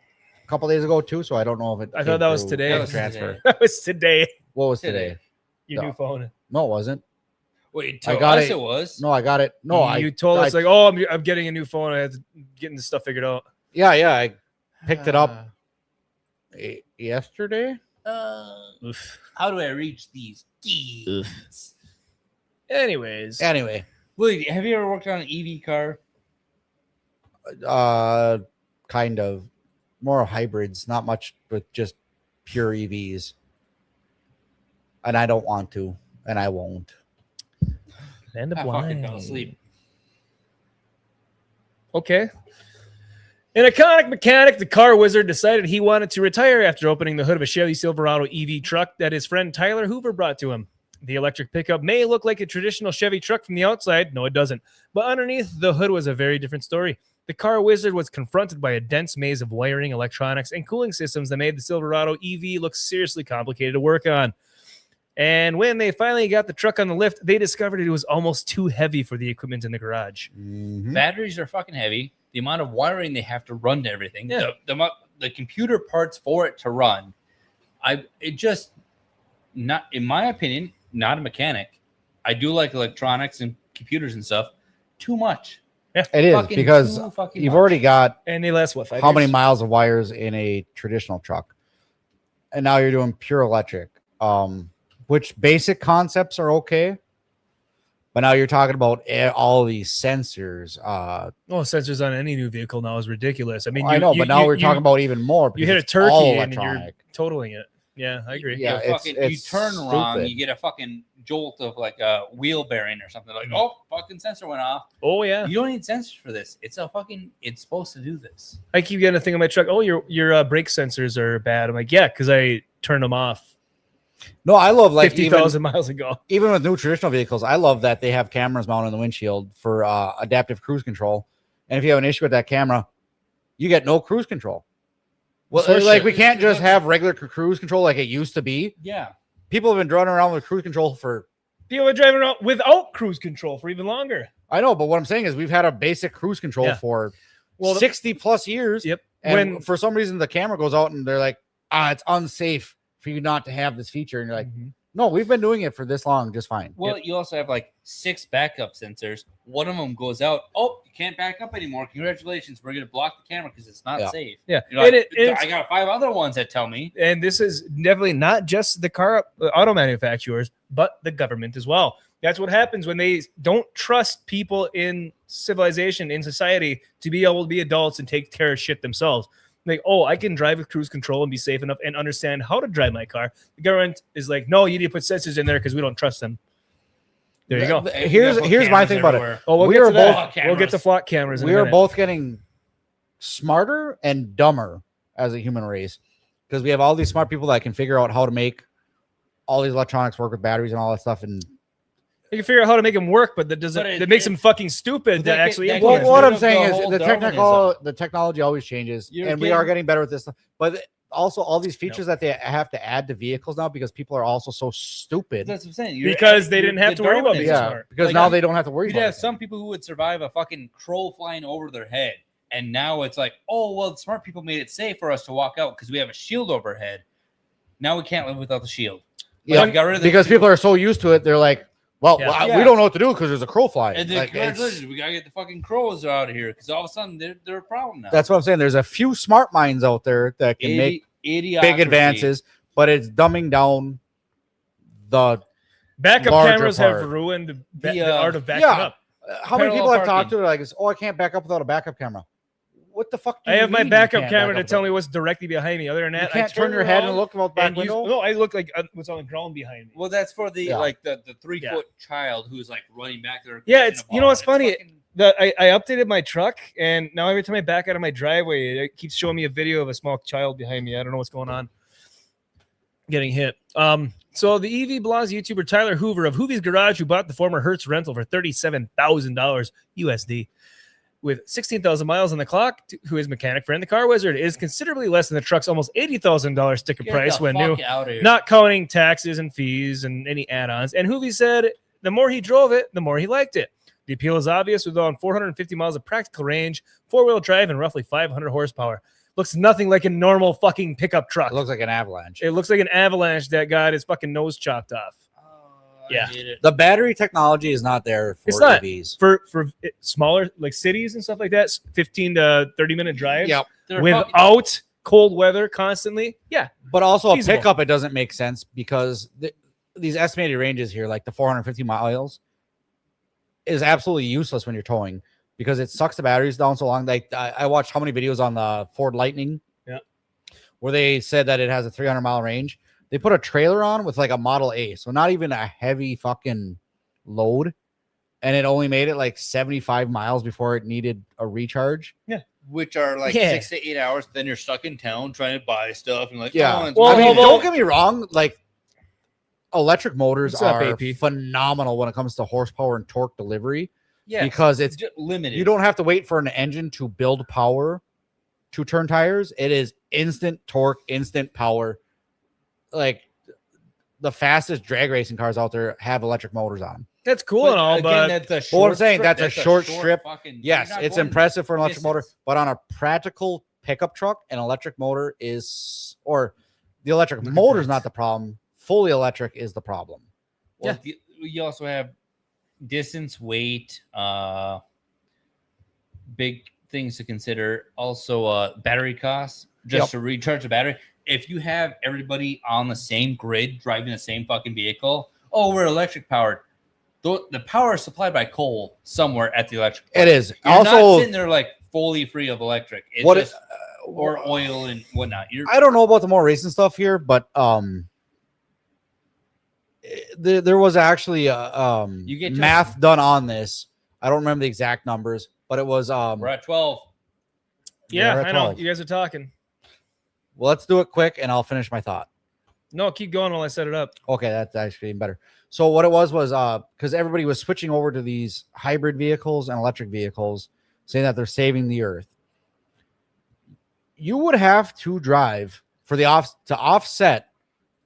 a couple days ago too, so I don't know if it. I thought came that was through today. the That was transfer. That was today. What was today? Your No. new phone. No, it wasn't. Wait, I tell got us it. it was. No, I got it. No, you told us like, oh, I'm getting a new phone. I had to getting this stuff figured out. Yeah, I picked it up yesterday. How do I reach these keys? Anyways, Anyway, Wait, have you ever worked on an EV car? kind of more hybrids, not much, but just pure EVs. And I don't want to, and I won't. Land of I fucking fell wine. asleep. Okay. An iconic mechanic, the car wizard, decided he wanted to retire after opening the hood of a Chevy Silverado EV truck that his friend Tyler Hoover brought to him. The electric pickup may look like a traditional Chevy truck from the outside. No, it doesn't. But underneath the hood was a very different story. The car wizard was confronted by a dense maze of wiring, electronics, and cooling systems that made the Silverado EV look seriously complicated to work on. And when they finally got the truck on the lift, they discovered it was almost too heavy for the equipment in the garage. Batteries are fucking heavy. The amount of wiring they have to run to everything, the computer parts for it to run, not in my opinion, not a mechanic. I do like electronics and computers and stuff. Too much. Yeah, it is because you've already got and they last what 5 how years? many miles of wires in a traditional truck, and now you're doing pure electric. Which basic concepts are okay, but now you're talking about all these sensors. Sensors on any new vehicle now is ridiculous. I mean, I know, but now we're talking about even more. You hit a turkey and you're totaling it. Yeah, I agree. Yeah, you turn wrong, you get a fucking jolt of like a wheel bearing or something. Like, oh, fucking sensor went off. Oh yeah, you don't need sensors for this. It's supposed to do this. I keep getting a thing on my truck. Oh, your brake sensors are bad. I'm like, yeah, because I turned them off. No, I love like 50,000 miles ago. Even with new traditional vehicles, I love that they have cameras mounted on the windshield for adaptive cruise control. And if you have an issue with that camera, you get no cruise control. Well, we can't just have regular cruise control like it used to be. Yeah, people have been driving around with cruise control for. People are driving around without cruise control for even longer. I know, but what I'm saying is we've had a basic cruise control for 60 plus years. Yep. And for some reason the camera goes out and they're like, it's unsafe for you not to have this feature, and you're like, no, we've been doing it for this long, just fine. Well, you also have like 6 backup sensors. One of them goes out. Oh, you can't back up anymore. Congratulations, we're gonna block the camera because it's not safe. Yeah, like, I got 5 other ones that tell me. And this is definitely not just the auto manufacturers, but the government as well. That's what happens when they don't trust people in civilization, in society, to be able to be adults and take care of shit themselves. Like, oh, I can drive with cruise control and be safe enough and understand how to drive my car. The government is like, no, you need to put sensors in there because we don't trust them. There you go. Here's my thing about it. Oh, we'll get to flock cameras. We are both getting smarter and dumber as a human race because we have all these smart people that can figure out how to make all these electronics work with batteries and all that stuff. And you can figure out how to make them work, but that makes them fucking stupid to actually implement. What I'm saying is the technology always changes, and we are getting better at this stuff. But also all these features that they have to add to vehicles now because people are also so stupid. That's what I'm saying. Because they didn't have to worry about being smart. Because now they don't have to worry about it. You'd have some people who would survive a fucking crow flying over their head. And now it's like, oh, well, the smart people made it safe for us to walk out because we have a shield overhead. Now we can't live without the shield. Yeah, because people are so used to it. They're like, well, we don't know what to do because there's a crow flying. And then, congratulations, we got to get the fucking crows out of here because all of a sudden they're a problem now. That's what I'm saying. There's a few smart minds out there that can make big advances, but it's dumbing down the backup cameras have ruined the art of backing up. How many people I've talked to are like, oh, I can't back up without a backup camera. What the fuck do you I have my mean backup camera to tell me what's directly behind me. Other than that, you can't turn your head and look out the back window? No, I look like what's on the ground behind me. Well, that's for the the 3-foot child who's like running back there. Yeah, it's what's funny. I updated my truck, and now every time I back out of my driveway, it keeps showing me a video of a small child behind me. I don't know what's going on. Getting hit. So the EV Blogs YouTuber Tyler Hoover of Hoovy's Garage, who bought the former Hertz rental for $37,000 USD, with 16,000 miles on the clock, who is mechanic friend, the car wizard, is considerably less than the truck's almost $80,000 sticker price when new, not counting taxes and fees and any add-ons. And Hoovy said the more he drove it, the more he liked it. The appeal is obvious with around 450 miles of practical range, 4-wheel drive, and roughly 500 horsepower. Looks nothing like a normal fucking pickup truck. It looks like an Avalanche. It looks like an Avalanche that got his fucking nose chopped off. Yeah. The battery technology is not there for It's not EVs. for smaller like cities and stuff like that. 15 to 30-minute drives. Yep. Without cold weather constantly. Yeah. But also Feasible. a pickup, it doesn't make sense because these estimated ranges here, like the 450 miles, is absolutely useless when you're towing because it sucks the batteries down so long. Like I watched how many videos on the Ford Lightning, where they said that it has a 300-mile range. They put a trailer on with like a Model A, so not even a heavy fucking load, and it only made it like 75 miles before it needed a recharge. Yeah. Which are like 6 to 8 hours. Then you're stuck in town trying to buy stuff and like, Yeah. Oh, I mean, don't get me wrong. Like, electric motors What's up, are AP? phenomenal when it comes to horsepower and torque delivery. Yes, because it's limited. You don't have to wait for an engine to build power to turn tires. It is instant torque, instant power. Like the fastest drag racing cars out there have electric motors on them. That's cool and all, but that's a But short what I'm saying, strip. that's a short strip. Fucking, Yes, you're not it's going impressive for an electric motor, distance. but on a practical pickup truck, an electric motor is, or the electric motor is not the problem. Fully electric is the problem. Well, you also have distance, weight, big things to consider. Also, battery costs just to recharge the battery. If you have everybody on the same grid driving the same fucking vehicle, we're electric powered. The power is supplied by coal somewhere at the electric plant. It is. You're Also, not sitting there like fully free of electric. It's what just, or oil and whatnot. I don't know about the more recent stuff here, but there was actually You get math done on this. I don't remember the exact numbers, but it was we're at 12. yeah, we're at I know 12. you guys are talking. Well, let's do it quick, and I'll finish my thought. No, keep going while I set it up. Okay, that's actually even better. So what it was because everybody was switching over to these hybrid vehicles and electric vehicles, saying that they're saving the earth. You would have to drive for to offset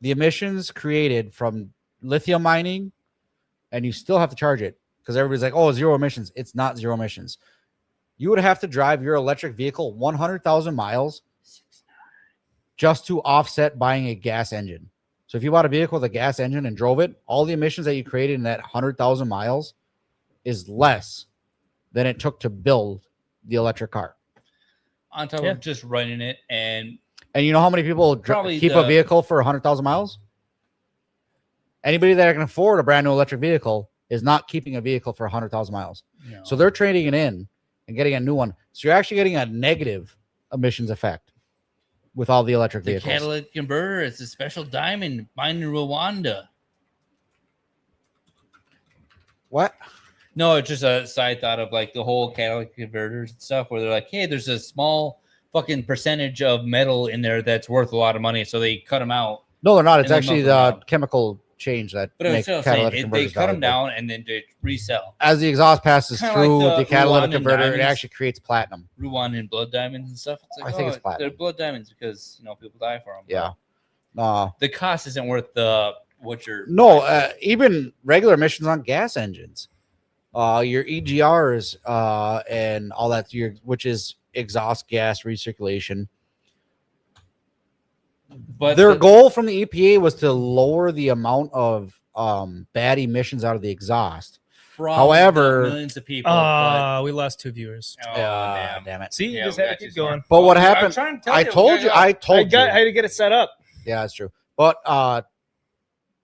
the emissions created from lithium mining, and you still have to charge it because everybody's like, "Oh, zero emissions." It's not zero emissions. You would have to drive your electric vehicle 100,000 miles just to offset buying a gas engine. So if you bought a vehicle with a gas engine and drove it, all the emissions that you created in that 100,000 miles is less than it took to build the electric car. On top of just running it, and you know how many people keep a vehicle for 100,000 miles? Anybody that can afford a brand new electric vehicle is not keeping a vehicle for 100,000 miles. No. So they're trading it in and getting a new one. So you're actually getting a negative emissions effect with all the electric the vehicles. catalytic converter is a special diamond mined in Rwanda. What? No, it's just a side thought of like the whole catalytic converters and stuff where they're like, hey, there's a small fucking percentage of metal in there that's worth a lot of money. So they cut them out. No, they're not. It's and then actually melt them the chemical change that But it's makes still catalytic saying, converters they cut them valuable. down and then they resell. As the exhaust passes Kinda through like the catalytic Rwandan converter, it diamonds. actually creates platinum. Rwandan blood diamonds and stuff. It's like, I think it's platinum. They're blood diamonds because people die for them. Yeah. The cost isn't worth the what you're. No, even regular emissions on gas engines, your EGRs, and all that, which is exhaust gas recirculation. But their goal from the EPA was to lower the amount of bad emissions out of the exhaust. From However, millions of people. We lost 2 viewers. Damn it. See, you just had to keep going. But what happened? I told you. I had to get it set up. Yeah, that's true. But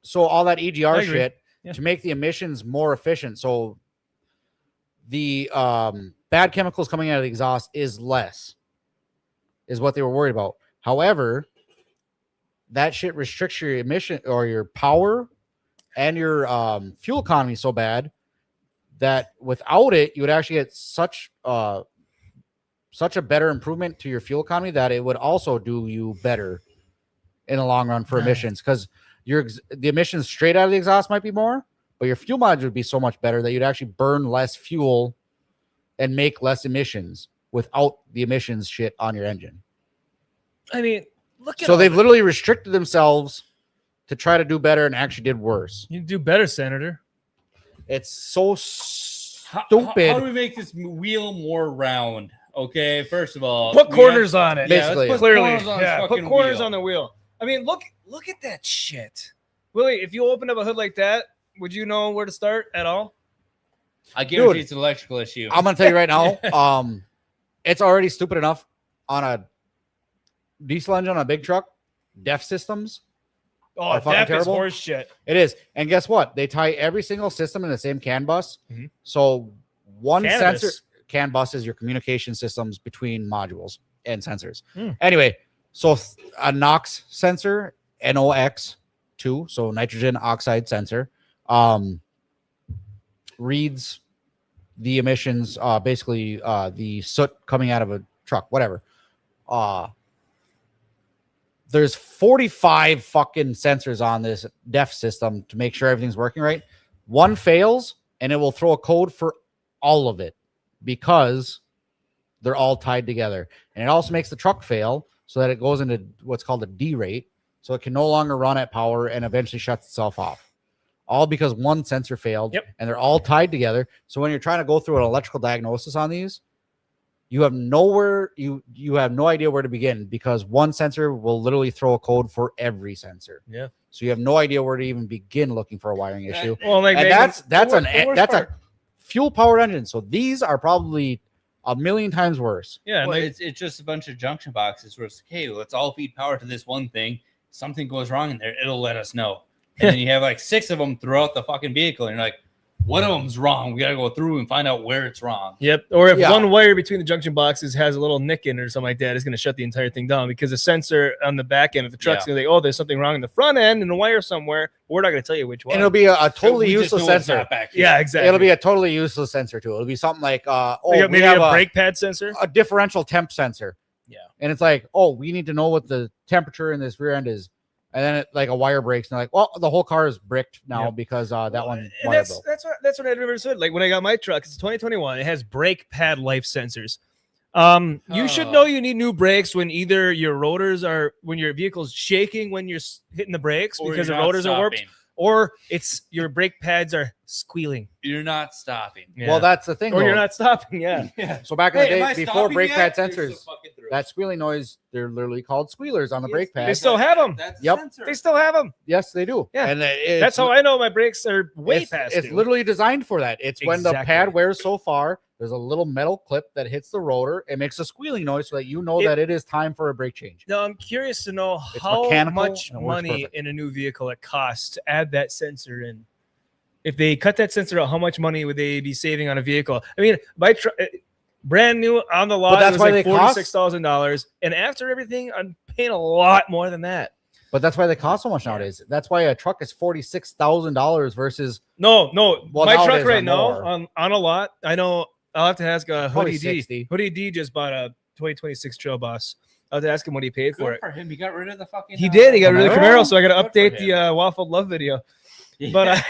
so all that EGR agree. shit to make the emissions more efficient. So the bad chemicals coming out of the exhaust is less, is what they were worried about. However, that shit restricts your emission or your power and your fuel economy so bad that without it, you would actually get such a better improvement to your fuel economy that it would also do you better in the long run for emissions, because the emissions straight out of the exhaust might be more, but your fuel mileage would be so much better that you'd actually burn less fuel and make less emissions without the emissions shit on your engine. I mean, look at So they've literally restricted themselves to try to do better and actually did worse. You do better, Senator. It's so stupid. How do we make this wheel more round? Okay, first of all, Put corners on it. Basically, let's put clearly. corners on this Put fucking corners wheel. on the wheel. I mean, look at that shit, Willie. If you open up a hood like that, would you know where to start at all? I guarantee Dude, it's an electrical issue. I'm gonna tell you right now. It's already stupid enough on a diesel engine on a big truck. DEF systems. Oh, are fucking that is terrible. horse shit. It is. And guess what? They tie every single system in the same CAN bus. Mhm. So one Cannabis. sensor CAN bus is your communication systems between modules and sensors. Hmm. Anyway, so a NOx sensor, NOx2, so nitrogen oxide sensor, reads the emissions, basically the soot coming out of a truck, whatever. There's 45 fucking sensors on this DEF system to make sure everything's working right. One fails and it will throw a code for all of it because they're all tied together. And it also makes the truck fail so that it goes into what's called a D rate. So it can no longer run at power and eventually shuts itself off. All because one sensor failed. Yep. And they're all tied together. So when you're trying to go through an electrical diagnosis on these, you have nowhere, you have no idea where to begin because one sensor will literally throw a code for every sensor. Yeah. So you have no idea where to even begin looking for a wiring issue. Well, like And Megan- that's the a fuel powered engine. So these are probably a million times worse. Yeah, Well, it's just a bunch of junction boxes where it's like, hey, let's all feed power to this one thing. Something goes wrong in there, it'll let us know. And then you have like 6 of them throughout the fucking vehicle, and you're like, one of them's wrong. We gotta go through and find out where it's wrong. Yep. Or if Yeah. one wire between the junction boxes has a little nick in it or something like that, it's going to shut the entire thing down because the sensor on the back end of the truck's going to say, oh, there's something wrong in the front end and the wire somewhere. We're not going to tell you which one. And it'll be a totally We just useless know it's sensor. not back here. Yeah, exactly. It'll be a totally useless sensor too. It'll be something like Like we maybe have a brake pad sensor. a differential temp sensor. Yeah. And it's like, oh, we need to know what the temperature in this rear end is. And then it, like a wire breaks, and they're like, well, the whole car is bricked now Yep. because that one And wire broke. that's what I never understood. Like when I got my truck, it's 2021. It has brake pad life sensors. You should know you need new brakes when either your rotors are when your vehicle's shaking when you're hitting the brakes Or because the you're not rotors are warped, stopping. or it's your brake pads are squealing. You're not stopping. Yeah. Well, that's the thing. or though. you're not stopping. Yeah. So back in the Hey, am day, I before stopping brake yet? pad You're sensors, so fucking through. that squealing noise, they're literally called squealers on the brake They pad. still have them. That's a Yep. sensor. They still have them. Yes, they do. Yeah. And That's how I know my brakes are way it's, past. It's due. literally designed for that. It's when the Exactly. pad wears so far, there's a little metal clip that hits the rotor. It makes a squealing noise so that you know that it is time for a brake change. Now I'm curious to know It's how mechanical much and it works money perfect. in a new vehicle it costs to add that sensor in. If they cut that sensor out, how much money would they be saving on a vehicle? I mean, my brand new on the lot, that's it was why like they cost- $46,000, and after everything, I'm paying a lot more than that. But that's why they cost so much nowadays. That's why a truck is $46,000 versus No, Well, my truck nowadays right they're now more. on a lot. I know I'll have to ask Probably Hoodie D. 60. Hoodie D just bought a 2026 Trail Boss. I'll have to ask him what he paid for Good it. for him. He got rid of the fucking. He did. He got rid of the Camaro? Camaro, so I got to Good for update the him. Waffled Love video. But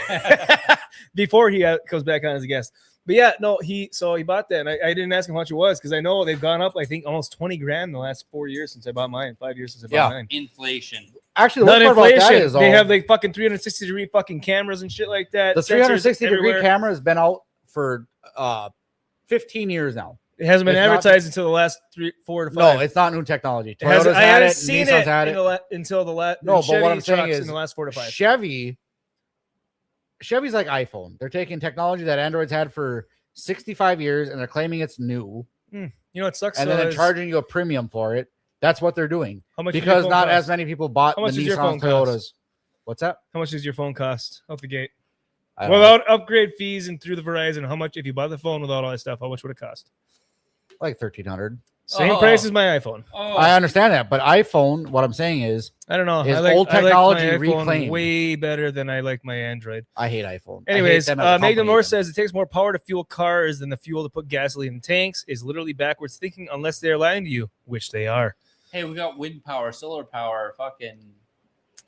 before he goes back on as a guest. But yeah, no, he bought that, and I didn't ask him how much it was because I know they've gone up. I think almost 20 grand in the last 4 years since I bought mine. 5 years since I bought Yeah. mine. Inflation. actually the Not worst part about that inflation. is They all- have like fucking 360-degree fucking cameras and shit like that. the sensors 360-degree everywhere. camera has been out for 15 years now. It hasn't been It's not- advertised until the last 3, 4 to 5. No, it's not new technology. It hasn't- Toyota's I had haven't it, seen Nissan's it had in it. until the last. No, but what I'm saying is in the last 4 to 5. Chevy's like iPhone. They're taking technology that Android's had for 65 years and they're claiming it's new, You know what sucks? and though then they're is- charging you a premium for it. That's what they're doing How much does your because phone not cost? as many people bought How the much does your Nissan phone cost? Toyotas. What's that? How much does your phone cost out the gate? I don't know. Without upgrade fees and through the Verizon, how much if you bought the phone without all that stuff? How much would it cost? Like 1,300. Same Oh. price as my iPhone. Oh, I understand that, but iPhone. What I'm saying is, I don't know. Is I like, old I like technology my iPhone reclaimed? way better than I like my Android. I hate iPhone. I hate Anyways, them as a Megan company Moore even. says it takes more power to fuel cars than the fuel to put gasoline in tanks. Is literally backwards thinking unless they're lying to you, which they are. hey, we got wind power, solar power, fucking.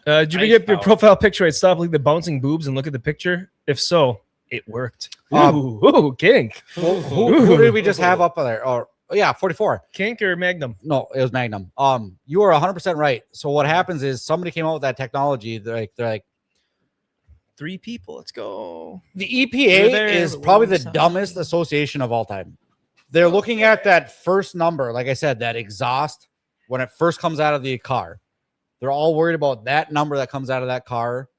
Did you Ice get your power. profile picture? I'd stop like the bouncing boobs and look at the picture. If so, it worked. Ooh, kink. Who did we just have up there? Or yeah, 44. Kink or Magnum? No, it was Magnum. You are 100% right. So what happens is somebody came out with that technology. They're like 3 people. Let's go. the You're EPA there, is but probably we're the on dumbest association of all time. They're looking at that first number, like I said, that exhaust when it first comes out of the car. They're all worried about that number that comes out of that car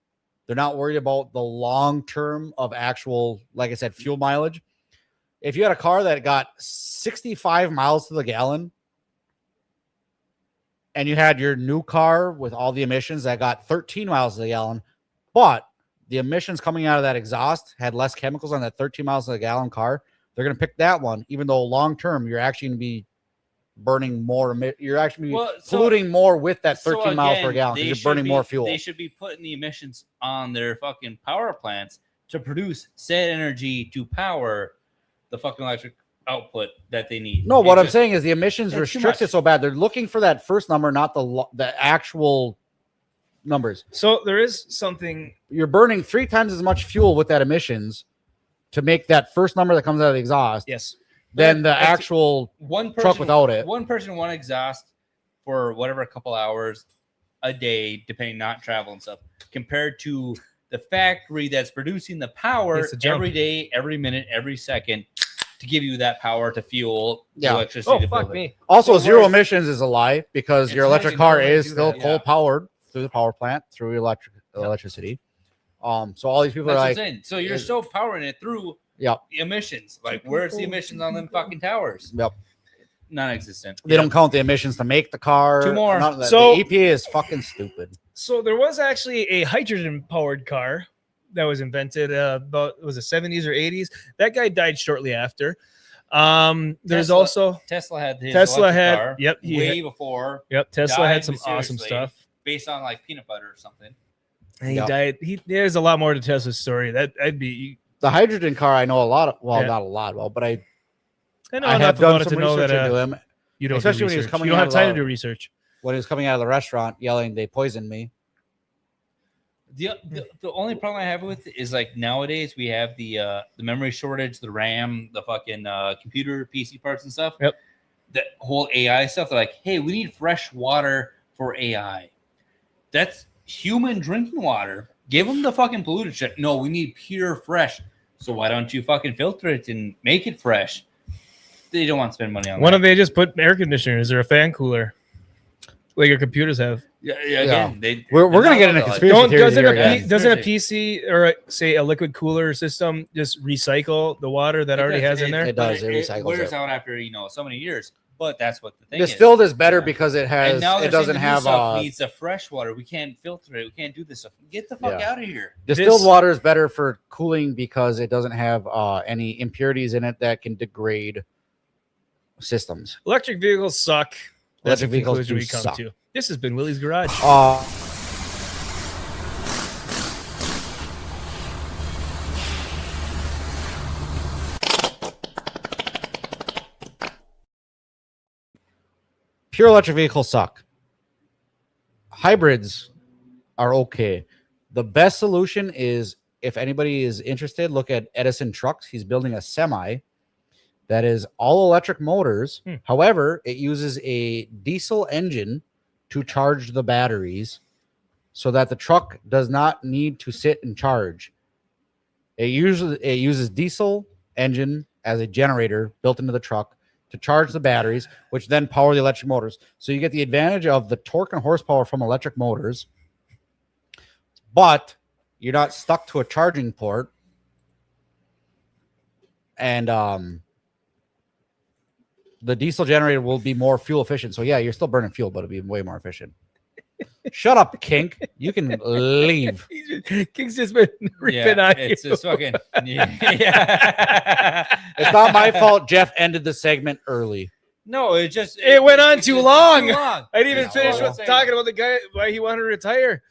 They're not worried about the long term of actual, like I said, fuel mileage. If you had a car that got 65 miles to the gallon and you had your new car with all the emissions that got 13 miles to the gallon, but the emissions coming out of that exhaust had less chemicals on that 13 miles to the gallon car, they're going to pick that one, even though long term you're actually going to be burning more. You're actually polluting more with that 13 miles per gallon because you're burning more fuel. They should be putting the emissions on their fucking power plants to produce said energy to power the fucking electric output that they need. No, what I'm saying is the emissions restricted so bad. They're looking for that first number, not the actual numbers. So there is something. You're burning 3 times as much fuel with that emissions to make that first number that comes out of the exhaust. Yes. Than the actual truck without it. One person, one exhaust for whatever, a couple hours a day, depending not travel and stuff, compared to the factory that's producing the power every day, every minute, every second to give you that power to fuel electricity. Oh, fuck me. Also, zero emissions is a lie because your electric car is still that, coal powered through the power plant, through electricity. So all these people are like, so you're still powering it through emissions. Like, where's the emissions on them fucking towers? Yep. Non-existent. They don't count the emissions to make the car. 2 more. So the EPA is fucking stupid. So there was actually a hydrogen-powered car that was invented about, was it 70s or 80s? That guy died shortly after. There's also Tesla had his car. Yep. Before. Yep. Tesla had some awesome stuff based on like peanut butter or something. And he died. There's a lot more to Tesla's story. I'd be the hydrogen car. I know a lot of, not a lot. Well, but I know I enough about it to know that into him. You don't, especially when he was coming. You don't have time to do research. When he was coming out of the restaurant, yelling, "They poisoned me." The only problem I have with it is like nowadays we have the memory shortage, the RAM, the fucking computer PC parts and stuff. Yep. The whole AI stuff. They're like, hey, we need fresh water for AI. That's human drinking water. Give them the fucking polluted shit. No, we need pure fresh. So why don't you fucking filter it and make it fresh? They don't want to spend money on Why that. don't they just put air conditioners or a fan cooler like your computers have? Again, we're gonna get into conspiracy theories here again. Doesn't a PC or say a liquid cooler system just recycle the water that already has in there? It does. It recycles. It wears out after so many years. But that's what the thing Distilled is better because it has. And now it doesn't have. Needs a fresh water. We can't filter it. We can't do this stuff. Get the fuck out of here. Distilled water is better for cooling because it doesn't have any impurities in it that can degrade systems. Electric vehicles suck. Electric vehicles do we come suck. to. This has been Willie's Garage. Pure electric vehicles suck. Hybrids are okay. The best solution is, if anybody is interested, look at Edison Trucks. He's building a semi that is all electric motors. However, it uses a diesel engine to charge the batteries so that the truck does not need to sit and charge. It uses diesel engine as a generator built into the truck to charge the batteries, which then power the electric motors. So you get the advantage of the torque and horsepower from electric motors, but you're not stuck to a charging port. And the diesel generator will be more fuel efficient. So yeah, you're still burning fuel, but it'll be way more efficient. Shut up, Kink. You can leave. Kink's just been ripping on it's you. Just fucking. It's not my fault. Jeff ended the segment early. No, it went on too long. I didn't even finish talking about the guy why he wanted to retire.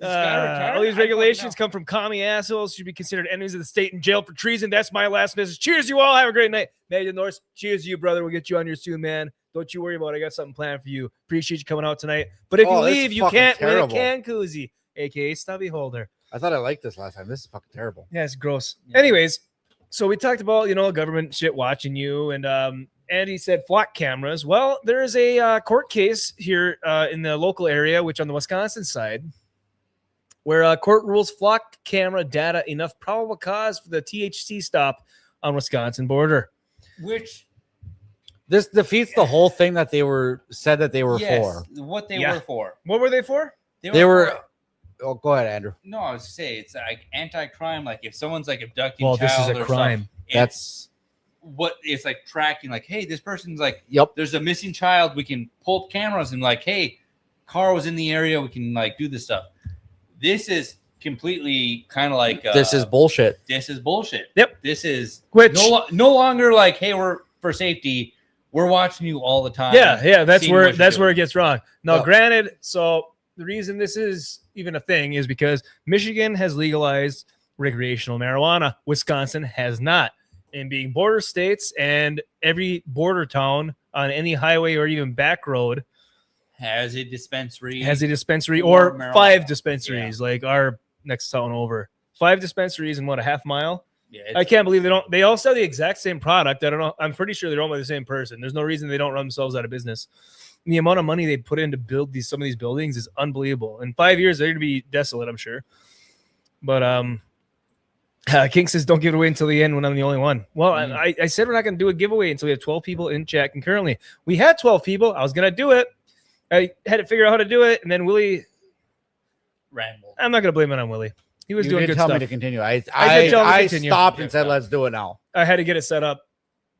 All these regulations come from commie assholes, should be considered enemies of the state and jail for treason. That's my last message. Cheers, you all. Have a great night. Major Norse, cheers to you, brother. We'll get you on here soon, man. Don't you worry about it. I got something planned for you. Appreciate you coming out tonight. But if you leave, you can't win a can koozie, aka stubby holder. I thought I liked this last time. This is fucking terrible. Yeah, it's gross. Yeah. Anyways, so we talked about, government shit watching you, and Andy said flock cameras. Well, there is a court case here in the local area, which on the Wisconsin side, where court rules flock camera data enough probable cause for the THC stop on Wisconsin border. Which this defeats the whole thing that they were said that they were for. What they were for. What were they for? They were Oh, go ahead, Andrew. No, I was to say it's like anti-crime. Like if someone's like abducting, Well, this is child a or crime. Stuff, That's what it's like tracking. Like, hey, this person's like, yep. There's a missing child. We can pull up cameras and like, hey, car was in the area. We can like do this stuff. This is completely kind of like this is bullshit. This is bullshit. Yep. This is Which no longer like, hey, we're for safety. We're watching you all the time. Yeah, that's seeing where what you're doing. it gets wrong. Now, Yep. granted, so the reason this is even a thing is because Michigan has legalized recreational marijuana. Wisconsin has not. And being border states and every border town on any highway or even back road has a dispensary or marijuana. 5 dispensaries like our next town over. 5 dispensaries in what, a half mile? Yeah, I can't believe they all sell the exact same product. I don't know. I'm pretty sure they're owned by the same person. There's no reason they don't run themselves out of business. And the amount of money they put in to build some of these buildings is unbelievable. In 5 years, they're going to be desolate, I'm sure. But King says don't give it away until the end when I'm the only one. Well, I said we're not going to do a giveaway until we have 12 people in chat concurrently. We had 12 people. I was going to do it. I had to figure out how to do it, and then Willie rambled. I'm not going to blame it on Willie. He was You doing did good tell stuff. me to continue. I did tell him to continue. Stopped and said, "Let's do it now." I had to get it set up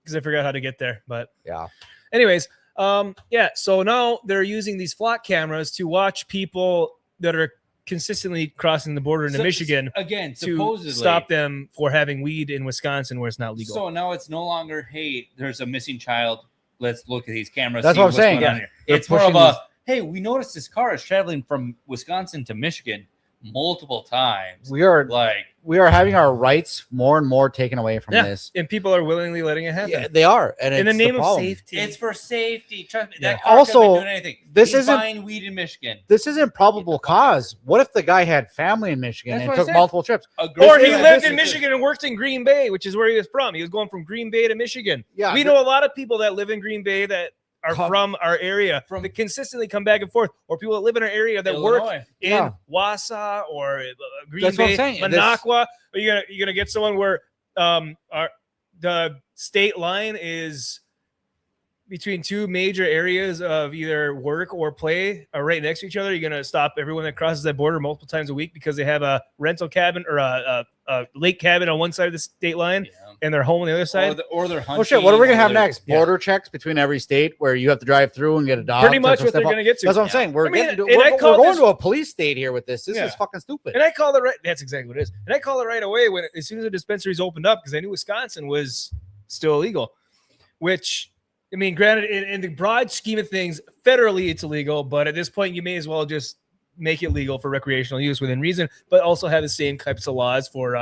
because I forgot how to get there. But yeah. Anyways, yeah. So now they're using these flock cameras to watch people that are consistently crossing the border into Michigan again to supposedly stop them for having weed in Wisconsin where it's not legal. So now it's no longer, hey, there's a missing child. Let's look at these cameras. That's see what I'm what's saying. going on Yeah. here. They're It's more of pushing a, these- hey, we noticed this car is traveling from Wisconsin to Michigan multiple times. We are having our rights more and more taken away from this. And people are willingly letting it happen. Yeah, they are, and in the it's name of problem. safety. It's for safety. Trust me. Yeah. That car Also, couldn't be doing anything. this He's isn't- buying weed in Michigan. This isn't probable cause. What if the guy had family in Michigan That's and what I took said. multiple trips? Or he lived in Michigan and worked in Green Bay, which is where he was from. He was going from Green Bay to Michigan. Yeah, we know a lot of people that live in Green Bay that are from our area, that consistently come back and forth, or people that live in our area that work Illinois. in Yeah. Wausau or Green That's what I'm Bay, saying. Minocqua. Are you gonna get someone where the state line is between 2 major areas of either work or play are right next to each other? You're going to stop everyone that crosses that border multiple times a week because they have a rental cabin or a lake cabin on one side of the state line and their home on the other side. Or they're hunting. Oh shit! What are we gonna have or they're- next? Border checks between every state where you have to drive through and get a dog. Pretty much check what some they're stuff gonna out. get to. That's what I'm Yeah. saying. We're I mean, getting to, and I we're call going this- to a police state here with this. This Yeah. is fucking stupid. And I called it right. That's exactly what it is. And I called it right away when as soon as the dispensaries opened up because I knew Wisconsin was still illegal. Which, I mean, granted, in the broad scheme of things, federally it's illegal, but at this point you may as well just make it legal for recreational use within reason, but also have the same types of laws for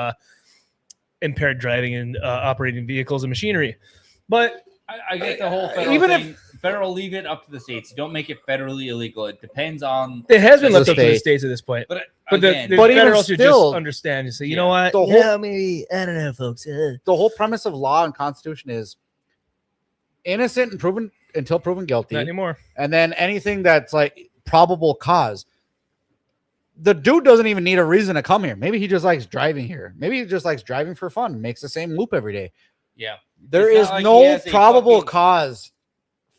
impaired driving and operating vehicles and machinery. But I get the whole federal even thing. Federal, leave it up to the states. Don't make it federally illegal. It depends on. it has been The left up to the state. states at this point. But the But even federal should still- just understand and say, you know what? The whole- Yeah, maybe I don't know, folks. The whole premise of law and constitution is innocent and proven until proven guilty. Not anymore. And then anything that's like probable cause. The dude doesn't even need a reason to come here. Maybe he just likes driving here. Maybe he just likes driving for fun. Makes the same loop every day. Yeah. There It's is not like he no has a probable fucking- cause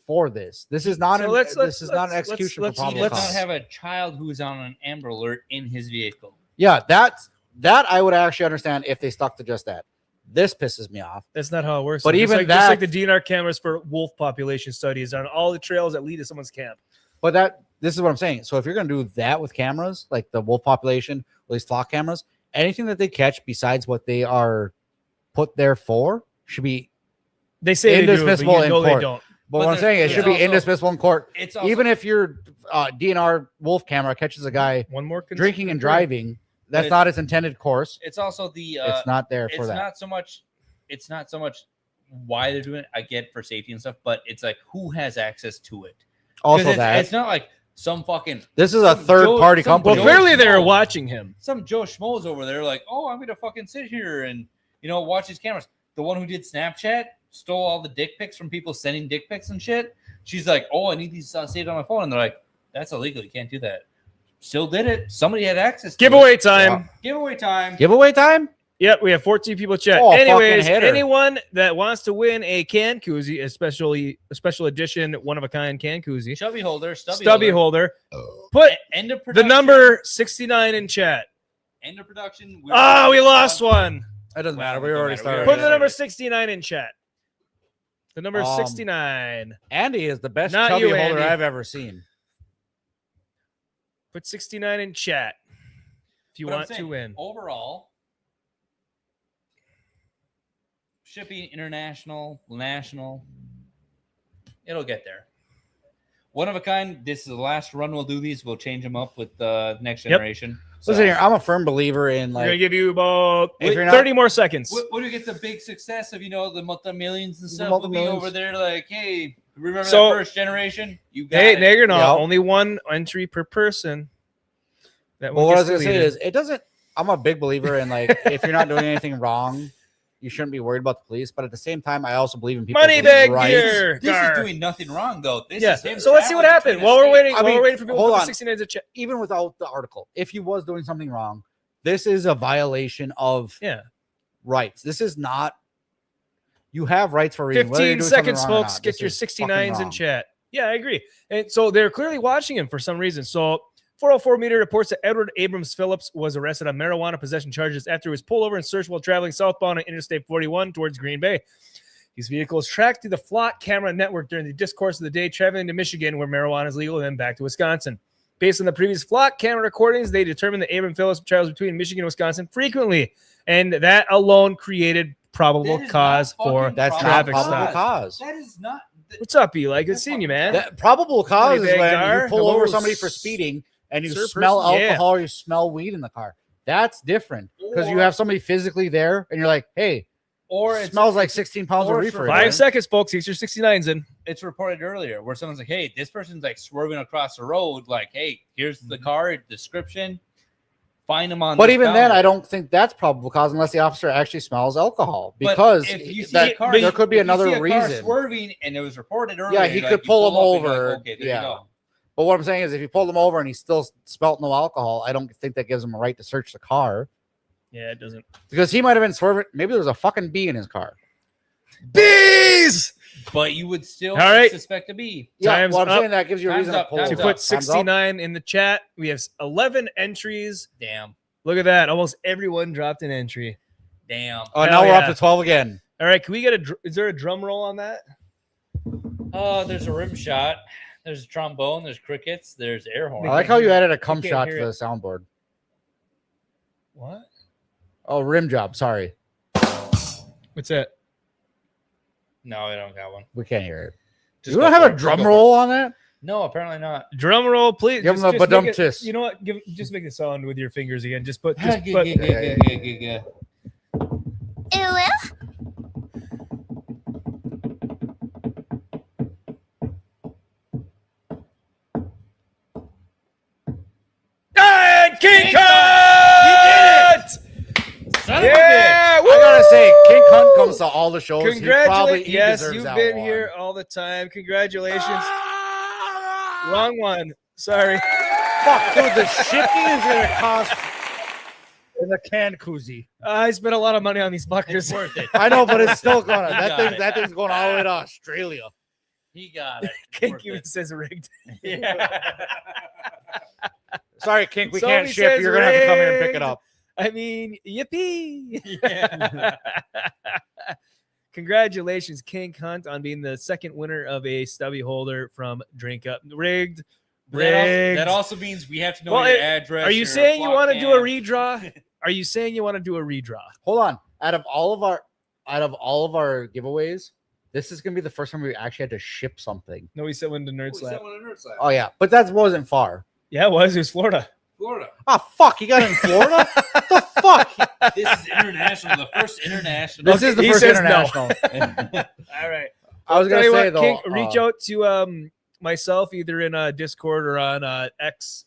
for this. This is not So an let's- this is not an let's- execution let's- for He probable does not cause. have a child who's on an Amber Alert in his vehicle. Yeah, that I would actually understand if they stuck to just that. This pisses me off. That's not how it works. But Just even like, just like that- the DNR cameras for wolf population studies on all the trails that lead to someone's camp. But this is what I'm saying. So if you're going to do that with cameras, like the wolf population, or these flock cameras, anything that they catch besides what they are put there for should be They say they do, but indismissible you in know they court. don't. But what I'm there's- saying, it there's should be also- indismissible in court. It's also, Even if your DNR wolf camera catches a guy One more drinking and driving, that's it's- not its intended course. it's also the. It's not there for it's that. not so much. It's not so much why they're doing it. I get for safety and stuff, but it's like who has access to it. 'Cause Also, that it's not like some fucking. this is a some third-party some company. Well, Joe clearly they were Schmo- watching him. Some Joe Schmoes over there, like, oh, I'm gonna fucking sit here and watch these cameras. The one who did Snapchat stole all the dick pics from people sending dick pics and shit. She's like, oh, I need these saved on my phone, and they're like, that's illegal. You can't do that. Still did it. Somebody had access. to Giveaway it. time. Giveaway time. Giveaway time? Yep, we have 14 people chat. Oh, Anyways, fucking hitter. anyone that wants to win a can koozie, a special edition, one of a kind can koozie, Stubby holder. stubby holder, put End of the production. number 69 in chat. End of production. We lost one. It doesn't matter. We Don't already matter. started. Put the number 69 in chat. The number 69. Andy is the best Not chubby you, holder Andy. I've ever seen. Put 69 in chat if you But I'm want to saying, win. Overall, shipping, international, national, it'll get there. One of a kind. This is the last run we'll do these. We'll change them up with the next generation. So, Listen here, I'm a firm believer in We're gonna like give you about If you're 30 more seconds. What do you get the big success of, the multi-millions and The stuff? We'll be multi-millions. over there like, hey, remember So- that first generation? You got Hey, it. Nagger, no, Yep. only one entry per person. That Well, one what I gets was gonna say deleted. is it doesn't. I'm a big believer in like if you're not doing anything wrong, you shouldn't be worried about the police. But at the same time, I also believe in people. Money bag gear. This Gar. is doing nothing wrong, though. This Yeah. is him So let's see what traveling happened between while the we're waiting. states. While we're waiting for people hold to put on. 69 to check. Even without the article, if he was doing something wrong, this is a violation of rights. This is not. You have rights for a reason. whether you're 15 doing something seconds, wrong or folks. not. Get This your is fucking 69s in wrong. chat. Yeah, I agree. And so they're clearly watching him for some reason. So 404 media reports that Edward Abrams Phillips was arrested on marijuana possession charges after he was pulled over and searched while traveling southbound on Interstate 41 towards Green Bay. His vehicle was tracked through the flock camera network during the discourse of the day, traveling to Michigan, where marijuana is legal, and then back to Wisconsin. Based on the previous flock camera recordings, they determined that Abram Phillips travels between Michigan and Wisconsin frequently, and that alone created probable That is cause not for fucking That's not traffic probable stop. cause. That is not. What's up, Eli? Good seeing you, man. That probable cause is Money bag when gar. you pull Hello, over somebody for speeding and you sir, smell person? Yeah. alcohol or you smell weed in the car. That's different because you Or- have somebody physically there and you're like, hey, Or it it's, smells like 16 pounds of or it's reefer. for in 5 there. seconds, folks. Get your 69s in. it's reported earlier where someone's like, hey, this person's like swerving across the road. Like, hey, here's the car description. Find them on. But this even then, calendar. I don't think that's probable cause unless the officer actually smells alcohol But because if you see that, a car, there could be if you another see a car reason. swerving, and it was reported earlier. Yeah, he like, could you pull him up and you're over. like, okay, there Yeah. you go. But what I'm saying is, if you pulled him over and he still smelt no alcohol, I don't think that gives him a right to search the car Yeah, it doesn't. because he might have been swerving. Maybe there was a fucking bee in his car. Bees! But you would still All right. suspect a bee. Yeah, Time's well, I'm up. saying that gives you a Time's reason up, to pull time's To over. up. put Time's up. 69 in the chat, we have 11 entries. Damn. Look at that. Almost everyone dropped an entry. Damn. Oh, Hell now we're yeah. up to 12 again. All right, can we get is there a drum roll on that? Oh, there's a rim shot. There's a trombone. There's crickets. There's air horn. I like how you added a cum can't shot to hear the it. soundboard. What? Oh, rim job. Sorry, What's that? No, I don't got one. we can't hear it. Just You go don't have for a it. drum Go for roll on that? it. No, apparently not. Drum roll, please. Give him a make badum it- tis. You know what? Just make the sound with your fingers again. Just put. Yeah, Just put yeah. And King Cut! Son of a bitch. Yeah! I gotta say, King Cunt comes to all the shows. He Congratulations. probably he Yes, deserves you've that been one. here all the time. Congratulations. Wrong one. Sorry. Fuck, dude, the shipping is gonna cost in a canned koozie. I spent a lot of money on these buckers. It's worth it. I know, but it's still gonna. You That got thing, it. that thing's going all the way to Australia. He got it. Kink Worth even it. says rigged. Yeah. Sorry, Kink, we Somebody can't ship. says You're gonna have to come here and pick rigged. it up. I mean, yippee. Yeah. Congratulations, King Hunt, on being the second winner of a stubby holder from Drink Up. Rigged. That also means we have to know Well, your address. Are you your saying you block want to do a cam. redraw? Are you saying you want to do a redraw? Hold on. Out of all of our giveaways, this is gonna be the first time we actually had to ship something. No, we sent one to Nerd Oh, we Slap. sent one to Nerd Slap. Oh yeah, but that wasn't far. Yeah, it was. It was Florida. Florida. Ah, fuck! You got it in Florida? What the fuck? This is international. The first international. This is the He first says no. international. All right. I was Tell gonna you say what, though, Kink, reach out to myself either in Discord or on X.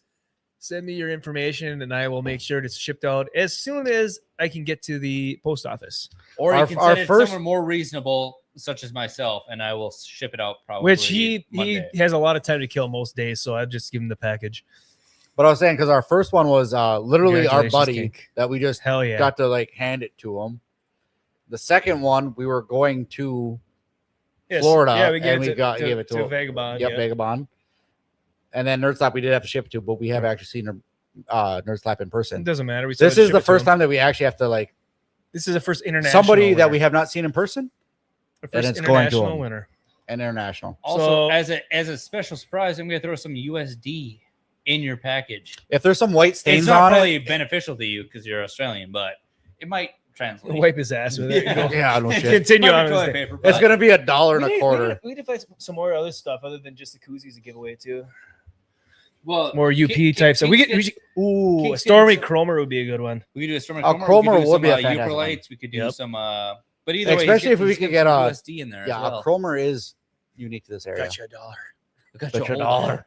Send me your information, and I will make sure it's shipped out as soon as I can get to the post office. Or you Our- can our send it first- somewhere more reasonable, such as myself, and I will ship it out probably. Which he Monday. has a lot of time to kill most days, so I'll just give him the package. But I was saying, because our first one was literally our Congratulations, buddy Kink. that we just Hell yeah. got to like hand it to him. The second one, we were going to Yes. Florida, Yeah, we gave and it we to, gave it to Vagabond. Yep, yeah. Vagabond. And then Nerd Slap, we did have to ship it to, but we have actually seen Nerd Slap in It person. doesn't matter. We still This had to is ship the it to first him. time that we actually have to like This is the first international somebody that winner. we have not seen in person. The and first it's going to international him. winner. And international. Also, So- as a special surprise, I'm gonna throw some USD in your package. If there's some white stains It's not on really it, beneficial to you because you're Australian, but it might translate. Wipe his ass with it. Yeah. yeah, no shit. Continue Might on. be with toilet this. paper, It's but- gonna be $1.25. We need to play some more other stuff other than just the koozies to give away too. well More UP type stuff. We could. Ooh, Kink's Stormy getting Cromer would be a good one. We could do a Stormy Oh, Cromer. Cromer We could do would some be a fantastic one. Eucalypts. We could do Yep. some. But either way, Especially if we he's could getting get some a USD in there. Yeah, as well. Cromer is unique to this area. Got you $1. Got Bet you you a $1. dollar.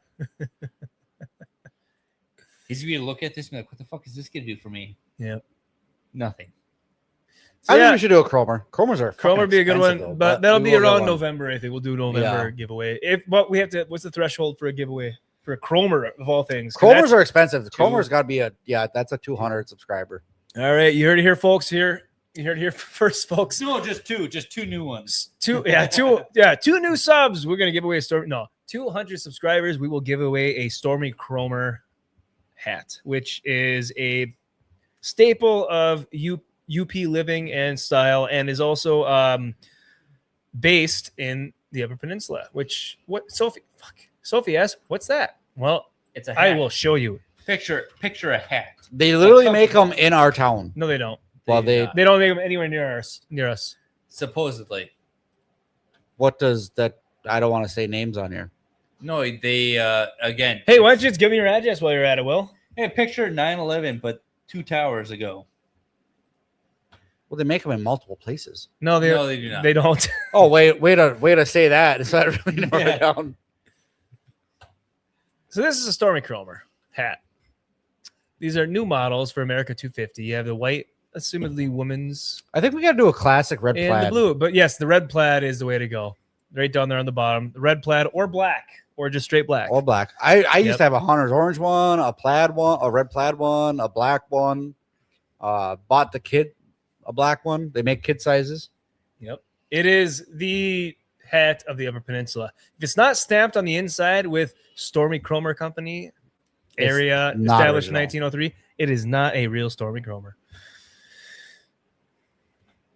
He's gonna look at this and be like, "What the fuck is this gonna do for me?" Yep. Nothing. So I yeah. think we should do a Cromer. Cromers are Cromer would be a good one, expensive, though, but that'll we be will get around one. November. I think we'll do November Yeah. giveaway. But we have to. What's the threshold for a giveaway for a Cromer of all things? 'Cause Cromers that's- are expensive. Cromer's got to be that's a 200 subscriber. all right. You heard it here, folks. You heard it here first, folks. No, just two new ones. Two new subs. We're gonna give away a Stormy. No, 200 subscribers. We will give away a Stormy Cromer hat, which is a staple of UP living and style, and is also based in the Upper Peninsula. Sophie asked, "What's that?" Well, It's a hat. I will show you. Picture a hat. They literally make them in our town. No, they don't. Well, they They don't make them anywhere near us. Supposedly. what does that? I don't want to say names on here. No, they again. Hey, why don't you just give me your address while you're at it, Will? Hey, picture 9/11, but 2 towers ago. Well, they make them in multiple places. No, they do not. They don't. Oh, way to say that. Is that really narrow Yeah. it down? So this is a Stormy Cromer hat. These are new models for America 250. You have the white, assumedly women's, I think we got to do a classic red and plaid. the blue. But yes, the red plaid is the way to go. Right down there on the bottom. The red plaid or black or just straight black. All black. I used Yep. to have a Hunter's orange one, a plaid one, a red plaid one, a black one. Bought the kid a black one. They make kid sizes. Yep. It is the hat of the Upper Peninsula. If it's not stamped on the inside with Stormy Cromer Company It's area not established in original. 1903, it is not a real Stormy Cromer.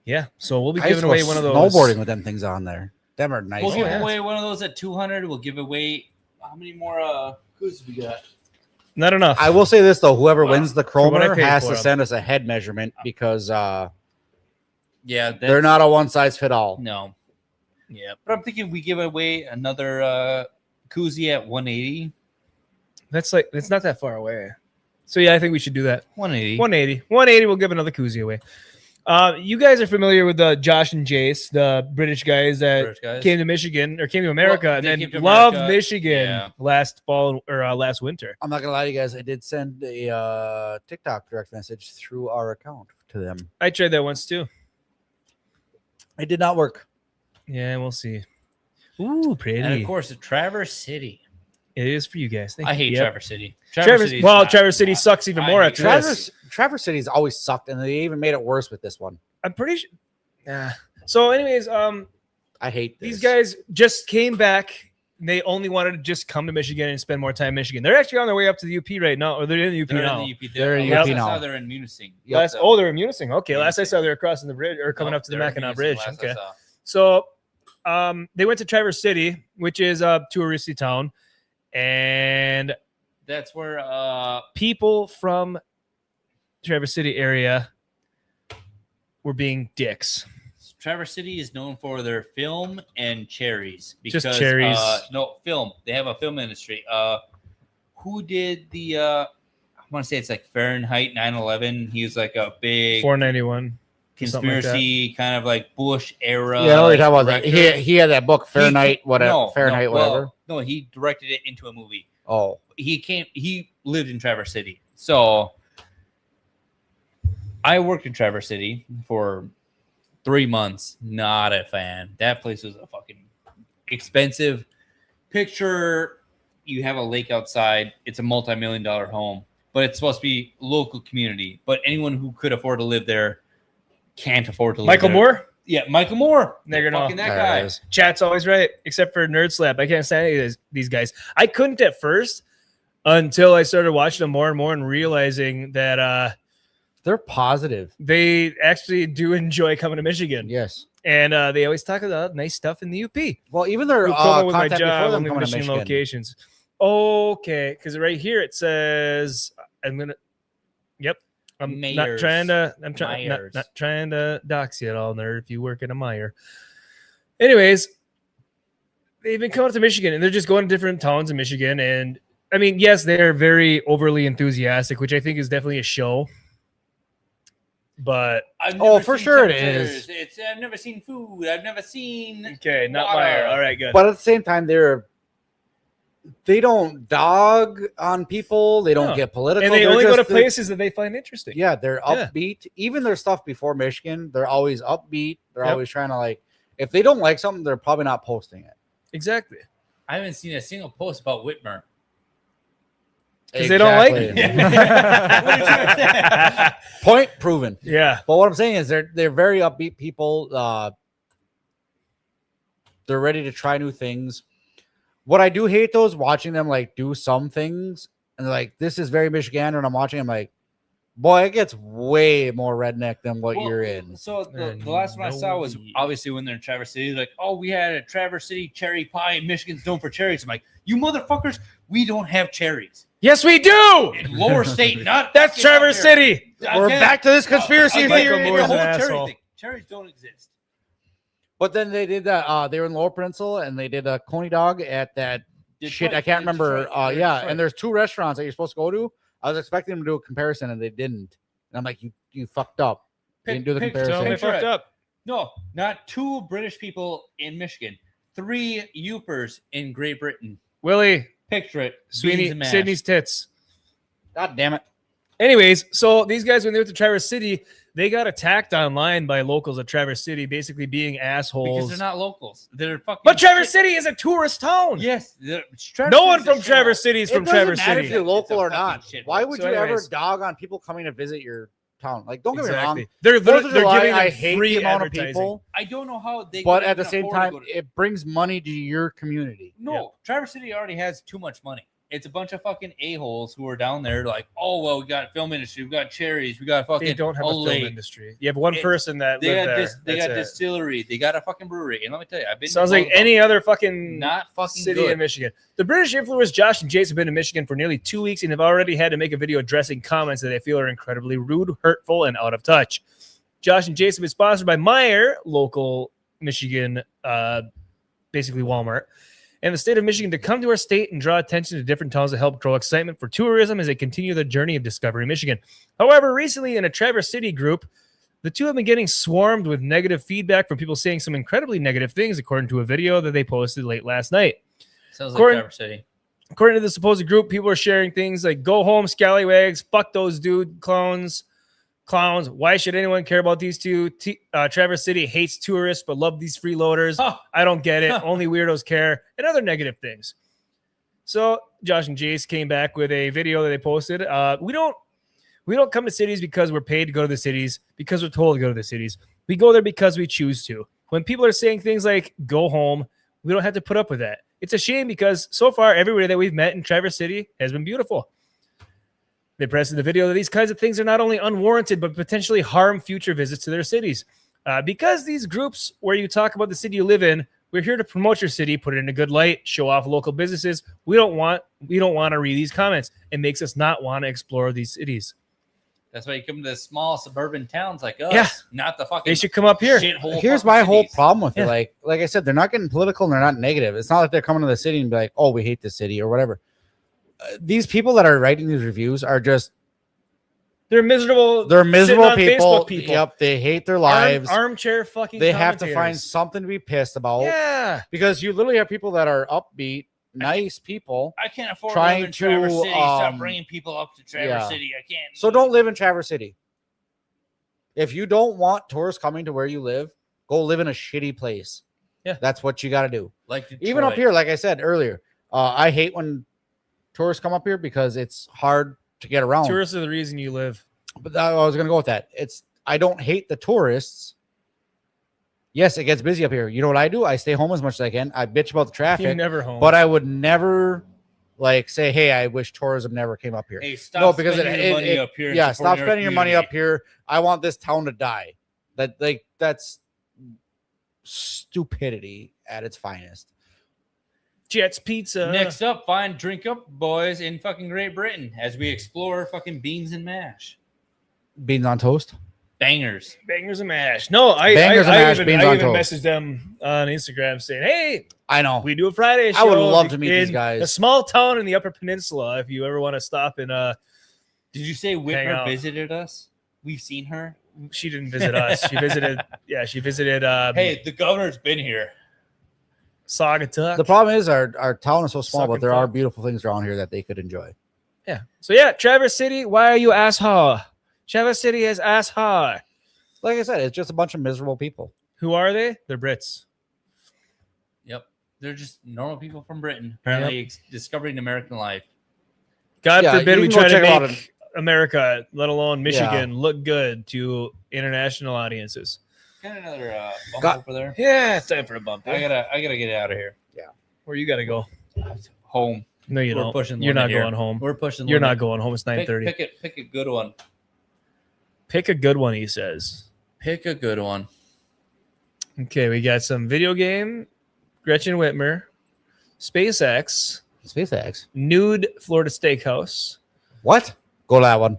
Yeah, so we'll be I used giving to away go one of those. snowboarding with them things on there. Them are nice. We'll give hats. away one of those at 200. We'll give away how many more goods we got? Not enough. I will say this though: whoever Well, wins the for what I Cromer paid has for to 'em. send us a head measurement because Yeah, they're not a one size fit all. No, Yeah, but I'm thinking we give away another koozie at 180. that's not that far away. So yeah, I think we should do that. 180. 180. We'll give another koozie away. You guys are familiar with Josh and Jace, the British guys that British guys. came to Michigan or came to America Well, and they then came to loved America, Michigan yeah. last fall or last winter. I'm not gonna lie to you guys. I did send a TikTok direct message through our account to them. I tried that once too. It did not work. Yeah, we'll see. Ooh, pretty. And of course, Traverse City. It is for you guys. Thank I you. hate Yep. Traverse City. Traverse City's Well, not- Traverse City sucks even I more hate after this. Traverse City's always sucked, and they even made it worse with this one. I'm pretty sure. Nah. So, anyways, I hate these this. guys just came back. They only wanted to just come to Michigan and spend more time in Michigan. They're actually on their way up to the UP right now, or they're in the UP They're now. in the UP. They're in last UP I saw now. they're in Munising. Yep. They're in Munising. Okay, last I Munising. saw they're crossing the bridge or coming Nope, up to the they're in Mackinac Munising Bridge. last I Okay, saw. so they went to Traverse City, which is a touristy town, and That's where people from Traverse City area were being dicks. Traverse City is known for their film and cherries. Just cherries. No, film. They have a film industry. Who did the I want to say it's like Fahrenheit 9/11. He was like a big 491. conspiracy kind of like Bush era. Yeah, I know what you're talking about. That. director. He had that book Fahrenheit, whatever. No, Fahrenheit, well, whatever. No, he directed it into a movie. Oh, He lived in Traverse City. So I worked in Traverse City for 3 months. Not a fan. That place was a fucking expensive. Picture you have a lake outside. It's a multi-million-dollar home, but it's supposed to be local community. But anyone who could afford to live there can't afford to live Michael there. Moore? Yeah, Michael Moore. Nigger no. Fucking that guy. Chat's always right, except for Nerd Slap. I can't stand any of these guys. I couldn't at first until I started watching them more and more and realizing that they're positive. They actually do enjoy coming to Michigan. Yes. And they always talk about nice stuff in the UP. Well, even their with my content job, before them only coming to Michigan Michigan. locations. Okay, because right here it says I'm gonna. Yep. I'm not Mayors. trying to. I'm trying Myers. not trying to dox you at all, nerd. If you work at a Meyer. Anyways, they've been coming to Michigan, and they're just going to different towns in Michigan. And I mean, yes, they're very overly enthusiastic, which I think is definitely a show. But for sure it is. I've never seen food. I've never seen. Okay, not water. Meyer. All right, good. But at the same time, they don't dog on people. They don't No. get political. And they They're only go to just- places that they find interesting. Yeah, they're upbeat. Even their stuff before Michigan, they're always upbeat. They're Yep. always trying to like. If they don't like something, they're probably not posting it. Exactly. I haven't seen a single post about Whitmer. Because they don't like it. Point proven. Yeah. But what I'm saying is they're very upbeat people. They're ready to try new things. What I do hate though is watching them like do some things and like this is very Michigan, and I'm watching. I'm like, boy, it gets way more redneck than what you're in. So the last one I saw was obviously when they're in Traverse City. Like, oh, we had a Traverse City cherry pie, and Michigan's known for cherries. I'm like, you motherfuckers, we don't have cherries. Yes, we do. In lower state, not That's Traverse City. We're back to this conspiracy theory. The whole cherry thing. Cherries don't exist. But then they did that. They were in Lower Peninsula and they did a Coney dog at that shit. I can't remember. And there's 2 restaurants that you're supposed to go to. I was expecting them to do a comparison and they didn't. And I'm like, you fucked up. You didn't do the comparison. They fucked up. No, not 2 British people in Michigan, 3 Yoopers in Great Britain. Willie. Picture it. Sydney's tits. God damn it. Anyways, so these guys, when they went to Traverse City, they got attacked online by locals at Traverse City, basically being assholes. Because they're not locals. They're fucking. But Traverse City is a tourist town. Yes. No one from Traverse City is from Traverse It doesn't matter City. if you're local or not. Why would So you ever anyways. dog on people coming to visit your town? Like, don't get me Exactly. wrong. They're 4th of July, giving them I hate free the amount of advertising. people. I don't know how they. But could at the even same afford to time, go to- it brings money to your community. No, Traverse City already has too much money. It's a bunch of fucking a-holes who are down there like, oh, well, we got film industry, we got cherries, we got fucking. They don't have a film lake. industry. You have one person that They lived got there. they got That's it. distillery, they got a fucking brewery, and let me tell you, I've been. Sounds to like both of any them. other fucking Not fucking city good. in Michigan. The British influenced Josh and Jace have been in Michigan for nearly 2 weeks and have already had to make a video addressing comments that they feel are incredibly rude, hurtful, and out of touch. Josh and Jace have been sponsored by Meyer, local Michigan, basically Walmart, and the state of Michigan to come to our state and draw attention to different towns to help grow excitement for tourism as they continue their journey of discovering Michigan. However, recently in a Traverse City group, the two have been getting swarmed with negative feedback from people saying some incredibly negative things, according to a video that they posted late last night. Sounds like According- Traverse City. According to the supposed group, people are sharing things like "Go home, scallywags! Fuck those clowns! Why should anyone care about these two? Traverse City hates tourists but love these freeloaders. I don't get it. Only weirdos care," and other negative things. So Josh and Jace came back with a video that they posted. We don't come to cities because we're paid to go to the cities, because we're told to go to the cities. We go there because we choose to. When people are saying things like "go home," we don't have to put up with that. It's a shame because so far everywhere that we've met in Traverse City has been beautiful. They pressed in the video that these kinds of things are not only unwarranted, but potentially harm future visits to their cities. Because these groups where you talk about the city you live in, we're here to promote your city, put it in a good light, show off local businesses. We don't want to read these comments. It makes us not want to explore these cities. That's why you come to small suburban towns like us, Yeah. not the fucking. They should come up here. shithole Here's fucking my whole cities. problem with Yeah. it. Like I said, they're not getting political and they're not negative. It's not like they're coming to the city and be like, "Oh, we hate this city" or whatever. These people that are writing these reviews are just They're miserable. they're miserable sitting on people. Facebook people. Yep, they hate their lives. Armchair fucking. They have to find commentators. something to be pissed about. Yeah. Because you literally have people that are upbeat, nice people. I can't afford trying to live in Traverse to, City. Stop um, bringing people up to Traverse yeah. City. I can't. So don't live in Traverse City. If you don't want tourists coming to where you live, go live in a shitty place. Yeah. That's what you got to do. Like Even up Detroit. here, like I said earlier, I hate when tourists come up here because it's hard to get around. Tourists are the reason you live. But I was going to go with that. I don't hate the tourists. Yes, it gets busy up here. You know what I do? I stay home as much as I can. I bitch about the traffic. You're never home. But I would never like say, hey, I wish tourism never came up here. Hey, stop spending your money up here. Yeah, stop spending your money up here. I want this town to die. That's stupidity at its finest. Jets Pizza. Next up, find Drink Up Boys in fucking Great Britain as we explore fucking beans and mash. Beans on toast? Bangers. Bangers and mash. No, I even messaged them on Instagram saying, hey, I know we do a Friday show. I would love to meet these guys. A small town in the Upper Peninsula. If you ever want to stop and did you say Whitmer visited us? We've seen her. She didn't visit us. She visited. Yeah, she visited. Hey, the governor's been here. Saugatuck. The problem is our town is so small, Suck but and there fuck. are beautiful things around here that they could enjoy. Yeah. So yeah, Traverse City. Why are you asshole? Traverse City is asshole. Like I said, it's just a bunch of miserable people. Who are they? They're Brits. Yep. They're just normal people from Britain, apparently discovering American life. God forbid we try to check make America, let alone Michigan, look good to international audiences. Got another bump over there. Yeah, it's time for a bump. I gotta get out of here. Yeah. Where you gotta go? Home. No, you We're don't. pushing You're not limit here. going home. We're pushing. You're limit. not going home. It's 9:30. Pick a good one. Pick a good one, he says. Pick a good one. Okay, we got some video game, Gretchen Whitmer, SpaceX, nude Florida Steakhouse. What? Go to that one.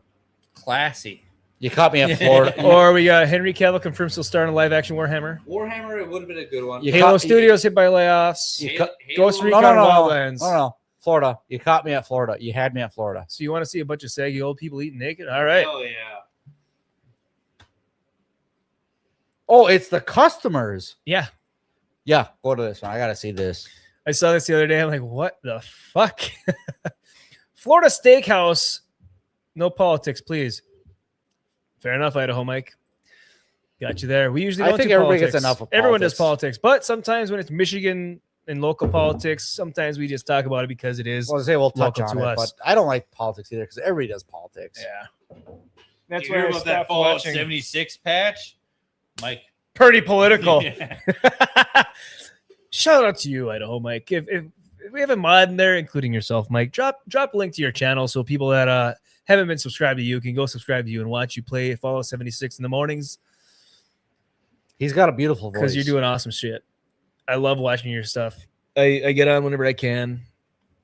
Classy. You caught me at Florida. Or we got Henry Cavill confirms he'll star in a live action Warhammer. Warhammer, it would have been a good one. Halo Studios hit by layoffs. Ghost Recon Wildlands. No. Florida. You caught me at Florida. You had me at Florida. So you want to see a bunch of saggy old people eating naked? All right. Oh, yeah. Oh, it's the customers. Yeah. Yeah, go to this one. I got to see this. I saw this the other day. I'm like, what the fuck? Florida Steakhouse. No politics, please. Fair enough, Idaho Mike. Got you there. We usually don't think do everybody politics. gets enough of Everyone does politics. politics, but sometimes when it's Michigan and local politics, sometimes we just talk about it because it is Well, we'll touch local on to it, us. but I don't like politics either because everybody does politics. Yeah. That's why I about that Fallout 76 patch, Mike. Pretty political. Yeah. Shout out to you, Idaho Mike. If we have a mod in there, including yourself, Mike, drop a link to your channel so people that haven't been subscribed to you can go subscribe to you and watch you play Fallout 76 in the mornings. He's got a beautiful voice. Because you're doing awesome shit. I love watching your stuff. I get on whenever I can.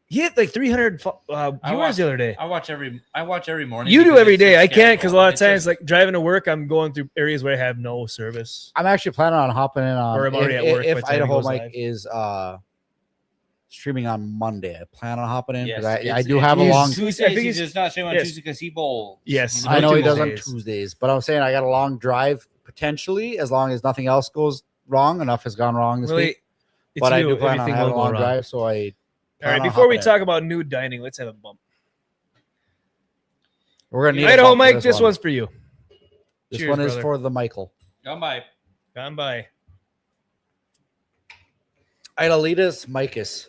He hit like 300 viewers the other day. I watch every morning. You do every day. I can't because a lot of It's times, just- like driving to work, I'm going through areas where I have no service. I'm actually planning on hopping in on Or I'm already at work by if the time it Idaho goes Mike live. is streaming on Monday. I plan on hopping in because Yes, I do have a long. Tuesdays, I think he's just not showing on yes. Tuesday because he bowls. Yes. I know he does on Tuesdays. Tuesdays, but I'm saying I got a long drive potentially as long as nothing else goes wrong. Enough has gone wrong this Really, week, it's but I you. do plan on Everything having a will go long wrong. drive. So I. All right, plan on before we hopping in. talk about nude dining, let's have a bump. We're gonna need a Idaho bump for Mike, this one. one's for you. This Cheers, one is brother. for the Michael. Gone by. Gone by. Idolitas Micus.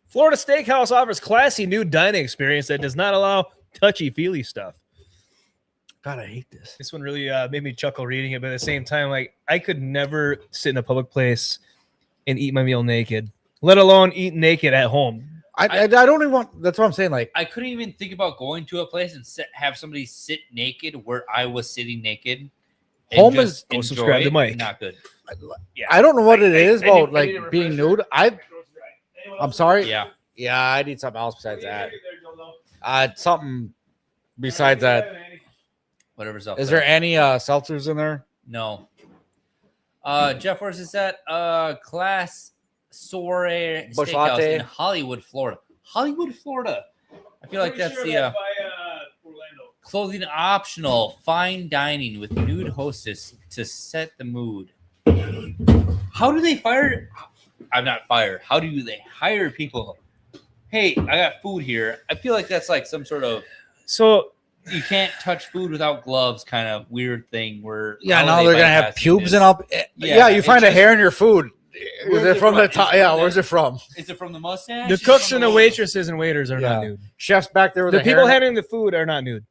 Florida Steakhouse offers classy nude dining experience that does not allow touchy-feely stuff. God, I hate this. This one really made me chuckle reading it, but at the same time, like I could never sit in a public place and eat my meal naked, let alone eat naked at home. I don't even want. That's what I'm saying. Like I couldn't even think about going to a place and have somebody sit naked where I was sitting naked. and Home just is- Go enjoy subscribe to it. Mike. Not good. I don't know what it is I about need- I need like a being refresher. nude. I'm sorry. Yeah. Yeah, I need something else besides that. Something besides that. Whatever's up. Is there any seltzers in there? No. Jeff, where's this at? Class Soiree Bush Steakhouse Latte. in Hollywood, Florida. Hollywood, Florida. I feel like that's the clothing optional fine dining with nude hostess to set the mood. How do they fire? I'm not fire. How do they hire people? Hey, I got food here. I feel like that's like some sort of So you can't touch food without gloves kind of weird thing where Yeah, now they're gonna have pubes and up. Yeah, you it's find a just- hair in your food. Is it from the top? Yeah, where's it from? Is it from the mustache? The cooks and the waitresses and waiters are not nude. Chef's back there with The a people hairnet. handling the food are not nude.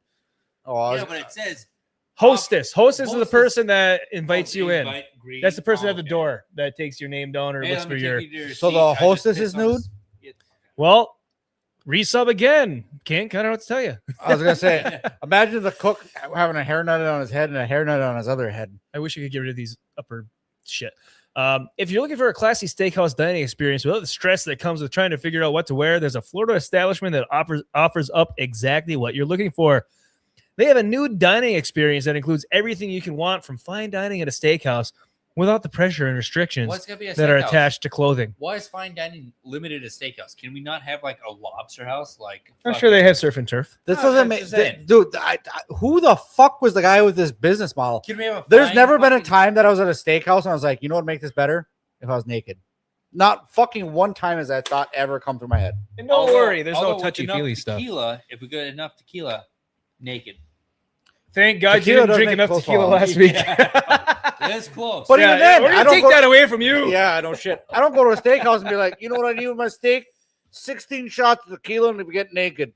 Oh, Yeah, but it says Hostess. Hostess is the person that invites you in. green. That's the person at the door that takes your name down or Hey, looks let for me your. take you to your So seat. the I just hostess pissed is on the nude? s- Well, resub again. Can't. I don't know what to tell you. I was gonna say, imagine the cook having a hairnet on his head and a hairnet on his other head. I wish we could get rid of these upper shit. If you're looking for a classy steakhouse dining experience without the stress that comes with trying to figure out what to wear, there's a Florida establishment that offers up exactly what you're looking for. They have a new dining experience that includes everything you can want from fine dining at a steakhouse without the pressure and restrictions What's gonna be a that are steakhouse? attached to clothing. Why is fine dining limited to steakhouse? Can we not have like a lobster house? Like I'm sure they have surf and turf. This No, doesn't that's make, insane. dude. Who the fuck was the guy with this business model? Can we have a There's fine never been a fucking- time that I was at a steakhouse and I was like, you know what would make this better? If I was naked. Not fucking one time has that thought ever come through my head. And don't worry, there's no although with touchy-feely enough stuff. Tequila, if we got enough tequila, naked. Thank God Tequila you didn't does drink make enough close tequila follow. last week. That's close. But even then, we're gonna I don't take go- that away from you. Yeah, I don't shit. I don't go to a steakhouse and be like, you know what I need with my steak? 16 shots of tequila and we get naked.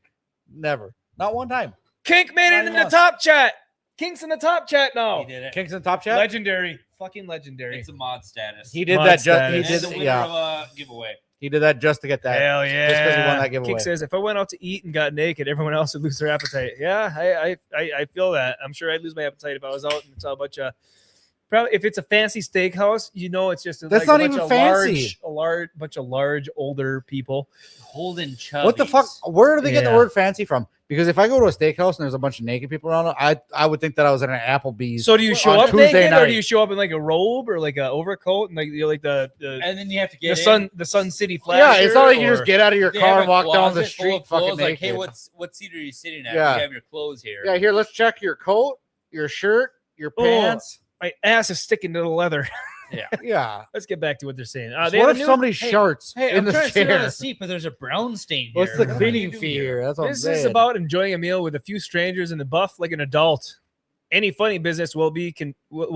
Never. Not one time. Kink made it in the once. top chat. Kink's in the top chat now. He did it. Kingston Top Chat? Legendary. Fucking legendary. It's a mod status. He did Mod that just status. he And did the winner yeah. of a giveaway. He did that just to get that. Hell Just yeah. because he won that giveaway. Kink says, if I went out to eat and got naked, everyone else would lose their appetite. Yeah, I feel that. I'm sure I'd lose my appetite if I was out and saw a bunch of probably if it's a fancy steakhouse, you know it's just That's like not a bunch even of fancy. large bunch of large older people. Holding chubbies. What the fuck? Where do they get the Yeah. word fancy from? Because if I go to a steakhouse and there's a bunch of naked people around, I would think that I was at an Applebee's. So do you show on up Tuesday naked, or night. do you show up in like a robe or like a overcoat and like you're like the And then you have to the get Sun City Yeah, flasher? it's not like you or- just get out of your They car have and a walk down the closet full street of fucking clothes, like, hey, naked. what seat are you sitting at? Yeah. You have your clothes here. Yeah, here, let's check your coat, your shirt, your Oh. pants. My ass is sticking to the leather. Yeah. Let's get back to what they're saying. So They what have if a new- somebody's Hey, shirts Hey, in I'm the trying to sit on chair? a seat, but there's a brown stain here. What's the What am I cleaning doing fee here? That's what This I'm is saying. about enjoying a meal with a few strangers in the buff like an adult. Any funny business will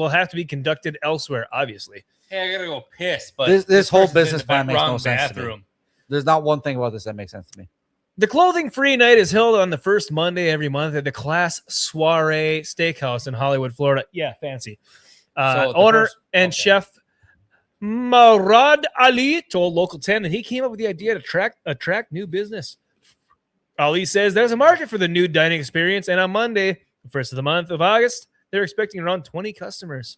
have to be conducted elsewhere, obviously. Hey, I gotta go piss. But This whole person's in business the plan makes wrong no sense to me. bathroom. There's not one thing about this that makes sense to me. The clothing free night is held on the first Monday every month at the Class Soiree Steakhouse in Hollywood, Florida. Yeah, fancy. So the Owner first- and okay. chef Murad Ali told Local 10 that he came up with the idea to attract new business. Ali says there's a market for the new dining experience, and on Monday, the first of the month of August, they're expecting around 20 customers.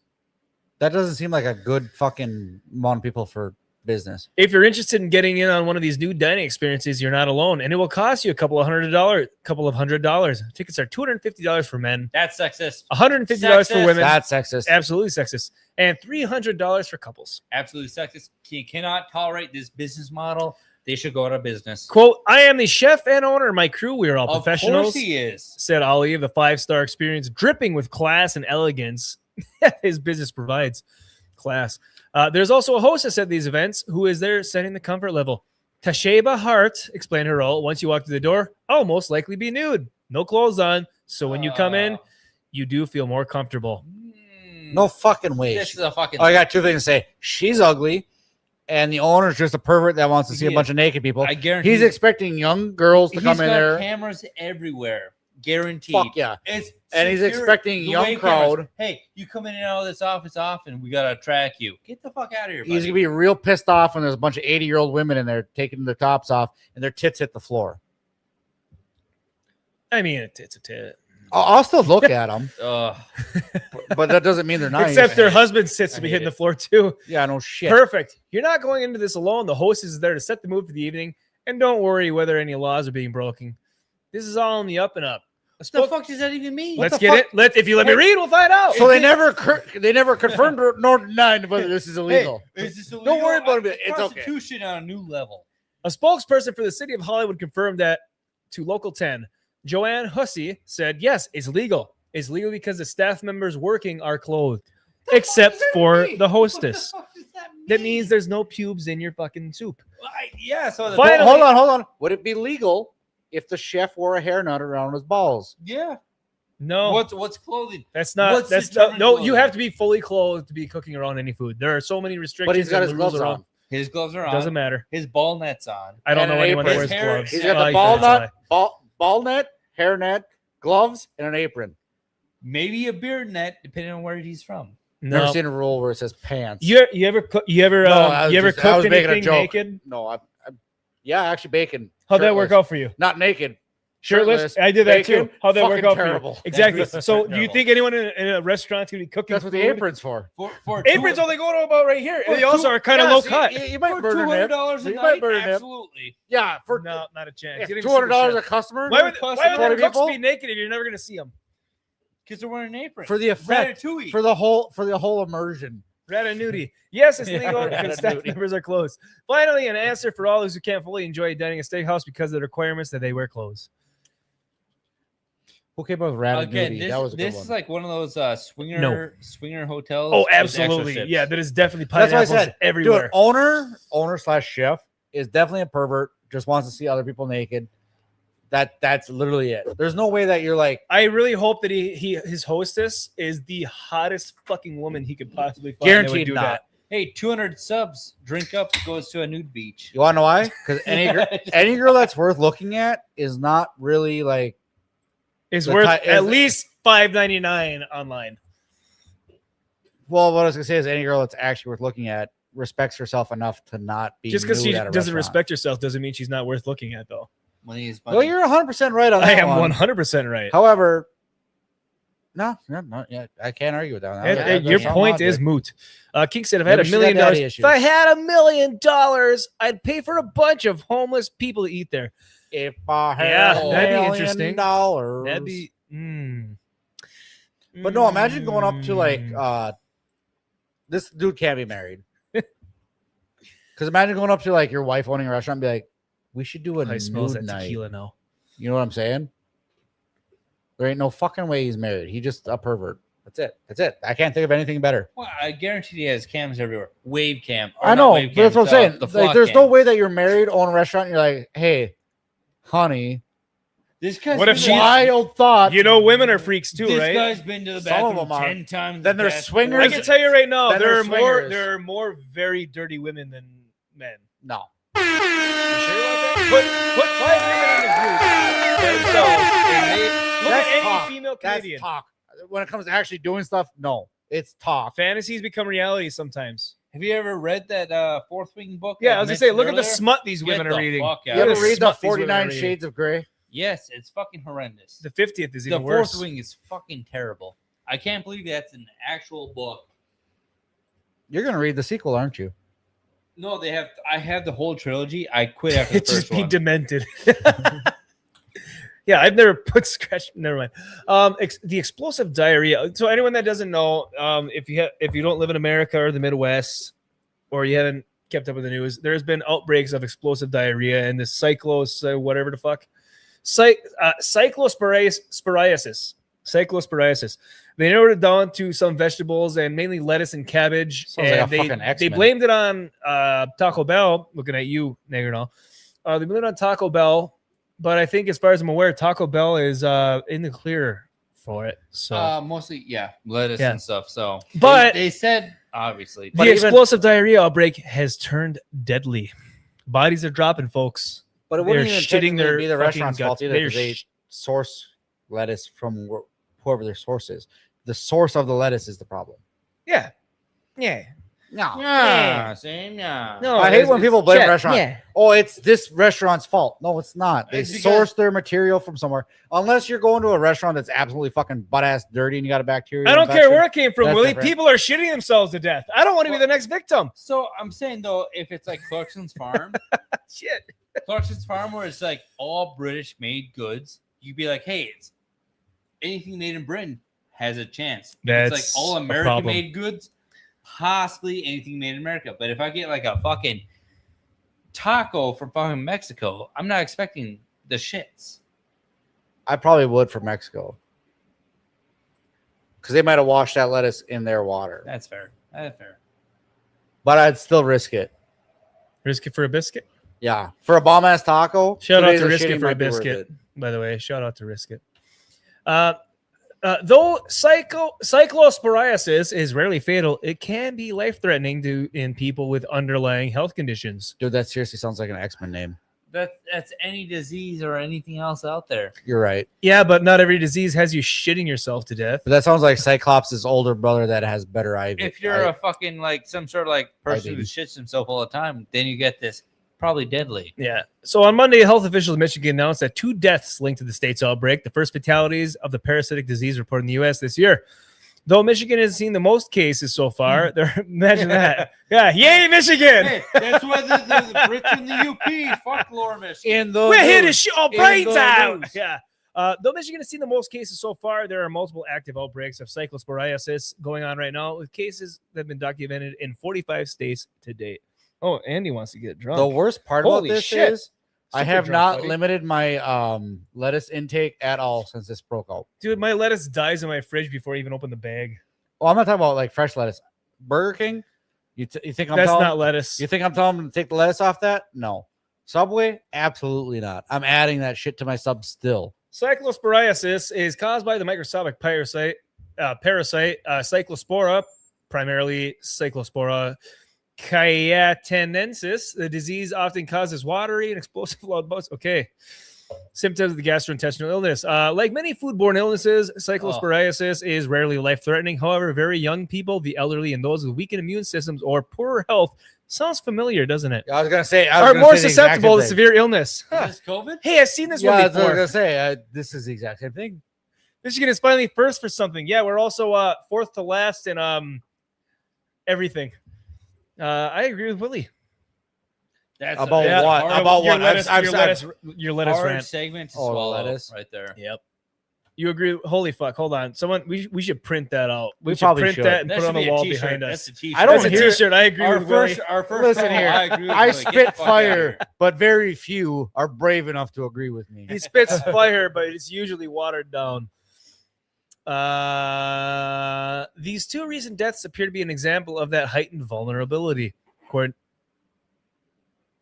That doesn't seem like a good fucking amount of people for business. If you're interested in getting in on one of these new dining experiences, you're not alone, and it will cost you a couple of $100. Tickets are $250 for men, That's sexist. $150 for Sexist. women, That's sexist. absolutely sexist, and $300 for couples. Absolutely sexist. You cannot tolerate this business model. They should go out of business. Quote, I am the chef and owner of my crew. We are all Of professionals, course he is. said Ali of the 5-star experience, dripping with class and elegance. His business provides class. There's also a hostess at these events who is there setting the comfort level. Tasheba Hart explained her role. Once you walk through the door, I'll most likely be nude. No clothes on. So when you come in, you do feel more comfortable. No fucking way. This is a fucking. I got two things to say. She's ugly, and the owner's just a pervert that wants to see a He bunch of naked people. I guarantee He's expecting young girls to he's come in got there. cameras everywhere. Guaranteed. Fuck yeah. It's And he's secure- expecting the young way cameras- crowd. Hey, you come in and out of this office often. We gotta track you. Get the fuck out of here. He's buddy. gonna be real pissed off when there's a bunch of 80-year-old women in there taking their tops off and their tits hit the floor. I mean, it's a tit. I'll still look at them, Ugh. but that doesn't mean they're nice. Except their husband sits to be I hitting hate the floor too. Yeah, no shit. Perfect. You're not going into this alone. The host is there to set the mood for the evening, and don't worry whether any laws are being broken. This is all on the up and up. What the fuck does that even mean? Let's the get fuck? it. If you let me read, we'll find out. So they never confirmed nor denied whether this is illegal. Is this Don't worry about it. It's okay. Prostitution on a new level. A spokesperson for the city of Hollywood confirmed that to Local 10. Joanne Hussey said, yes, it's legal. It's legal because the staff members working are clothed, except for the hostess. That means there's no pubes in your fucking soup. Yeah. So the, Finally- Hold on. Would it be legal if the chef wore a hairnet around his balls? yeah. No, What's clothing? that's not. What's That's determined no. clothing? You have to be fully clothed to be cooking around any food. There are so many restrictions. But he's got and his rules gloves around. on. His gloves are on. Doesn't matter. His ball net's on. I don't And know an anyone that apron. wears His hair- gloves. He's got Oh, the you ball can't net, ball net, hair net, gloves, and an apron. Maybe a beard net, depending on where he's from. Never No. seen a rule where it says pants. You ever cooked I was cooked making a anything joke. naked? No, yeah, actually bacon. How'd that work Shirtless. out for you? Not naked. Shirtless? I did that bacon, too. How'd that work fucking out terrible. for you? Exactly. That's So, do you terrible. think anyone in a restaurant's gonna be cooking? That's what the food? apron's for. For Aprons only go to about right here. They also are kind of low cut. You might for burn a nip. $200 a You night, might burn a nip. absolutely. Yeah, for No, not a chance. if You didn't even see the $200 a chef. customer. Why would cost the 20 cooks people? be naked if you're never gonna see them? Because they're wearing an apron. For the effect, Ratatouille. for the whole immersion. Ratatouille. Yes, it's legal Yeah, because staff ratatouille. members are closed. Finally, an answer for all those who can't fully enjoy dining at a steakhouse because of the requirements that they wear clothes. Who came up with Ratatouille? Again, this, That was a good this one. is like one of those swinger hotels. Oh, with extra absolutely. ships. Yeah, that is definitely That's what I pineapples said. everywhere. Dude, owner slash chef is definitely a pervert. Just wants to see other people naked. That's literally it. There's no way that you're like, I really hope that his hostess is the hottest fucking woman he could possibly find. that would guaranteed do not. that. Hey, 200 subs. Drink up goes to a nude beach. You want to know why? Because any girl that's worth looking at is not really like. It's The worth ti- at is- least $5.99 online. Well, what I was gonna say is any girl that's actually worth looking at respects herself enough to not be. Just because she nude at a doesn't restaurant. respect herself doesn't mean she's not worth looking at, though. Well, you're 100% right on that. I am one. 100% right. However, no, yeah, I can't argue with that. Your point is moot. King said, "If I had Maybe $1 she got million, daddy if issues. I had $1 million, I'd pay for a bunch of homeless people to eat there." If I had Yeah, $1 that'd be million interesting. dollars. That'd be. But no, imagine going up to like this dude can't be married. Because imagine going up to like your wife owning a restaurant and be like, we should do a I smells nude that night. tequila now. You know what I'm saying? There ain't no fucking way he's married. He's just a pervert. That's it. I can't think of anything better. Well, I guarantee he has cams everywhere. Wave cam. I know, but that's what I'm saying. Like, there's no way that you're married, own a restaurant, and you're like, hey, honey, This guy's What if been she- to- wild thought. You know, women are freaks too, This right? guy's been to the Some of bathroom them are. 10 times. Then the there's past swingers. I 4 can tell you right now, Then there are there's more. swingers. There are more very dirty women than men. No. You sure about that? Put 5 women on the group. Themselves, and look That's at any talk. female That's comedian. talk. When it comes to actually doing stuff, no, it's talk. Fantasies become reality sometimes. Have you ever read that Fourth Wing book? Yeah, that I was gonna mentioned say, look at the earlier? smut these Get women the are reading. fuck You out. ever the read the smut these women are 49 reading. Shades of Grey? Yes, it's fucking horrendous. The 50th is The even Fourth worse. Wing is fucking terrible. I can't believe that's an actual book. You're gonna read the sequel, aren't you? No, they have. I have the whole trilogy. I quit after the It just first be one. demented. Yeah, I've never put scratch. Never mind. The explosive diarrhea. So anyone that doesn't know, if you don't live in America or the Midwest, or you haven't kept up with the news, there's been outbreaks of explosive diarrhea and this whatever the fuck, cyclosporiasis. They narrowed it down to some vegetables and mainly lettuce and cabbage. Sounds like and a fucking they X-Men. blamed it on Taco Bell. Looking at you, Negro. They blamed it on Taco Bell. But I think, as far as I'm aware, Taco Bell is in the clear for it. So Mostly, yeah, lettuce Yeah. and stuff. So, But- they said obviously, the explosive diarrhea outbreak has turned deadly. Bodies are dropping, folks. But it They're wouldn't even shitting technically their be the fucking restaurant's guts. fault either, They're because they source lettuce from whoever their source is. The source of the lettuce is the problem. Yeah. No. yeah, same, yeah. No, I hate when people blame a restaurant. Yeah. Oh, it's this restaurant's fault. No, it's not. They It's because- source their material from somewhere. Unless you're going to a restaurant that's absolutely fucking butt-ass dirty and you got a bacteria. I don't care infection. where it came from, That's Willie. different. People are shitting themselves to death. I don't want to be the next victim. So I'm saying though, if it's like Clarkson's Farm, Shit. Clarkson's Farm, where it's like all British made goods, you'd be like, hey, it's anything made in Britain has a chance. If it's like That's all a American problem. made goods, possibly anything made in America. But if I get like a fucking taco from fucking Mexico, I'm not expecting the shits. I probably would for Mexico. Because they might have washed that lettuce in their water. That's fair. That's fair. But I'd still risk it. Risk it for a biscuit. Yeah. For a bomb-ass taco. Shout 2 out days to of Risk shitting It for a might be worth biscuit. it. By the way, shout out to Risk It. Though cyclosporiasis is rarely fatal, it can be life-threatening in people with underlying health conditions. Dude, that seriously sounds like an X-Men name. That's any disease or anything else out there. You're right. Yeah, but not every disease has you shitting yourself to death. But that sounds like Cyclops' older brother that has better eye. If you're a fucking like some sort of like person who shits himself all the time, then you get this probably deadly. Yeah. So on Monday, health officials in Michigan announced that 2 deaths linked to the state's outbreak, the first fatalities of the parasitic disease reported in the U.S. this year. Though Michigan has seen the most cases so far, imagine that. Yeah, yay, Michigan! Hey, that's why the Brits in the UP. Fuck Lower Michigan. We're here to shoot our brains out. Yeah. Though Michigan has seen the most cases so far, there are multiple active outbreaks of cyclosporiasis going on right now, with cases that have been documented in 45 states to date. Oh, Andy wants to get drunk. The worst part Holy about this shit. is I Super have drunk, not buddy. limited my lettuce intake at all since this broke out. Dude, my lettuce dies in my fridge before I even open the bag. Well, I'm not talking about like fresh lettuce. Burger King, you think I'm That's telling, not lettuce. You think I'm telling them to take the lettuce off that? No. Subway, absolutely not. I'm adding that shit to my sub still. Cyclosporiasis is caused by the microscopic parasite Cyclospora, primarily Cyclospora cayetanensis. The disease often causes watery and explosive loud buzz. Okay. Symptoms of the gastrointestinal illness. Like many foodborne illnesses, cyclosporiasis is rarely life-threatening. However, very young people, the elderly, and those with weakened immune systems or poorer health sounds familiar, doesn't it? I was gonna say, are more susceptible to severe illness. Is this COVID? Hey, I've seen this Yeah, one I was before. gonna say this is the exact same thing. Michigan is finally first for something. Yeah, we're also fourth to last in everything. I agree with Willie. That's About that's what? hard- About your what? lettuce, I've your said- lettuce, your lettuce hard rant. segment to Oh, swallow lettuce. right there. Yep. You agree? Holy fuck! Hold on, someone. We should print that out. We should probably print should. that and That put it should on the be a wall t-shirt. behind That's us. a t-shirt. I don't That's a hear- t-shirt. I agree Our with Willie. first Listen promo, here, I agree with I Willie. Get spit the fuck outta fire, here. but very few are brave enough to agree with me. He spits fire, but it's usually watered down. These 2 recent deaths appear to be an example of that heightened vulnerability.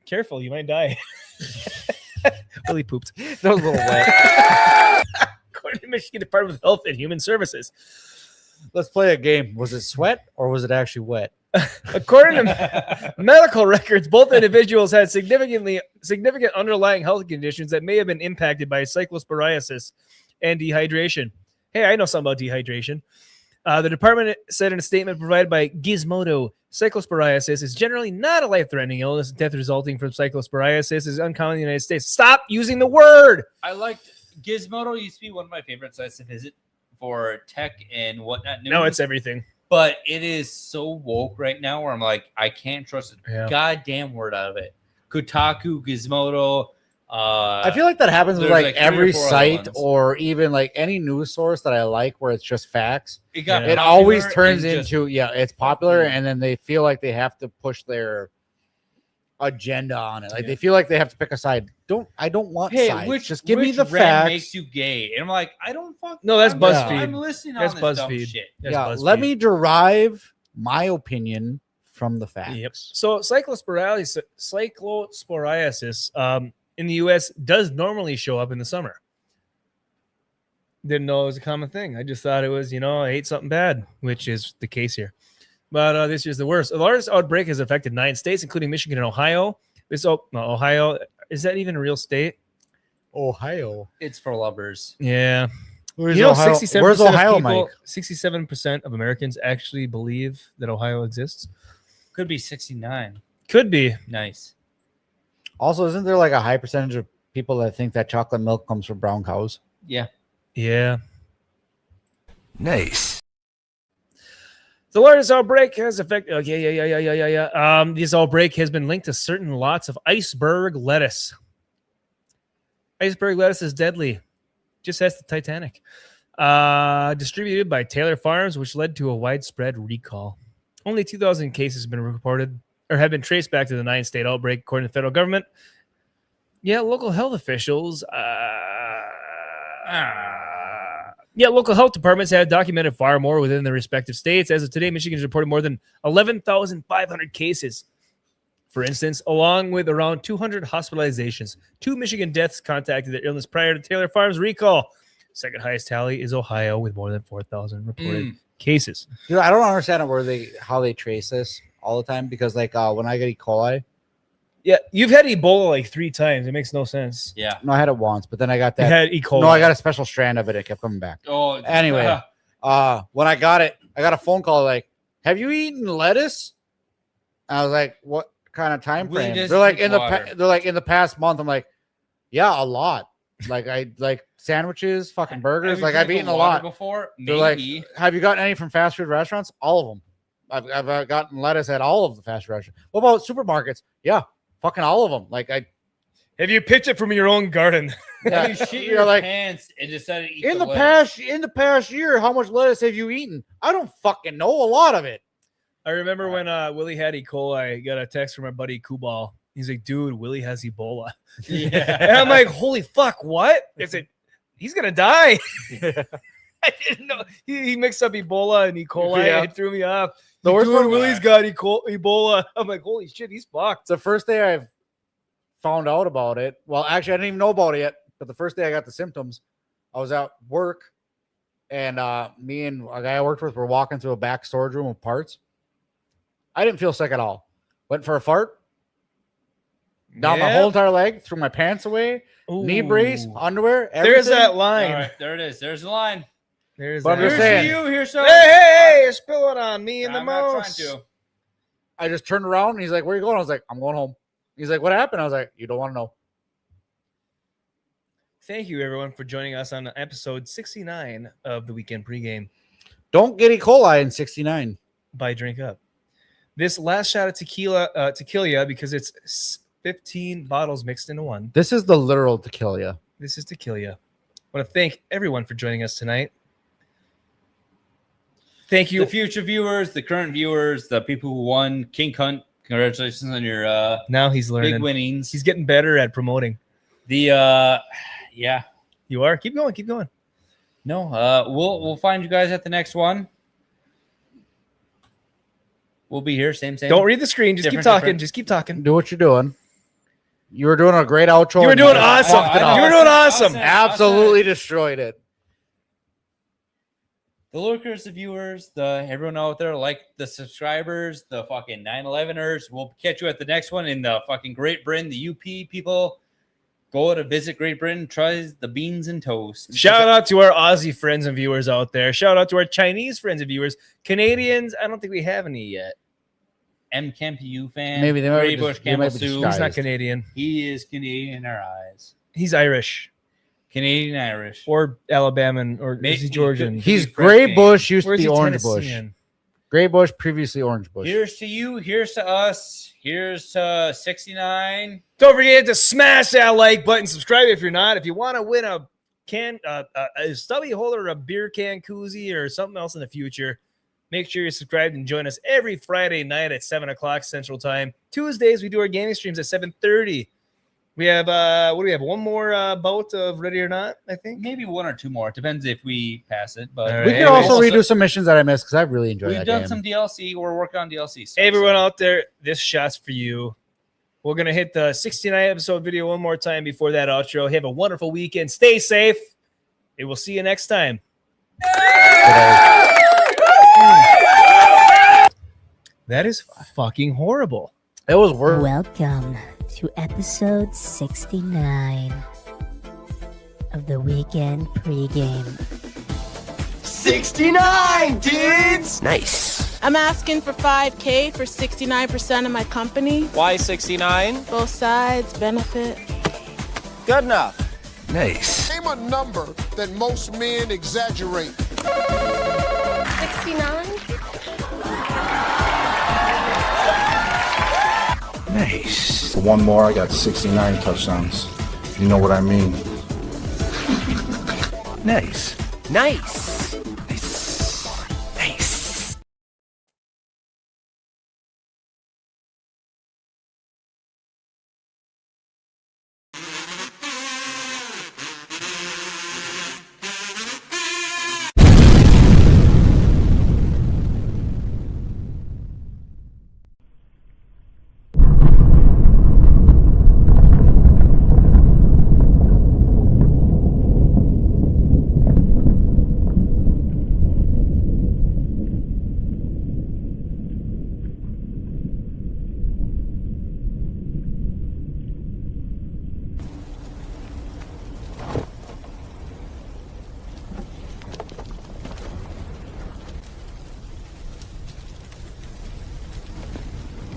Careful, you might die. Willie pooped. That was a little wet. According to Michigan Department of Health and Human Services. Let's play a game. Was it sweat or was it actually wet? According to medical records, both individuals had significant underlying health conditions that may have been impacted by cyclosporiasis and dehydration. Hey, I know something about dehydration. The department said in a statement provided by Gizmodo, cyclosporiasis is generally not a life-threatening illness. Death resulting from cyclosporiasis is uncommon in the United States. Stop using the word. I liked Gizmodo. Used to be one of my favorite sites to visit for tech and whatnot. No, it's everything. But it is so woke right now where I'm like, I can't trust a Yeah. goddamn word out of it. Kotaku, Gizmodo. I feel like that happens with there's like like 3 or every 4 other site ones. or even like any news source that I like where it's just facts. It got It popular always and turns just- into it's popular and then they feel like they have to push their agenda on it. Like they feel like they have to pick a side. I don't want Hey, sides. Just give me which the rant facts. makes you gay? And I'm like, I don't fuck. No, that's I'm- BuzzFeed. I'm listening That's on this dumb BuzzFeed. shit. That's Yeah, BuzzFeed. let me derive my opinion from the facts. Yep. So cyclosporiasis in the U.S. does normally show up in the summer. Didn't know it was a common thing. I just thought it was, I ate something bad, which is the case here. But this year's the worst. The largest outbreak has affected 9 states, including Michigan and Ohio. Ohio, is that even a real state? Ohio. It's for lovers. Yeah. Where's You know, Ohio? 67% Where's Ohio, of people, Mike? 67% of Americans actually believe that Ohio exists. Could be 69. Could be. Nice. Also, isn't there like a high percentage of people that think that chocolate milk comes from brown cows? Yeah. Yeah. Nice. The largest outbreak has affected. Yeah. This outbreak has been linked to certain lots of iceberg lettuce. Iceberg lettuce is deadly. Just as the Titanic. Distributed by Taylor Farms, which led to a widespread recall. Only 2,000 cases have been reported or have been traced back to the 9-state outbreak, according to the federal government. Yeah, local health officials. Local health departments have documented far more within their respective states. As of today, Michigan has reported more than 11,500 cases. For instance, along with around 200 hospitalizations. 2 Michigan deaths contacted their illness prior to Taylor Farms' recall. Second highest tally is Ohio with more than 4,000 reported cases. Dude, I don't understand how they trace this all the time because like when I get E. coli. Yeah, you've had Ebola like 3 times. It makes no sense. Yeah. No, I had it once, but then I got that. You had E. coli. No, I got a special strand of it. It kept coming back. Oh, anyway, when I got it, I got a phone call like, "Have you eaten lettuce?" And I was like, "What kind of time frame?" They're like in the past month. I'm like, "Yeah, a lot." Like I like sandwiches, fucking burgers. Like I've eaten a lot before. They're like, "Have you gotten any from fast food restaurants?" All of them. I've gotten lettuce at all of the fast food restaurants. What about supermarkets? Yeah, fucking all of them. Like have you picked it from your own garden? Yeah, you shit your pants and decided to eat in the past year, how much lettuce have you eaten? I don't fucking know. A lot of it. I remember when Willie had E. coli, I got a text from my buddy Kubal. He's like, dude, Willie has Ebola. Yeah. And I'm like, holy fuck, what? I said, he's going to die. I didn't know. He mixed up Ebola and E. coli. Yeah. It threw me off. The worst dude, part, Willie's got Ebola. I'm like, holy shit, he's fucked. It's the first day I've found out about it. Well, actually, I didn't even know about it yet. But the first day I got the symptoms, I was at work, and me and a guy I worked with were walking through a back storage room of parts. I didn't feel sick at all. Went for a fart. Down my whole entire leg, threw my pants away, knee brace, underwear. Everything. There's that line. All right, there it is. There's the line. There's But I'm that. just saying. You, here's some. Hey, you're spilling on me and the I'm not most. trying to. I just turned around and he's like, "Where are you going?" I was like, "I'm going home." He's like, "What happened?" I was like, "You don't want to know." Thank you, everyone, for joining us on episode 69 of the Weekend Pregame. Don't get E. coli in 69. By Drink Up. This last shot of tequila, because it's 15 bottles mixed into one. This is the literal tequila. This is tequila. I want to thank everyone for joining us tonight. Thank you. The future viewers, the current viewers, the people who won King Hunt. Congratulations on your now he's learning big winnings. He's getting better at promoting. Yeah, you are. Keep going. No, we'll find you guys at the next one. We'll be here, same. Don't read the screen. Just keep talking. Just keep talking. Do what you're doing. You were doing a great outro. You were doing awesome. You were doing awesome. Absolutely destroyed it. The lurkers, the viewers, the everyone out there, like the subscribers, the fucking 9/11ers. We'll catch you at the next one in the fucking Great Britain. The UP people go to visit Great Britain, try the beans and toast. Shout out to our Aussie friends and viewers out there. Shout out to our Chinese friends and viewers. Canadians, I don't think we have any yet. M. Kempu fan. Maybe they Gray might Bush be, they might Campbell be Sue. He's not disguised. Canadian. He is Canadian in our eyes. He's Irish Canadian Irish. or Alabama or is he Georgian? He's French Gray name. Bush, used to Where's be he Orange Bush. Tennessean? Gray Bush, previously Orange Bush. Here's to you. Here's to us. Here's to 69. Don't forget to smash that like button. Subscribe if you're not. If you want to win a stubby holder, a beer can koozie, or something else in the future, make sure you're subscribed and join us every Friday night at 7 o'clock Central Time. Tuesdays, we do our gaming streams at 7:30. We have, what do we have? One more bout of Ready or Not, I think. Maybe one or two more. It depends if we pass it. But All right. We can Anyways, also redo some missions that I missed because I've really enjoyed we've that done game. some DLC. We're working on DLC. stuff, Everyone so. out there, this shot's for you. We're going to hit the 69 episode video one more time before that outro. Have a wonderful weekend. Stay safe. And we'll see you next time. That is fucking horrible. It was worth. Welcome to episode 69 of the Weekend Pregame. 69, dudes! Nice. I'm asking for $5,000 for 69% of my company. Why 69? Both sides benefit. Good enough. Nice. Name a number that most men exaggerate. 69? Nice. For one more, I got 69 touchdowns. You know what I mean? Nice. Nice. Nice. Nice.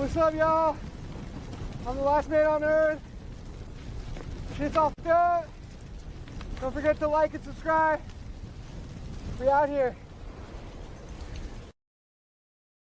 What's up, y'all? I'm the last man on earth. Shit's off good. Don't forget to like and subscribe. We out here.